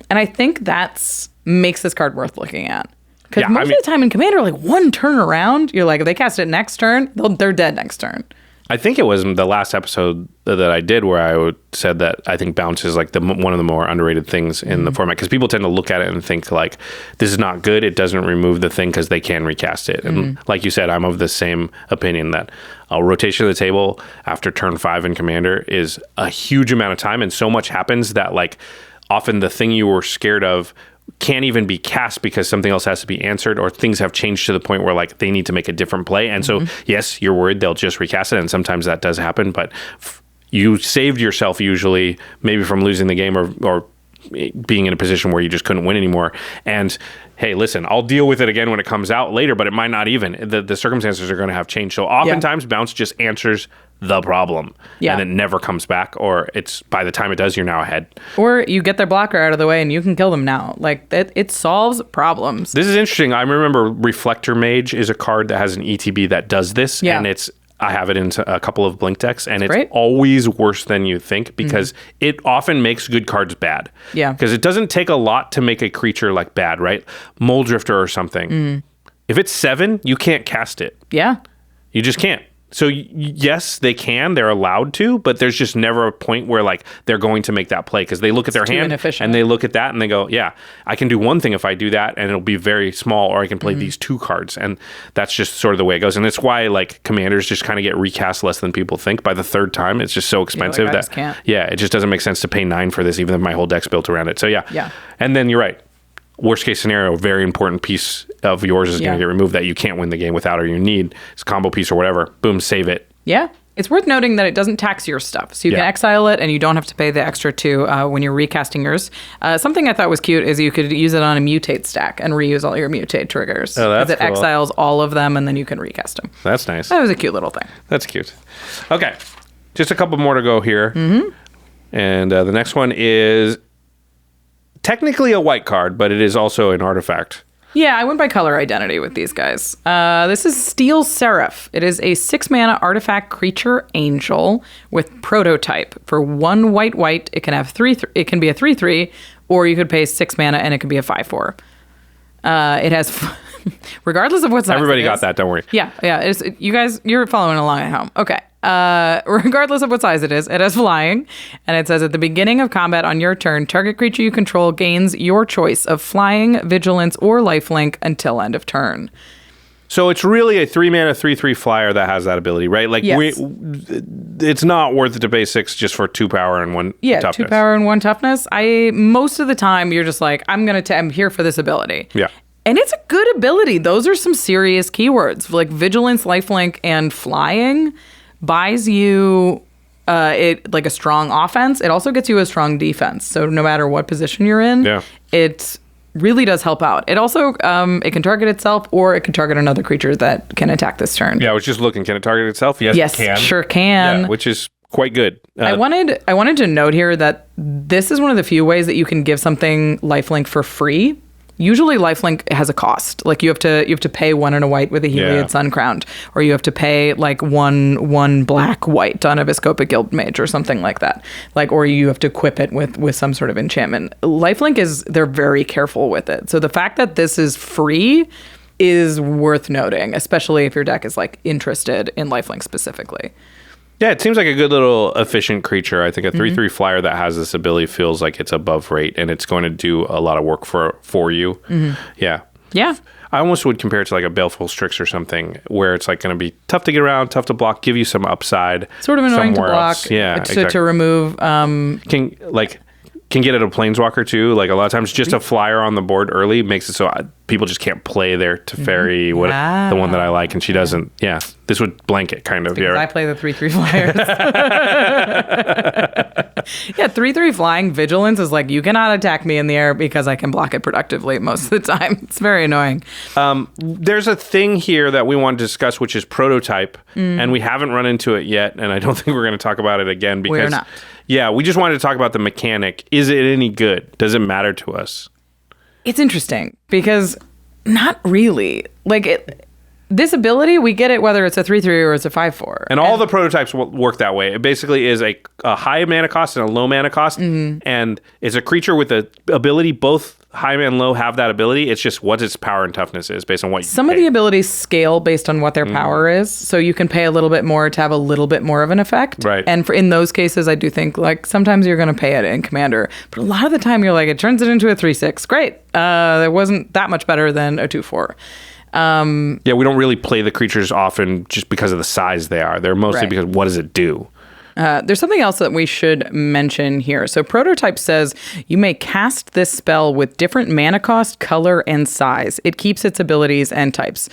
And I think that's makes this card worth looking at. Because most of the time in Commander, like one turn around, you're like, if they cast it next turn, they're dead next turn. I think it was the last episode that I did where I said that I think bounce is like one of the more underrated things in the format, because people tend to look at it and think like, this is not good. It doesn't remove the thing because they can recast it. And like you said, I'm of the same opinion that a rotation of the table after turn 5 in Commander is a huge amount of time, and so much happens that like often the thing you were scared of can't even be cast because something else has to be answered, or things have changed to the point where like they need to make a different play. And so, yes, you're worried they'll just recast it. And sometimes that does happen, but you saved yourself usually maybe from losing the game or being in a position where you just couldn't win anymore. And hey, listen, I'll deal with it again when it comes out later, but it might not even. The circumstances are going to have changed. So oftentimes bounce just answers the problem and it never comes back, or it's by the time it does, you're now ahead. Or you get their blocker out of the way and you can kill them now. Like it solves problems. This is interesting. I remember Reflector Mage is a card that has an ETB that does this, and I have it in a couple of Blink decks, and it's always worse than you think because it often makes good cards bad. Yeah. Because it doesn't take a lot to make a creature like bad, right? Moldrifter or something. If it's 7, you can't cast it. Yeah. You just can't. So yes, they can, they're allowed to, but there's just never a point where like they're going to make that play because they look at their hand and they look at that and they go, yeah, I can do one thing if I do that and it'll be very small, or I can play these 2 cards. And that's just sort of the way it goes. And it's why like commanders just kind of get recast less than people think. By the 3rd time, it's just so expensive it just doesn't make sense to pay 9 for this, even if my whole deck's built around it. So yeah. And then you're right. Worst case scenario, a very important piece of yours is going to get removed that you can't win the game without, or you need. It's a combo piece or whatever. Boom, save it. Yeah. It's worth noting that it doesn't tax your stuff. So you can exile it and you don't have to pay the extra 2 when you're recasting yours. Something I thought was cute is you could use it on a mutate stack and reuse all your mutate triggers. Oh, that's cool. It exiles all of them and then you can recast them. That's nice. That was a cute little thing. That's cute. Okay. Just a couple more to go here. And the next one is technically a white card, but it is also an artifact. Yeah, I went by color identity with these guys. This is Steel Seraph. It is a 6-mana artifact creature angel with prototype. For 1 white, it can have 3. It can be a 3/3, or you could pay 6 mana and it could be a 5/4. It has, regardless of what size. Everybody got that. Don't worry. Yeah. You guys, you're following along at home. Okay. Regardless of what size it has flying, and it says at the beginning of combat on your turn, target creature you control gains your choice of flying, vigilance, or lifelink until end of turn. So it's really a 3-mana 3/3 flyer that has that ability, right? Like it's not worth it to pay 6 just for 2 power and 1 toughness. 2 power and 1 toughness. Most of the time you're just like, I'm here for this ability. Yeah. And it's a good ability. Those are some serious keywords, like vigilance, lifelink, and flying. Buys you it like a strong offense. It also gets you a strong defense. So no matter what position you're in, it really does help out. It also it can target itself, or it can target another creature that can attack this turn. Yeah, I was just looking. Can it target itself? Yes, it can. Sure can. Yeah, which is quite good. I wanted to note here that this is one of the few ways that you can give something lifelink for free. usually lifelink has a cost. Like you have to pay 1 and a white with a Heliod Sun Crowned, or you have to pay like one black white on a Viscopa Guild Mage or something like that. Like, or you have to equip it with some sort of enchantment. Lifelink they're very careful with it. So the fact that this is free is worth noting, especially if your deck is like interested in lifelink specifically. Yeah, it seems like a good little efficient creature. I think a 3/3 flyer that has this ability feels like it's above rate, and it's going to do a lot of work for you. Yeah. Yeah. I almost would compare it to like a Baleful Strix or something, where it's like going to be tough to get around, tough to block, give you some upside. Sort of annoying to block. Else. Yeah, to remove. Can get at a Planeswalker too. Like a lot of times, just a flyer on the board early makes it so people just can't play their Teferi, the one that I like, and she doesn't. Yeah, this would blanket kind of. Because I play the 3/3 flyers. Yeah, 3/3 flying vigilance is like, you cannot attack me in the air because I can block it productively most of the time. It's very annoying. There's a thing here that we want to discuss, which is prototype, and we haven't run into it yet, and I don't think we're going to talk about it again because we're not. Yeah, we just wanted to talk about the mechanic. Is it any good? Does it matter to us? It's interesting because not really. Like this ability, we get it whether it's a 3/3 or it's a 5/4. And all the prototypes work that way. It basically is a high mana cost and a low mana cost, and it's a creature with the ability. Both high and low have that ability. It's just what its power and toughness is based on what you Some of the abilities scale based on what their power is, so you can pay a little bit more to have a little bit more of an effect. Right. And in those cases, I do think like sometimes you're going to pay it in Commander, but a lot of the time you're like, it turns it into a 3/6. Great. It wasn't that much better than a 2/4. Yeah, we don't really play the creatures often just because of the size they are. They're mostly because what does it do? There's something else that we should mention here. So Prototype says you may cast this spell with different mana cost, color, and size. It keeps its abilities and types.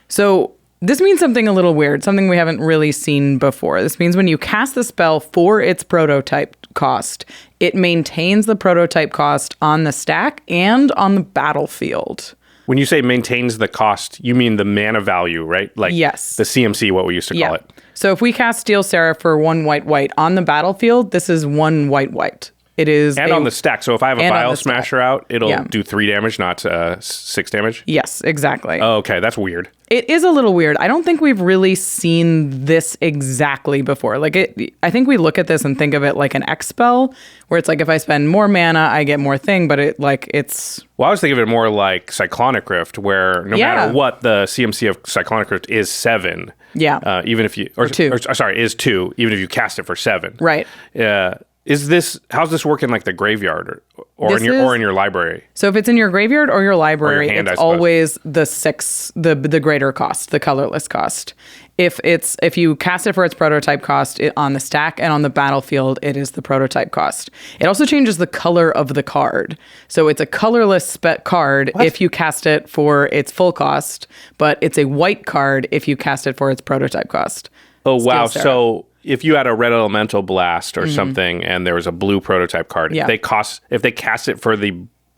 So this means something a little weird, something we haven't really seen before. This means when you cast the spell for its prototype cost, it maintains the prototype cost on the stack and on the battlefield. When you say maintains the cost, you mean the mana value, right? Like yes. The CMC, what we used to call it. So if we cast Steel Seraph for 1 white on the battlefield, this is 1 white. It is on the stack. So if I have a Bile Smasher out, it'll do 3 damage, not 6 damage. Yes, exactly. Oh, okay, that's weird. It is a little weird. I don't think we've really seen this exactly before. Like I think we look at this and think of it like an X spell, where it's like if I spend more mana, I get more thing. But it's. Well, I was thinking of it more like Cyclonic Rift, where no matter what, the CMC of Cyclonic Rift is 7. Yeah. Even if you or 2. Is 2. Even if you cast it for 7. Right. How's this work in like the graveyard or in your library? So if it's in your graveyard or your library, or your hand, it's always the 6, the greater cost, the colorless cost. If you cast it for its prototype cost on the stack and on the battlefield, it is the prototype cost. It also changes the color of the card. So it's a colorless card if you cast it for its full cost, but it's a white card if you cast it for its prototype cost. Oh, wow. So if you had a red elemental blast or something and there was a blue prototype card, if they cast it for the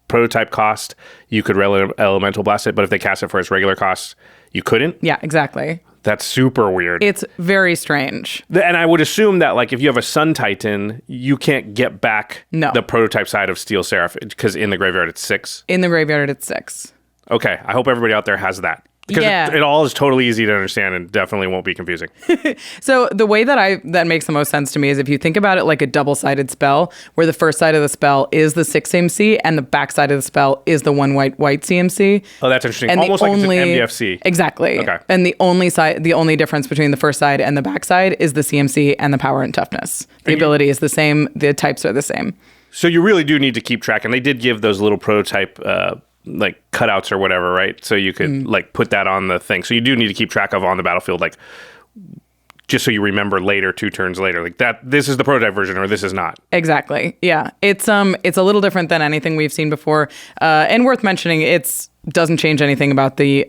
prototype cost, you could red elemental blast it, but if they cast it for its regular cost, you couldn't? Yeah, exactly. That's super weird. It's very strange. And I would assume that like if you have a Sun Titan, you can't get back the prototype side of Steel Seraph because in the graveyard it's 6. In the graveyard it's 6. Okay, I hope everybody out there has that. Because it all is totally easy to understand and definitely won't be confusing. So the way that makes the most sense to me is if you think about it like a double-sided spell, where the first side of the spell is the 6 CMC and the back side of the spell is the 1 white CMC. Oh, that's interesting. And almost like it's an MDFC. Exactly. Okay. And the only difference between the first side and the back side is the CMC and the power and toughness. The ability is the same. The types are the same. So you really do need to keep track. And they did give those little prototype like cutouts or whatever, right? So you could like put that on the thing. So you do need to keep track of on the battlefield, like just so you remember later, 2 turns later, like that. This is the prototype version, or this is not. Exactly. Yeah, it's a little different than anything we've seen before, and worth mentioning. It doesn't change anything about the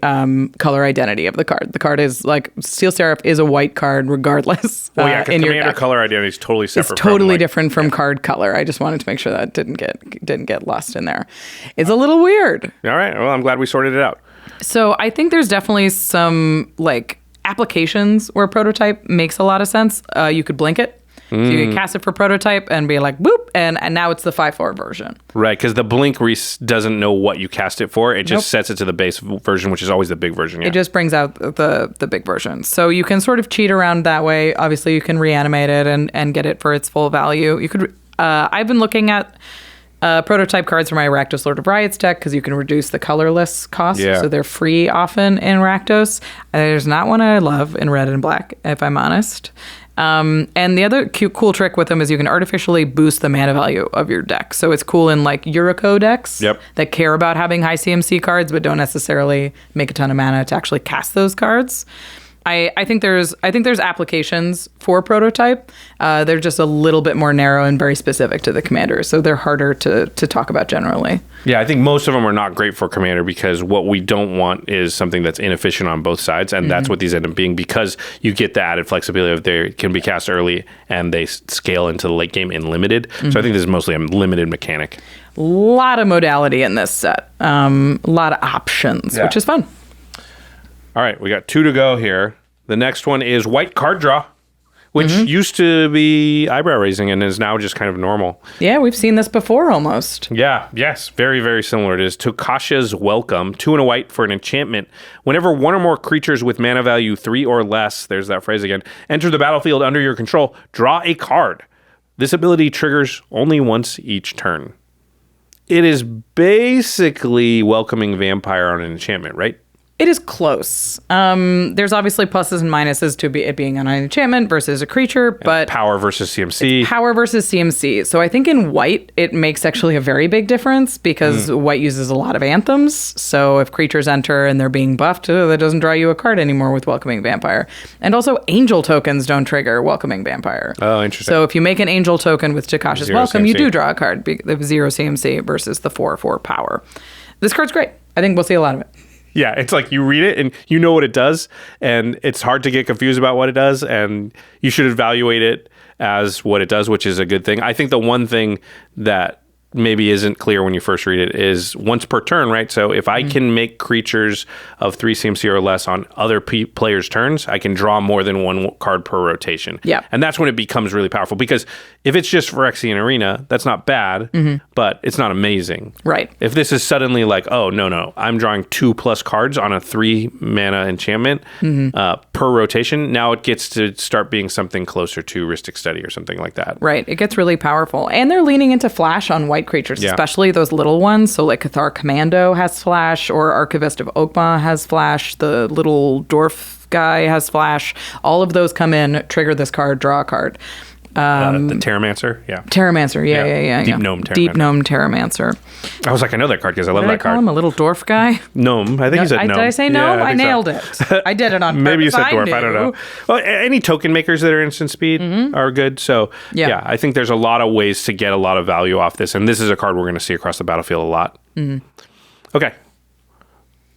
color identity of the card. The card is like Steel Seraph is a white card regardless. Well, yeah, because Commander color identity is totally separate. It's totally different from card color. I just wanted to make sure that didn't get lost in there. It's a little weird. All right. Well, I'm glad we sorted it out. So I think there's definitely some like applications where prototype makes a lot of sense. You could blink it. So you can cast it for prototype and be like, boop, and now it's the 5/4 version. Right, because the blink doesn't know what you cast it for. It just sets it to the base version, which is always the big version. Yeah. It just brings out the big version. So you can sort of cheat around that way. Obviously, you can reanimate it and get it for its full value. You could. I've been looking at prototype cards for my Rakdos Lord of Riots deck because you can reduce the colorless cost. Yeah. So they're free often in Rakdos. There's not one I love in red and black, if I'm honest. And the other cool trick with them is you can artificially boost the mana value of your deck. So it's cool in like Yuriko decks that care about having high CMC cards but don't necessarily make a ton of mana to actually cast those cards. I think there's applications for prototype. They're just a little bit more narrow and very specific to the commander, so they're harder to talk about generally. Yeah, I think most of them are not great for commander because what we don't want is something that's inefficient on both sides, and that's what these end up being because you get the added flexibility of they can be cast early and they scale into the late game in limited. So I think this is mostly a limited mechanic. A lot of modality in this set. A lot of options, which is fun. All right, we got 2 to go here. The next one is white card draw, which used to be eyebrow raising and is now just kind of normal. Yeah, we've seen this before almost. Yeah, yes, very, very similar. It is Tokasha's Welcome, 2 and a white for an enchantment. Whenever one or more creatures with mana value 3 or less, there's that phrase again, enter the battlefield under your control, draw a card. This ability triggers only once each turn. It is basically welcoming vampire on an enchantment, right? It is close. There's obviously pluses and minuses to it being on an enchantment versus a creature, but power versus CMC. Power versus CMC. So I think in white, it makes actually a very big difference because white uses a lot of anthems. So if creatures enter and they're being buffed, that doesn't draw you a card anymore with Welcoming Vampire. And also angel tokens don't trigger Welcoming Vampire. Oh, interesting. So if you make an angel token with Takasha's Welcome, CMC. you do draw a card. The 0 CMC versus the 4/4 power. This card's great. I think we'll see a lot of it. Yeah, it's like you read it and you know what it does, and it's hard to get confused about what it does, and you should evaluate it as what it does, which is a good thing. I think the one thing that maybe isn't clear when you first read it is once per turn, right? So if I can make creatures of 3 CMC or less on other players' turns, I can draw more than one card per rotation. Yeah. And that's when it becomes really powerful because if it's just Phyrexia Arena, that's not bad, but it's not amazing. Right. If this is suddenly like, oh, no, I'm drawing 2+ cards on a 3 mana enchantment per rotation, now it gets to start being something closer to Rhystic Study or something like that. Right. It gets really powerful. And they're leaning into flash on white creatures, Yeah. especially those little ones. So like Cathar Commando has flash, or Archivist of Oakma has flash. The little dwarf guy has flash. All of those come in, trigger this card, draw a card. The Terramancer, yeah. Terramancer, yeah. Deep Gnome Terramancer. Deep Gnome Terramancer. I was like, I know that card because I love What did I that call card. him? A little dwarf guy? Gnome. I think he said gnome. Did I say gnome? Yeah, I think so. nailed it. I did it on purpose. Maybe you said dwarf. knew. I don't know. Well, any token makers that are instant speed are good. So, yeah, I think there's a lot of ways to get a lot of value off this. And this is a card we're going to see across the battlefield a lot. Okay.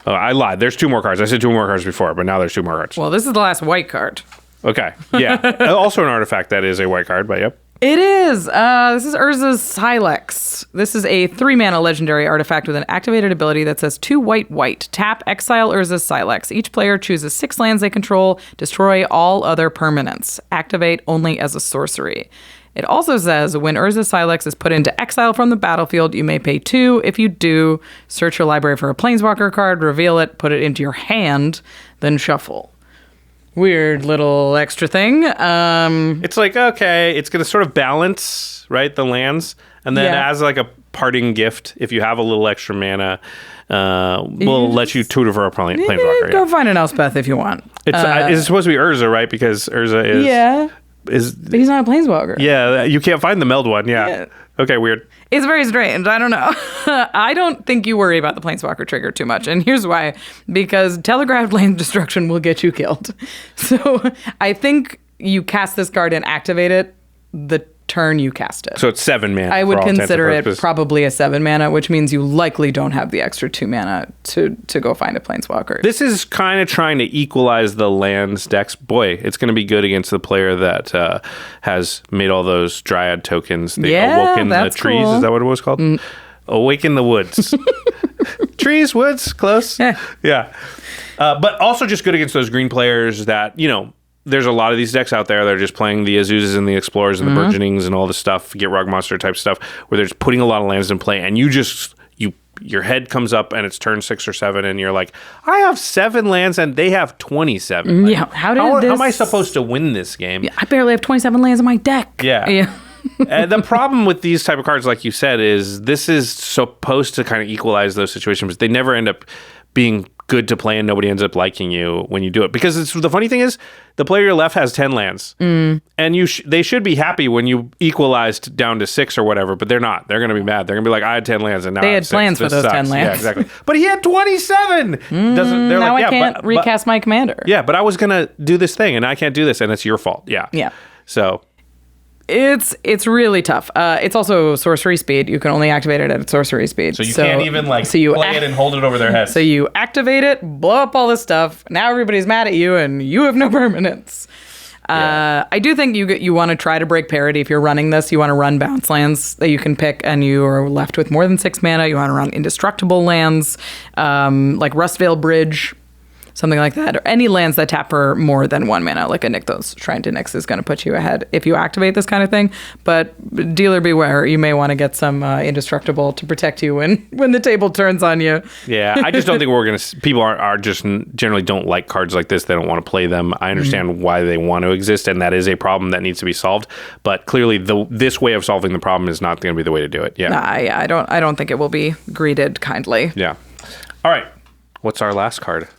Oh, I lied. There's 2 more cards. I said 2 more cards before, but now there's 2 more cards. Well, this is the last white card. Okay. Yeah. Also an artifact that is a white card, but yep. It is. This is Urza's Sylex. This is a 3-mana legendary artifact with an activated ability that says 2 white. Tap, exile Urza's Sylex. Each player chooses 6 lands they control. Destroy all other permanents. Activate only as a sorcery. It also says when Urza's Sylex is put into exile from the battlefield, you may pay 2. If you do, search your library for a Planeswalker card, reveal it, put it into your hand, then shuffle. Weird little extra thing. It's like, okay, it's going to sort of balance, right, the lands. And then as like a parting gift, if you have a little extra mana, we'll let you tutor for a Planeswalker. Go find an Elspeth if you want. It's supposed to be Urza, right? Because Urza is... Yeah. But he's not a Planeswalker. Yeah, you can't find the meld one. Yeah. Okay, weird. It's very strange. I don't know. I don't think you worry about the Planeswalker trigger too much. And here's why. Because telegraphed land destruction will get you killed. So I think you cast this card and activate it the turn you cast it. So it's 7 mana. I would for all intents and consider it purposes. probably a 7 mana, which means you likely don't have the extra 2 mana to go find a Planeswalker. This is kind of trying to equalize the lands decks. Boy, it's going to be good against the player that has made all those Dryad tokens. They Awoken the Trees. Cool. Is that what it was called? Awaken the Woods. Trees, woods, close. Yeah. But also just good against those green players that, there's a lot of these decks out there that are just playing the Azuzas and the Explorers and the Burgeonings and all this stuff, get Rug Monster type stuff, where they're just putting a lot of lands in play, and your head comes up and it's turn 6 or 7, and you're like, I have 7 lands and they have 27. Like, How am I supposed to win this game? Yeah, I barely have 27 lands in my deck. Yeah. And the problem with these type of cards, like you said, is this is supposed to kind of equalize those situations, but they never end up being good to play, and nobody ends up liking you when you do it. Because the funny thing is, the player to your left has 10 lands, and they should be happy when you equalized down to 6 or whatever, but they're not. They're going to be mad. They're going to be like, I had 10 lands, and now They I had have 6. plans for This those 10 sucks." lands. Yeah, exactly. But he had 27. They're Now like, I can't recast my commander. Yeah, but I was going to do this thing, and I can't do this, and it's your fault. Yeah. Yeah. So It's really tough. It's also sorcery speed. You can only activate it at sorcery speed. you can't even play it and hold it over their heads. So you activate it, blow up all this stuff. Now everybody's mad at you, and you have no permanence. I do think you want to try to break parity. If you're running this, you want to run bounce lands that you can pick, and you are left with more than 6 mana. You want to run indestructible lands, like Rustvale Bridge, something like that, or any lands that tap for more than 1 mana, like a Nykthos. Shrine to Nyx is going to put you ahead if you activate this kind of thing. But dealer beware, you may want to get some indestructible to protect you when the table turns on you. Yeah, I just don't think people are just generally don't like cards like this. They don't want to play them. I understand why they want to exist, and that is a problem that needs to be solved. But clearly, this way of solving the problem is not going to be the way to do it. Yeah, I don't think it will be greeted kindly. Yeah. All right. What's our last card?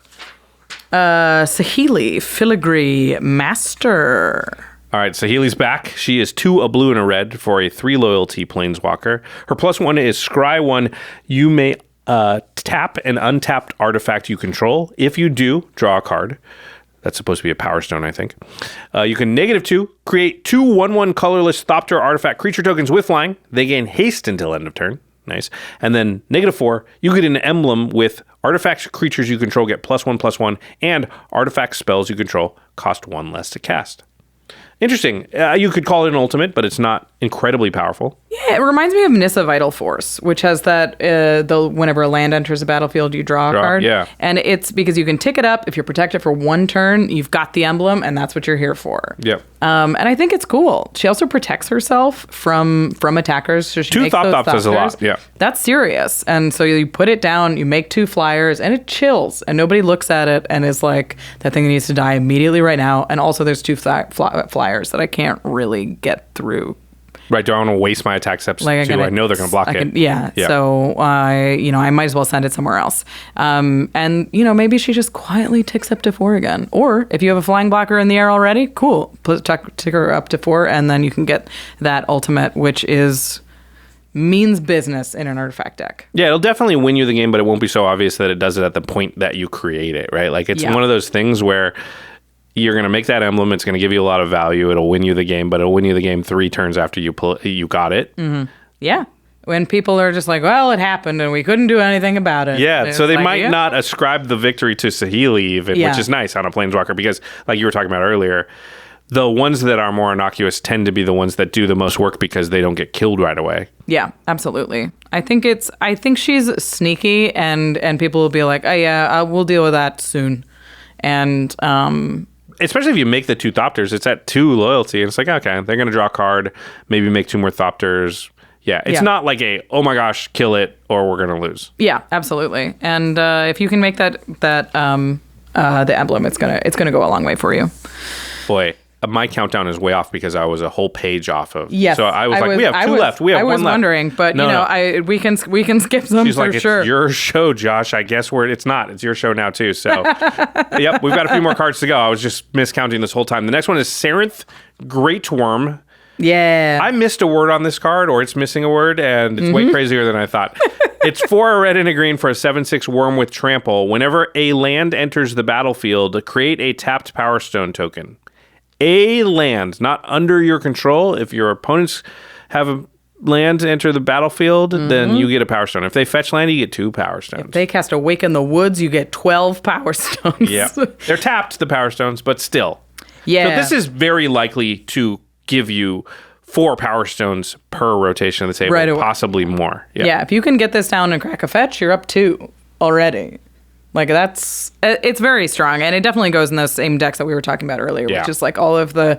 Saheeli, Filigree, Master. All right, Saheeli's back. She is 2, a blue and a red for a 3 loyalty planeswalker. Her +1 is scry 1. You may tap an untapped artifact you control. If you do, draw a card. That's supposed to be a Power Stone, I think. You can -2, create 2 1/1 colorless Thopter artifact creature tokens with flying. They gain haste until end of turn. Nice. And then -4, you get an emblem with artifacts creatures you control get +1/+1, and artifact spells you control cost 1 less to cast. Interesting. You could call it an ultimate, but it's not incredibly powerful. Yeah, it reminds me of Nissa Vital Force, which has that whenever a land enters the battlefield, you draw a card. Yeah. And it's because you can tick it up. If you're protected for 1 turn, you've got the emblem, and that's what you're here for. Yep. And I think it's cool. She also protects herself from attackers. So she 2 makes those Thop-Tops is a lot. Thopters. Yeah. That's serious. And so you put it down, you make 2 flyers, and it chills. And nobody looks at it and is like, that thing needs to die immediately right now. And also there's 2 flyers that I can't really get through. Right, do I want to waste my attack steps too? I know they're going to block it. Yeah, so I might as well send it somewhere else. And maybe she just quietly ticks up to 4 again. Or if you have a flying blocker in the air already, cool. Tick her up to 4, and then you can get that ultimate, which means business in an artifact deck. Yeah, it'll definitely win you the game, but it won't be so obvious that it does it at the point that you create it, right? Like, it's one of those things where you're going to make that emblem. It's going to give you a lot of value. It'll win you the game, but it'll win you the game 3 turns after you got it. Mm-hmm. Yeah. When people are just like, well, it happened and we couldn't do anything about it. Yeah, so they might not ascribe the victory to Saheeli even, which is nice on a planeswalker, because like you were talking about earlier, the ones that are more innocuous tend to be the ones that do the most work because they don't get killed right away. Yeah, absolutely. I think she's sneaky, and people will be like, oh yeah, we'll deal with that soon. And especially if you make the 2 Thopters, it's at 2 loyalty. And it's like, okay, they're going to draw a card, maybe make 2 more Thopters. Yeah, it's not like oh my gosh, kill it or we're going to lose. Yeah, absolutely. And if you can make that the emblem, it's gonna go a long way for you. Boy, my countdown is way off because I was a whole page off of. Yes. So I was like, we have 2 left. We have 1 left. I was wondering, but we can skip some. She's for like, sure. It's your show, Josh. I guess it's not. It's your show now too. So, yep, we've got a few more cards to go. I was just miscounting this whole time. The next one is Sarinth, Great Worm. Yeah. I missed a word on this card, or it's missing a word, and it's way crazier than I thought. It's 4 a red and a green for a 7/6 worm with trample. Whenever a land enters the battlefield, create a tapped Power Stone token. A land, not under your control. If your opponents have a land enter the battlefield, then you get a Power Stone. If they fetch land, you get 2 Power Stones. If they cast Awaken the Woods, you get 12 Power Stones. Yeah. They're tapped, the Power Stones, but still. Yeah. So this is very likely to give you 4 Power Stones per rotation of the table, right away. Possibly more. Yeah, if you can get this down and crack a fetch, you're up 2 already. Like it's very strong, and it definitely goes in those same decks that we were talking about earlier, Yeah. which is like all of the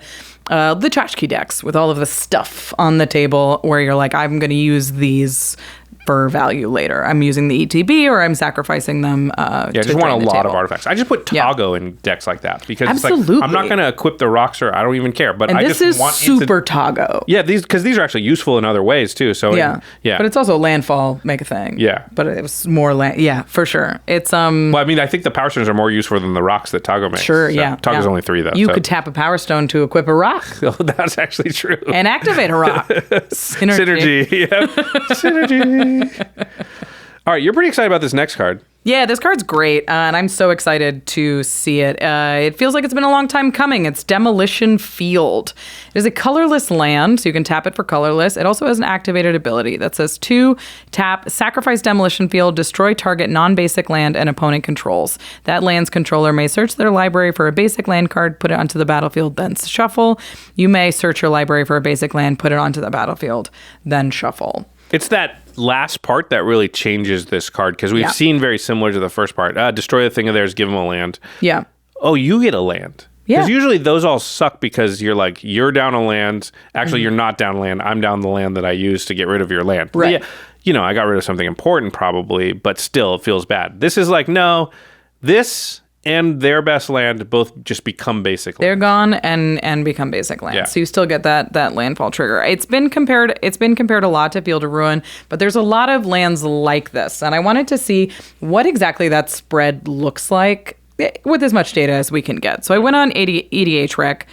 tchotchke decks with all of the stuff on the table where you're like, I'm going to use these for value later. I'm using the ETB or I'm sacrificing them. I just want a lot of artifacts. I just put Yeah. Toggo in decks like that because it's Absolutely. like I'm not going to equip the Rockster. I don't even care. But And I this just is want super Toggo. Yeah, because these are actually useful in other ways too. So Yeah. yeah. But it's also landfall, make a thing. Yeah. But it was more land. Yeah, for sure. It's Well, I mean, I think the Power Stones are more useful than the rocks that Toggo makes. Sure, So yeah. Toggo's yeah. only 3 though. You so. could tap a Power Stone to equip a rock Oh, that's actually true. and activate a rock. Synergy. Yeah. Synergy. All right, you're pretty excited about this next card. Yeah, this card's great, and I'm so excited to see it. It feels like it's been a long time coming. It's Demolition Field. It is a colorless land, so you can tap it for colorless. It also has an activated ability that says 2, tap, sacrifice Demolition Field, destroy target non-basic land and opponent controls. That land's controller may search their library for a basic land card, put it onto the battlefield, then shuffle. You may search your library for a basic land, put it onto the battlefield, then shuffle. It's that last part that really changes this card because we've Yeah. seen very similar to the first part. Destroy the thing of theirs, give them a land. Yeah. Oh, you get a land. Yeah. Because usually those all suck because you're like, you're down a land. Actually, you're not down land. I'm down the land that I used to get rid of your land. Right. Yeah, you know, I got rid of something important probably, but still it feels bad. This is like, no, this and their best land both just become basic land. They're gone and become basic lands. Yeah. So you still get that landfall trigger. It's been compared a lot to Field of Ruin, but there's a lot of lands like this. And I wanted to see what exactly that spread looks like with as much data as we can get. So I went on EDH Rec,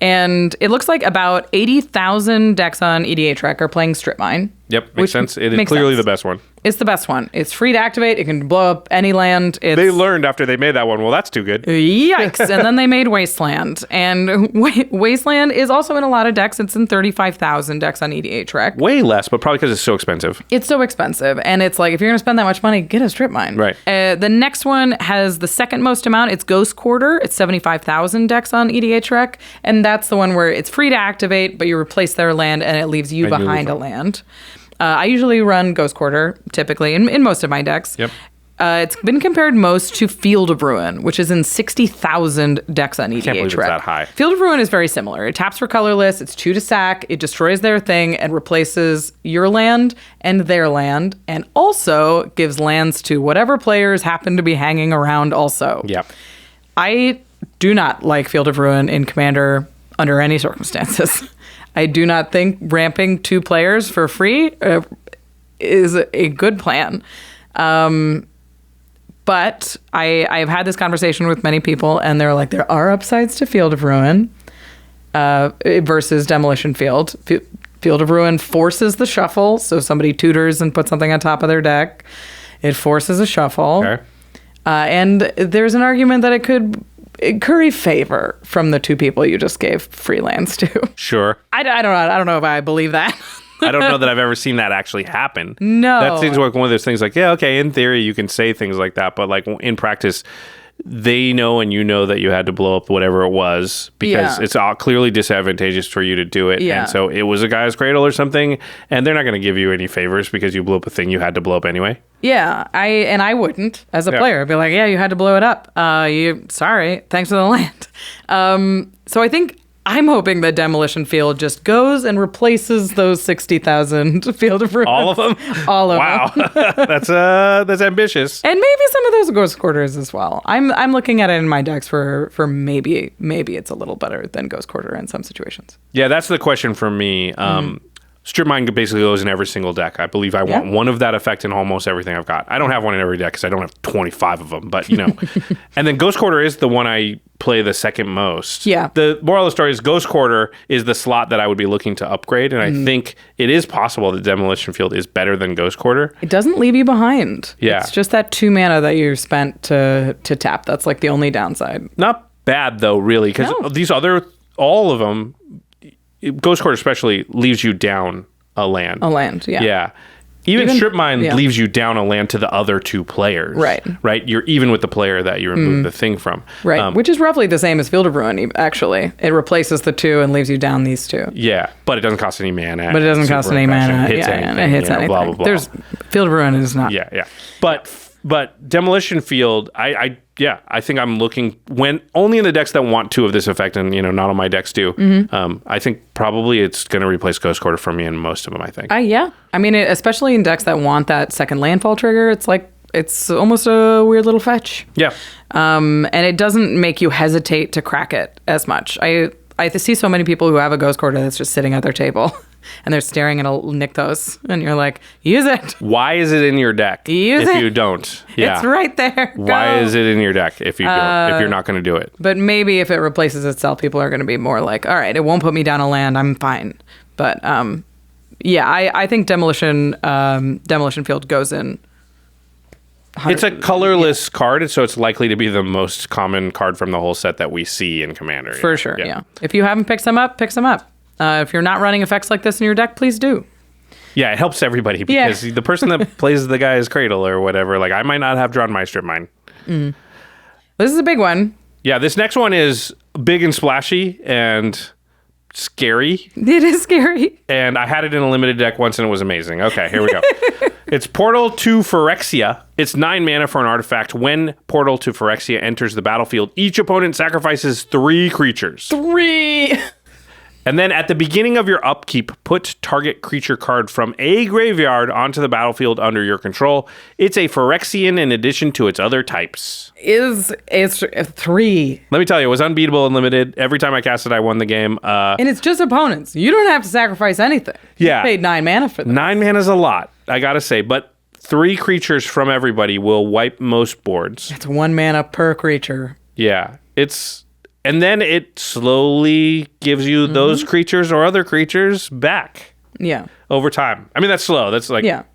and it looks like about 80,000 decks on EDH Rec are playing Strip Mine. Yep, makes which sense. It is makes clearly sense. the best one. It's the best one. It's free to activate. It can blow up any land. They learned after they made that one, well, that's too good. Yikes. And then they made Wasteland. And Wasteland is also in a lot of decks. It's in 35,000 decks on EDH Rec. Way less, but probably because it's so expensive. It's so expensive. And it's like, if you're going to spend that much money, get a Strip Mine. Right. The next one has the second most amount. It's Ghost Quarter. It's 75,000 decks on EDH Rec. And that's the one where it's free to activate, but you replace their land and it leaves you behind a land. I usually run Ghost Quarter, typically, in most of my decks. Yep. It's been compared most to Field of Ruin, which is in 60,000 decks on EDH Can't believe it's Rec. that high. Field of Ruin is very similar. It taps for colorless, it's 2 to sack, it destroys their thing and replaces your land and their land, and also gives lands to whatever players happen to be hanging around also. Yep. I do not like Field of Ruin in Commander under any circumstances. I do not think ramping 2 players for free is a good plan. But I've had this conversation with many people, and they're like, there are upsides to Field of Ruin versus Demolition Field. Field of Ruin forces the shuffle, so somebody tutors and puts something on top of their deck. It forces a shuffle. Okay. And there's an argument that it could curry favor from the 2 people you just gave free lands to. Sure. I don't know if I believe that. I don't know that I've ever seen that actually happen. No. That seems like one of those things like, yeah, okay, in theory you can say things like that, but like in practice, they know and you know that you had to blow up whatever it was because Yeah. it's all clearly disadvantageous for you to do it. Yeah. And so it was a guy's cradle or something, and they're not going to give you any favors because you blew up a thing you had to blow up anyway. Yeah, I wouldn't as a player. I'd be like, yeah, you had to blow it up. Sorry, thanks for the land. So I think I'm hoping that Demolition Field just goes and replaces those 60,000 Field of Ruins. All of them? All of Wow. them. That's ambitious. And maybe some of those Ghost Quarters as well. I'm looking at it in my decks for maybe it's a little better than Ghost Quarter in some situations. Yeah, that's the question for me. Strip Mine basically goes in every single deck. I believe I want one of that effect in almost everything I've got. I don't have one in every deck because I don't have 25 of them, but you know. And then Ghost Quarter is the one I play the second most. Yeah. The moral of the story is Ghost Quarter is the slot that I would be looking to upgrade, and I think it is possible that Demolition Field is better than Ghost Quarter. It doesn't leave you behind. Yeah. It's just that 2 mana that you spent to tap. That's like the only downside. Not bad though, really, because No. these other, all of them, Ghost Quarter especially, leaves you down a land. A land, yeah. Yeah. Even Strip Mine yeah. leaves you down a land to the other 2 players. Right. Right? You're even with the player that you removed the thing from. Right, which is roughly the same as Field of Ruin, actually. It replaces the 2 and leaves you down these 2. Yeah, but it doesn't cost any mana. But it doesn't cost any mana. It hits yeah, anything. and it hits anything. Blah, blah, blah. There's Field of Ruin is not. Yeah. But But Demolition Field, I think I'm looking when only in the decks that want 2 of this effect, and not all my decks do. I think probably it's going to replace Ghost Quarter for me in most of them. I think. Yeah, I mean, especially in decks that want that second landfall trigger, it's almost a weird little fetch. Yeah. And it doesn't make you hesitate to crack it as much. I see so many people who have a Ghost Quarter that's just sitting at their table. And they're staring at a Nykthos, and you're like, use it. Why is it in your deck Use if it. you don't? Yeah. It's right there. Why Go. is it in your deck if you don't? If you're not going to do it? But maybe if it replaces itself, people are going to be more like, all right, it won't put me down a land. I'm fine. But I think Demolition Field goes in. It's a colorless card, so it's likely to be the most common card from the whole set that we see in Commander. For sure, yeah. If you haven't picked some up, pick some up. If you're not running effects like this in your deck, please do. Yeah, it helps everybody because the person that plays the guy's Cradle or whatever, I might not have drawn my strip mine. This is a big one. Yeah, this next one is big and splashy and scary. It is scary. And I had it in a limited deck once and it was amazing. Okay, here we go. It's Portal to Phyrexia. It's 9 mana for an artifact. When Portal to Phyrexia enters the battlefield, each opponent sacrifices 3 creatures. 3! And then at the beginning of your upkeep, put target creature card from a graveyard onto the battlefield under your control. It's a Phyrexian in addition to its other types. It's 3. Let me tell you, it was unbeatable and limited. Every time I cast it, I won the game. And it's just opponents. You don't have to sacrifice anything. Yeah. You paid 9 mana for this. 9 mana is a lot, I gotta say. But 3 creatures from everybody will wipe most boards. It's 1 mana per creature. Yeah. And then it slowly gives you those creatures or other creatures back. Yeah. Over time. I mean, that's slow. That's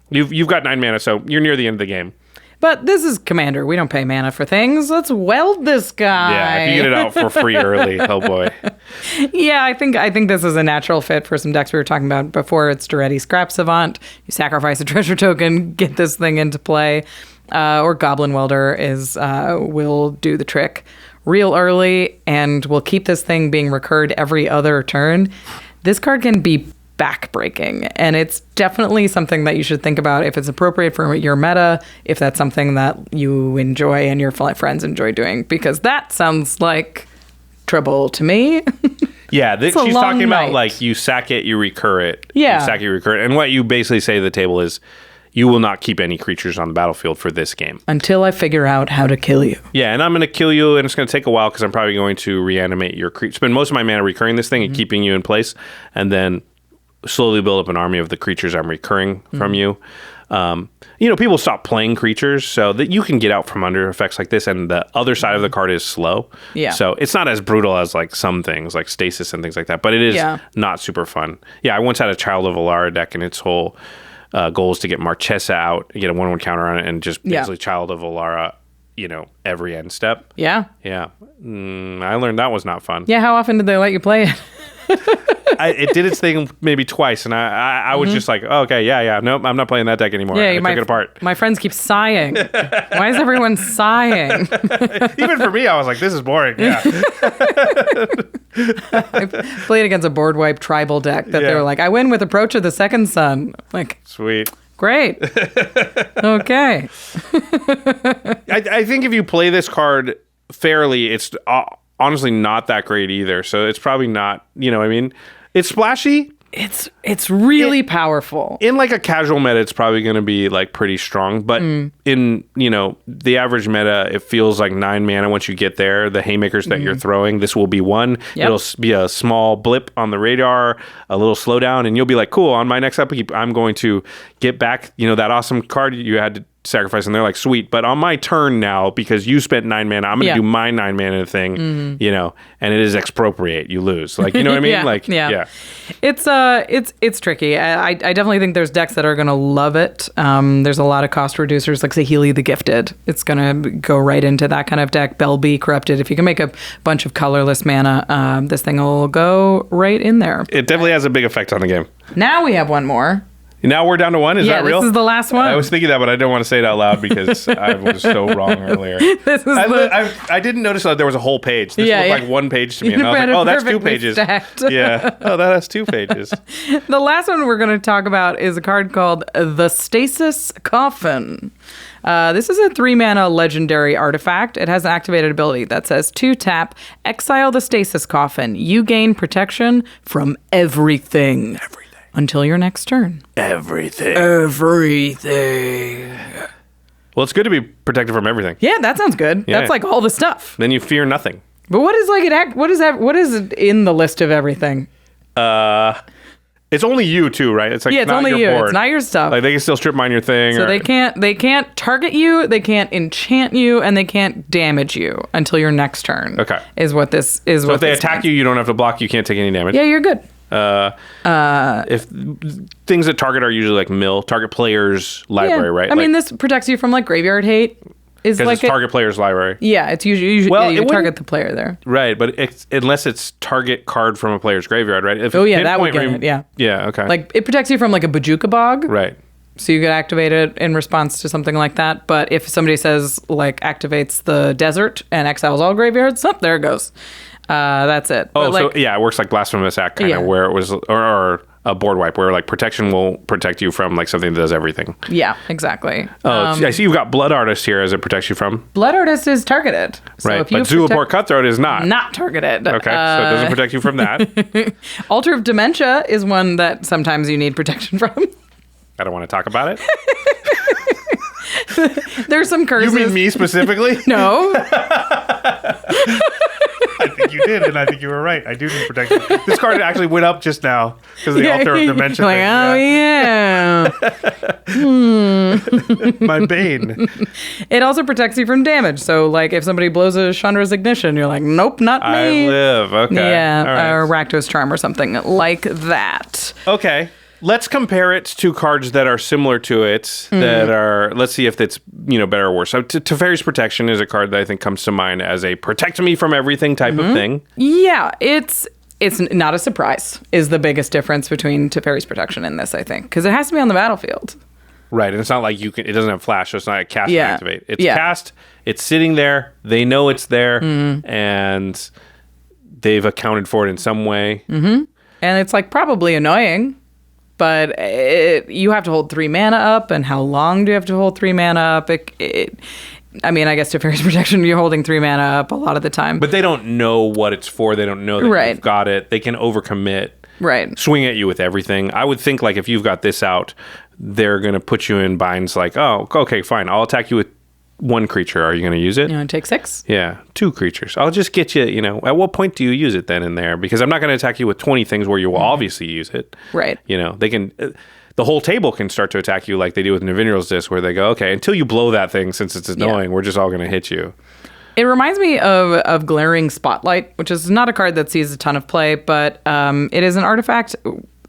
you've got 9 mana, so you're near the end of the game. But this is Commander. We don't pay mana for things. Let's weld this guy. Yeah, if you get it out for free early, oh boy. Yeah, I think this is a natural fit for some decks we were talking about before. It's Duretti Scrap Savant. You sacrifice a treasure token, get this thing into play. Or Goblin Welder will do the trick real early and will keep this thing being recurred every other turn. This card can be backbreaking, and it's definitely something that you should think about if it's appropriate for your meta, if that's something that you enjoy and your friends enjoy doing, because that sounds like trouble to me. Yeah, she's talking night. about you sack it, you recur it. Yeah. You sack it, you recur it. And what you basically say to the table is, you will not keep any creatures on the battlefield for this game. Until I figure out how to kill you. Yeah, and I'm going to kill you, and it's going to take a while because I'm probably going to reanimate your creature. Spend most of my mana recurring this thing and keeping you in place, and then slowly build up an army of the creatures I'm recurring from you. People stop playing creatures so that you can get out from under effects like this, and the other side of the card is slow. Yeah. So it's not as brutal as some things like Stasis and things like that, but it is not super fun. Yeah, I once had a Child of Alara deck, and its whole goal is to get Marchesa out, get a 1/1 counter on it, and just basically Child of Alara, every end step. Yeah. Yeah. I learned that was not fun. Yeah, how often did they let you play it? It did its thing maybe twice, and I was just like, oh, okay, nope, I'm not playing that deck anymore. I took it apart. My friends keep sighing. Why is everyone sighing? Even for me, I was like, this is boring. Yeah. I played against a board wipe tribal deck that they were like, I win with Approach of the Second Sun. Like, sweet. Great. Okay. I think if you play this card fairly, it's honestly not that great either. So it's probably not, it's splashy. It's really powerful. In a casual meta, it's probably going to be pretty strong. But in, the average meta, it feels like 9 mana once you get there. The haymakers that you're throwing, this will be one. Yep. It'll be a small blip on the radar, a little slowdown, and you'll be like, cool, on my next upkeep, I'm going to get back, that awesome card you had to sacrifice, and they're like, sweet, but on my turn now, because you spent 9 mana, I'm gonna do my 9 mana thing, and it is expropriate, you lose, you know what I mean? It's tricky. I definitely think there's decks that are gonna love it. There's a lot of cost reducers, like Saheeli the Gifted. It's gonna go right into that kind of deck. Belby Corrupted. If you can make a bunch of colorless mana, this thing will go right in there. It definitely has a big effect on the game. Now we have one more. Now we're down to 1? Is that real? This is the last one. I was thinking that, but I don't want to say it out loud because I was so wrong earlier. I didn't notice that there was a whole page. This looked like 1 page to me. And I was like, oh, that's 2 pages. Yeah. Oh, that has 2 pages. The last one we're going to talk about is a card called the Stasis Coffin. This is a 3-mana legendary artifact. It has an activated ability that says 2-tap, exile the Stasis Coffin. You gain protection from everything. Until your next turn. Everything. Well, it's good to be protected from everything. Yeah, that sounds good. Yeah. That's like all the stuff. Then you fear nothing. But what is like what is in the list of everything? It's only you too, right? It's like Yeah, it's not only your you. board. It's not your stuff. Like they can still strip mine your thing. So they can't target you, they can't enchant you, and they can't damage you until your next turn. Okay. Is what this is. So if they attack you, you don't have to block. You can't take any damage. Yeah, you're good. If things that target are usually like target players library, Yeah. right? I mean, this protects you from like graveyard hate. Is because like it's target players library. Yeah, it's usually Well, you it target the player there. Right, but unless it's target card from a player's graveyard, right? If Oh yeah, that would pinpoint get it. Yeah. Yeah, okay. Like it protects you from like a Bajuka Bog. right. So you could activate it in response to something like that. But if somebody says like activates the desert and exiles all graveyards, there it goes. That's it. Oh, But, like, so yeah, it works like Blasphemous Act kind Yeah. of where it was, or a board wipe where like protection will protect you from like something that does everything. yeah, exactly. Oh, I see you've got Blood Artist here as it protects you from. Blood Artist is targeted. So Right, if you but Zulaport Cutthroat is not. not targeted. Okay, so it doesn't protect you from that. Altar of Dementia is one that sometimes you need protection from. I don't want to talk about it. There's some You curses. mean me specifically? No. I think you did, and I think you were right. I do need protection. This card actually went up just now because of the Altar of Dementia Like, thing. oh yeah. My bane. It also protects you from damage. So, like, if somebody blows a Chandra's Ignition, you're like, nope, not I me. live. Okay. Yeah, All right. or Rakdos Charm or something like that. Okay. Let's compare it to cards that are similar to it that are, let's see if it's, better or worse. So Teferi's Protection is a card that I think comes to mind as a protect me from everything type of thing. Yeah, it's not a surprise is the biggest difference between Teferi's Protection and this, I think, because it has to be on the battlefield. Right. And it's not like it doesn't have flash, so it's not a cast and Yeah. activate. It's Yeah. cast, it's sitting there, they know it's there, and they've accounted for it in some way. And it's like probably annoying, but you have to hold 3 mana up, and how long do you have to hold 3 mana up? I mean, I guess Teferi's Protection, you're holding 3 mana up a lot of the time. But they don't know what it's for. They don't know that Right. you've got it. They can overcommit. Right. Swing at you with everything. I would think like if you've got this out, they're going to put you in binds like, oh, okay, fine. I'll attack you with 1 creature. Are you going to use it? You want to take 6? Yeah, 2 creatures. I'll just get you, at what point do you use it then and there? Because I'm not going to attack you with 20 things where you will obviously use it. Right. They can, the whole table can start to attack you like they do with Naviniral's Disc where they go, okay, until you blow that thing, since it's annoying, we're just all going to hit you. It reminds me of Glaring Spotlight, which is not a card that sees a ton of play, but it is an artifact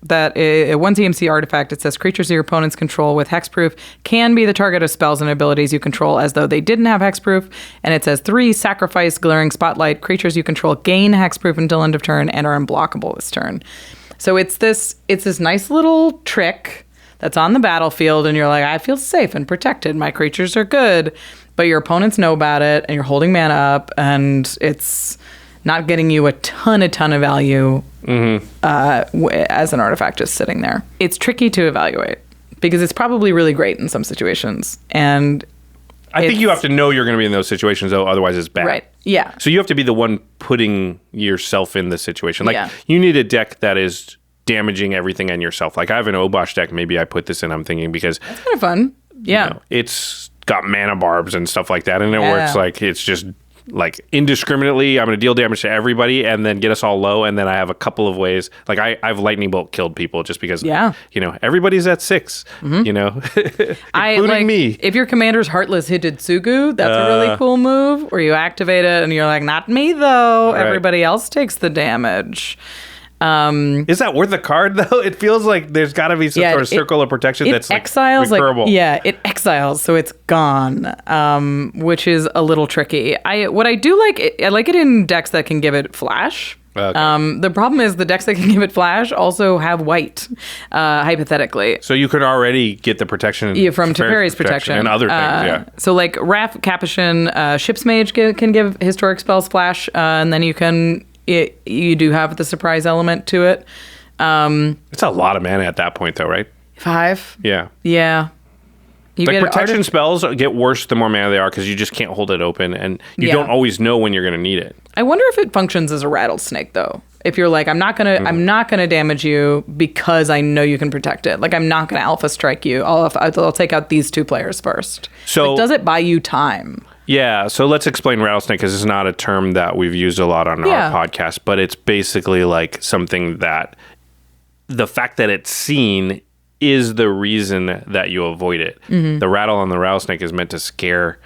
that a 1 TMC artifact. It says creatures your opponents control with hexproof can be the target of spells and abilities you control as though they didn't have hexproof. And it says 3 sacrifice Glaring Spotlight. Creatures you control gain hexproof until end of turn and are unblockable this turn. So it's this nice little trick that's on the battlefield, and you're like, I feel safe and protected. My creatures are good, but your opponents know about it, and you're holding mana up, and it's not getting you a ton of value as an artifact just sitting there. It's tricky to evaluate because it's probably really great in some situations, and I think you have to know you're going to be in those situations, though. Otherwise, it's bad. Right. Yeah. So you have to be the one putting yourself in the situation. Like, Yeah. you need a deck that is damaging everything and yourself. Like, I have an Obosh deck. Maybe I put this in, I'm thinking, because It's kind of fun. Yeah. it's got mana barbs and stuff like that in it where Yeah. it's like, it's just like indiscriminately, I'm going to deal damage to everybody and then get us all low. And then I have a couple of ways. Like, I've Lightning Bolt killed people just because, everybody's at 6, including me. If your commander's Heartless Hidetsugu, that's a really cool move where you activate it and you're like, not me though. Right. Everybody else takes the damage. Is that worth a card, though? It feels like there's got to be some sort of circle of protection that's like exiles, recurable. it exiles, so it's gone, which is a little tricky. I like it in decks that can give it flash. Okay. The problem is the decks that can give it flash also have white, hypothetically. So you could already get the protection From Teferi's Protection. and other things, So like Wrath, Capuchin, Ship's Mage can give historic spells flash, and then you do have the surprise element to it. It's a lot of mana at that point, though, right? 5. Yeah. Yeah. You like get protection spells get worse the more mana they are because you just can't hold it open and you don't always know when you're going to need it. I wonder if it functions as a rattlesnake though. If you're like, I'm not gonna damage you because I know you can protect it. Like I'm not gonna alpha strike you. I'll take out these 2 players first. So like, does it buy you time? Yeah, so let's explain rattlesnake because it's not a term that we've used a lot on our podcast, but it's basically like something that the fact that it's seen is the reason that you avoid it. Mm-hmm. The rattle on the rattlesnake is meant to scare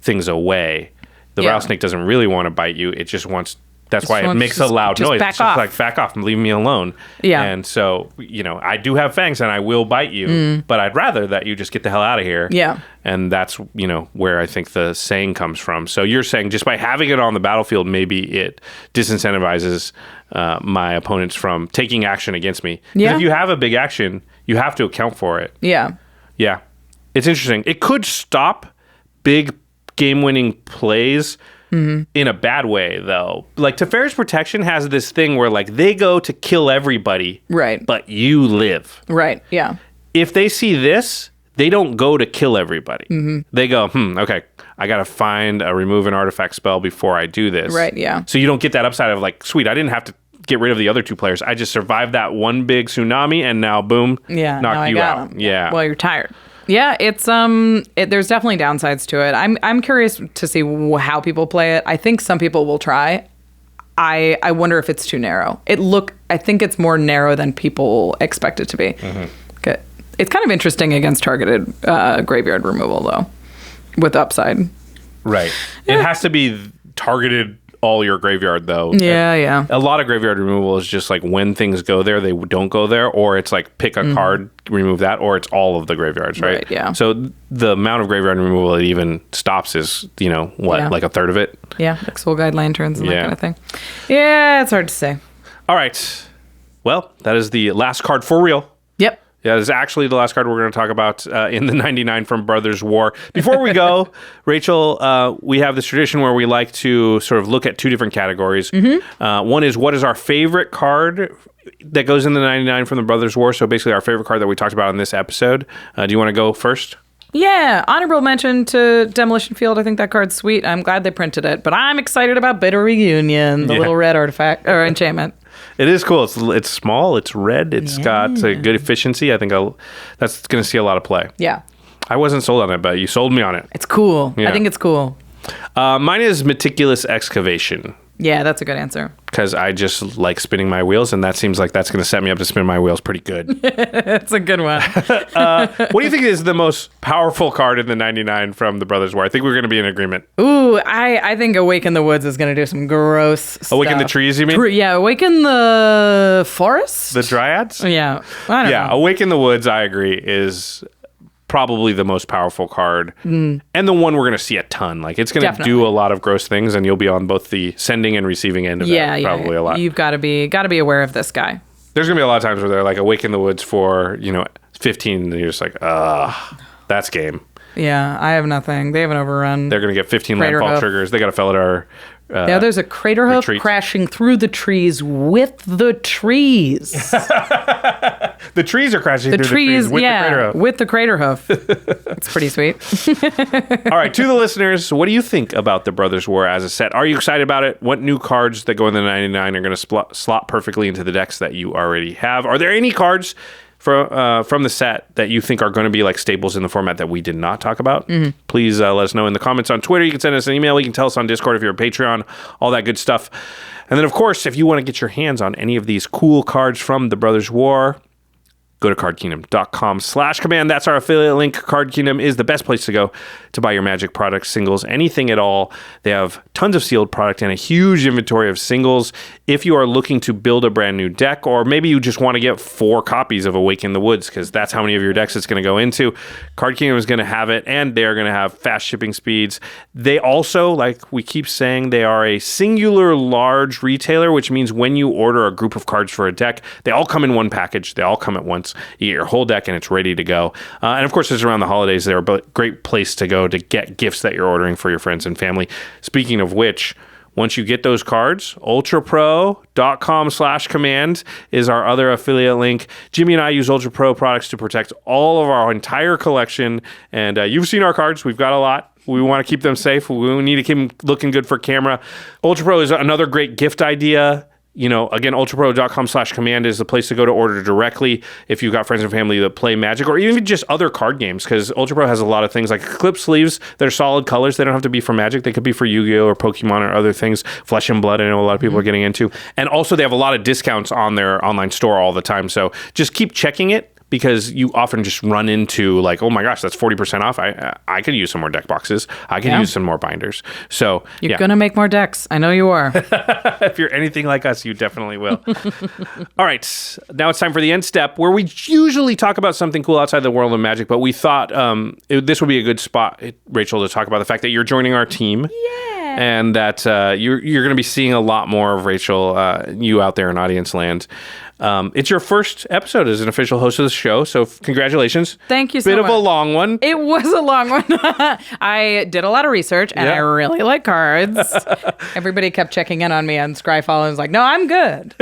things away. The rattlesnake doesn't really want to bite you. It just wants... That's why it makes a loud noise. Back off. Like, back off and leave me alone. Yeah. And so, I do have fangs and I will bite you, but I'd rather that you just get the hell out of here. Yeah. And that's, where I think the saying comes from. So you're saying just by having it on the battlefield, maybe it disincentivizes my opponents from taking action against me. Yeah. If you have a big action, you have to account for it. Yeah. Yeah. It's interesting. It could stop big game-winning plays in a bad way, though. Like, Teferi's Protection has this thing where, like, they go to kill everybody. Right. But you live. Right, yeah. If they see this, they don't go to kill everybody. Mm-hmm. They go, okay, I got to find a remove an artifact spell before I do this. Right, yeah. So you don't get that upside of, like, sweet, I didn't have to get rid of the other 2 players. I just survived that one big tsunami, and now, boom, knock you out. Yeah. Well, you're tired. Yeah, it's there's definitely downsides to it. I'm curious to see how people play it. I think some people will try. I wonder if it's too narrow. I think it's more narrow than people expect it to be. Mm-hmm. It's kind of interesting against targeted graveyard removal though, with upside. Right. Yeah. It has to be targeted all your graveyard though. Yeah. A lot of graveyard removal is just like when things go there, they don't go there, or it's like pick a card, remove that, or it's all of the graveyards, right? Yeah. So the amount of graveyard removal it even stops is, like a third of it? Yeah, like Soul Guide Lanterns and that kind of thing. Yeah, it's hard to say. All right. Well, that is the last card for real. Yep. Yeah, this is actually the last card we're going to talk about in the 99 from Brothers War. Before we go, Rachel, we have this tradition where we like to sort of look at 2 different categories. Mm-hmm. One is what is our favorite card that goes in the 99 from the Brothers War? So basically our favorite card that we talked about in this episode. Do you want to go first? Yeah, honorable mention to Demolition Field. I think that card's sweet. I'm glad they printed it. But I'm excited about Bitter Reunion, the little red artifact or enchantment. It is cool. It's small. It's red. It's got a good efficiency. I think that's going to see a lot of play. Yeah. I wasn't sold on it, but you sold me on it. It's cool. Yeah. I think it's cool. Mine is Meticulous Excavation. Yeah, that's a good answer. Because I just like spinning my wheels, and that seems like that's going to set me up to spin my wheels pretty good. That's a good one. What do you think is the most powerful card in the 99 from the Brothers War? I think we're going to be in agreement. Ooh, I think Awaken the Woods is going to do some gross stuff. Awaken the trees, you mean? Yeah, Awaken the forest? The dryads? Yeah, I don't know. Awaken the Woods, I agree, is probably the most powerful card and the one we're going to see a ton. Like it's going to do a lot of gross things, and you'll be on both the sending and receiving end of that probably a lot. You've got to be aware of this guy. There's going to be a lot of times where they're like Awaken the Woods for 15 and you're just like that's game. Yeah, I have nothing. They have an overrun. They're going to get 15 landfall triggers. They got to fill it our there's a crater hoof crashing through the trees with the trees. The trees are crashing through the trees with the crater hoof. With the crater hoof. It's pretty sweet. All right, to the listeners, what do you think about the Brothers War as a set? Are you excited about it? What new cards that go in the 99 are going to slot perfectly into the decks that you already have? Are there any cards from the set that you think are going to be like staples in the format that we did not talk about? Mm-hmm. Please let us know in the comments on Twitter. You can send us an email. You can tell us on Discord if you're a Patreon, all that good stuff. And then, of course, if you want to get your hands on any of these cool cards from the Brothers War, go to cardkingdom.com/command. That's our affiliate link. Card Kingdom is the best place to go to buy your Magic products, singles, anything at all. They have tons of sealed product and a huge inventory of singles. If you are looking to build a brand new deck, or maybe you just want to get 4 copies of Awaken the Woods, because that's how many of your decks it's going to go into, Card Kingdom is going to have it, and they're going to have fast shipping speeds. They also, like we keep saying, they are a singular large retailer, which means when you order a group of cards for a deck, they all come in one package. They all come at once. You get your whole deck and it's ready to go. And of course, it's around the holidays. They're a great place to go to get gifts that you're ordering for your friends and family. Speaking of which, once you get those cards, ultrapro.com/command is our other affiliate link. Jimmy and I use Ultra Pro products to protect all of our entire collection. And you've seen our cards. We've got a lot. We want to keep them safe. We need to keep them looking good for camera. Ultra Pro is another great gift idea. Again, ultrapro.com/command is the place to go to order directly if you've got friends and family that play Magic or even just other card games, because Ultra Pro has a lot of things like Eclipse sleeves that are solid colors. They don't have to be for Magic. They could be for Yu-Gi-Oh! Or Pokemon or other things. Flesh and Blood, I know a lot of people are getting into. And also they have a lot of discounts on their online store all the time. So just keep checking it, because you often just run into like, oh my gosh, that's 40% off. I could use some more deck boxes. I could use some more binders. So you're going to make more decks. I know you are. If you're anything like us, you definitely will. All right. Now it's time for the end step, where we usually talk about something cool outside the world of Magic, but we thought this would be a good spot, Rachel, to talk about the fact that you're joining our team. Yeah. And that you're going to be seeing a lot more of Rachel, you out there in audience land. It's your first episode as an official host of the show, so congratulations. Thank you so much. Bit of a long one. It was a long one. I did a lot of research, and I really like cards. Everybody kept checking in on me on Scryfall and was like, no, I'm good.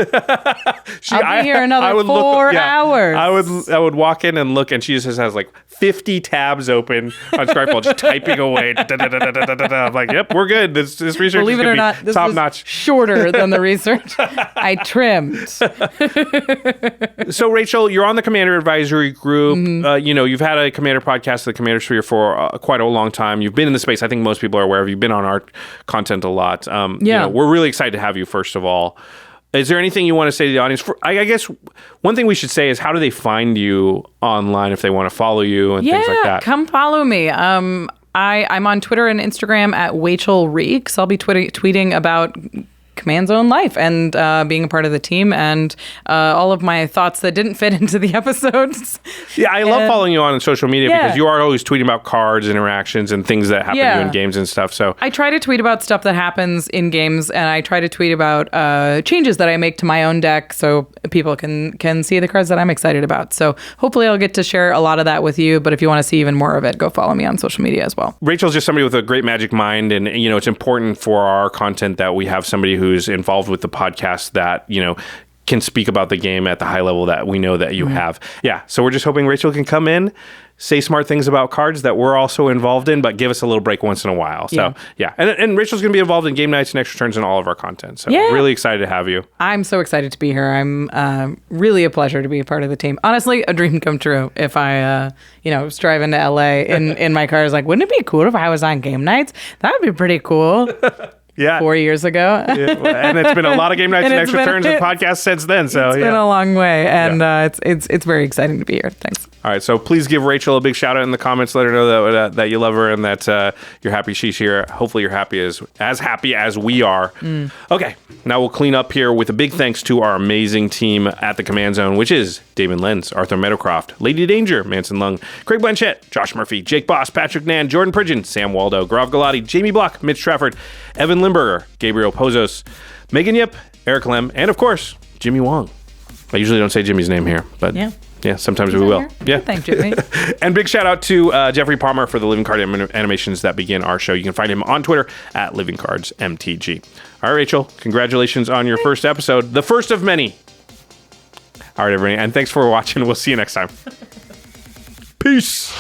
I'll be here another 4 hours. I would walk in and look, and she just has like 50 tabs open on Scryfall, just typing away. I'm like, yep, we're good. This research Believe is it or going to not, be top notch. Shorter than the research. I trimmed. So, Rachel, you're on the Commander Advisory Group. You've had a Commander podcast, the Commander Sphere, for quite a long time. You've been in the space. I think most people are aware of. You've been on our content a lot. We're really excited to have you, first of all. Is there anything you want to say to the audience? I guess one thing we should say is, how do they find you online if they want to follow you and things like that? Come follow me. I'm on Twitter and Instagram at Wachel Reeks. I'll be tweeting about Command Zone life and being a part of the team and all of my thoughts that didn't fit into the episodes. Yeah, I love following you on social media because you are always tweeting about cards, interactions, and things that happen to you in games and stuff. So I try to tweet about stuff that happens in games, and I try to tweet about changes that I make to my own deck so people can see the cards that I'm excited about. So hopefully I'll get to share a lot of that with you, but if you want to see even more of it, go follow me on social media as well. Rachel's just somebody with a great Magic mind, and it's important for our content that we have somebody who's involved with the podcast that can speak about the game at the high level that we know that you have. Yeah, so we're just hoping Rachel can come in, say smart things about cards that we're also involved in, but give us a little break once in a while. So and Rachel's going to be involved in game nights and extra turns and all of our content. So really excited to have you. I'm so excited to be here. I'm really a pleasure to be a part of the team. Honestly, a dream come true. If I was driving to LA in my car, I was like, wouldn't it be cool if I was on game nights? That would be pretty cool. 4 years ago. And it's been a lot of game nights and extra turns and podcasts since then. So it's been a long way, and it's very exciting to be here. Thanks. All right, so please give Rachel a big shout out in the comments. Let her know that you love her and that you're happy she's here. Hopefully you're happy as happy as we are. Okay, now we'll clean up here with a big thanks to our amazing team at the Command Zone, which is Damon Lenz, Arthur Meadowcroft, Lady Danger, Manson Lung, Craig Blanchett, Josh Murphy, Jake Boss, Patrick Nan, Jordan Pridgeon, Sam Waldo, Grav Galati, Jamie Block, Mitch Trafford, Evan Limburger, Gabriel Pozos, Megan Yip, Eric Lem, and of course, Jimmy Wong. I usually don't say Jimmy's name here, but sometimes we will. Yeah. Thank Jimmy. And big shout out to Jeffrey Palmer for the Living Card animations that begin our show. You can find him on Twitter at LivingCardsMTG. All right, Rachel, congratulations on your first episode, the first of many. All right, everybody, and thanks for watching. We'll see you next time. Peace.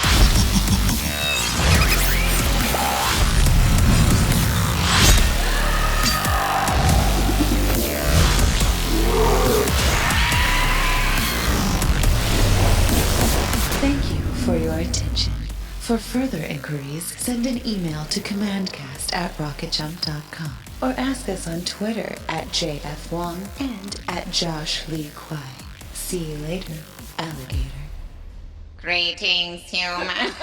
Thank you for your attention. For further inquiries, send an email to commandcast@rocketjump.com or ask us on Twitter at JFWong and at Josh Lee Kwai. See you later, alligator. Greetings, humans.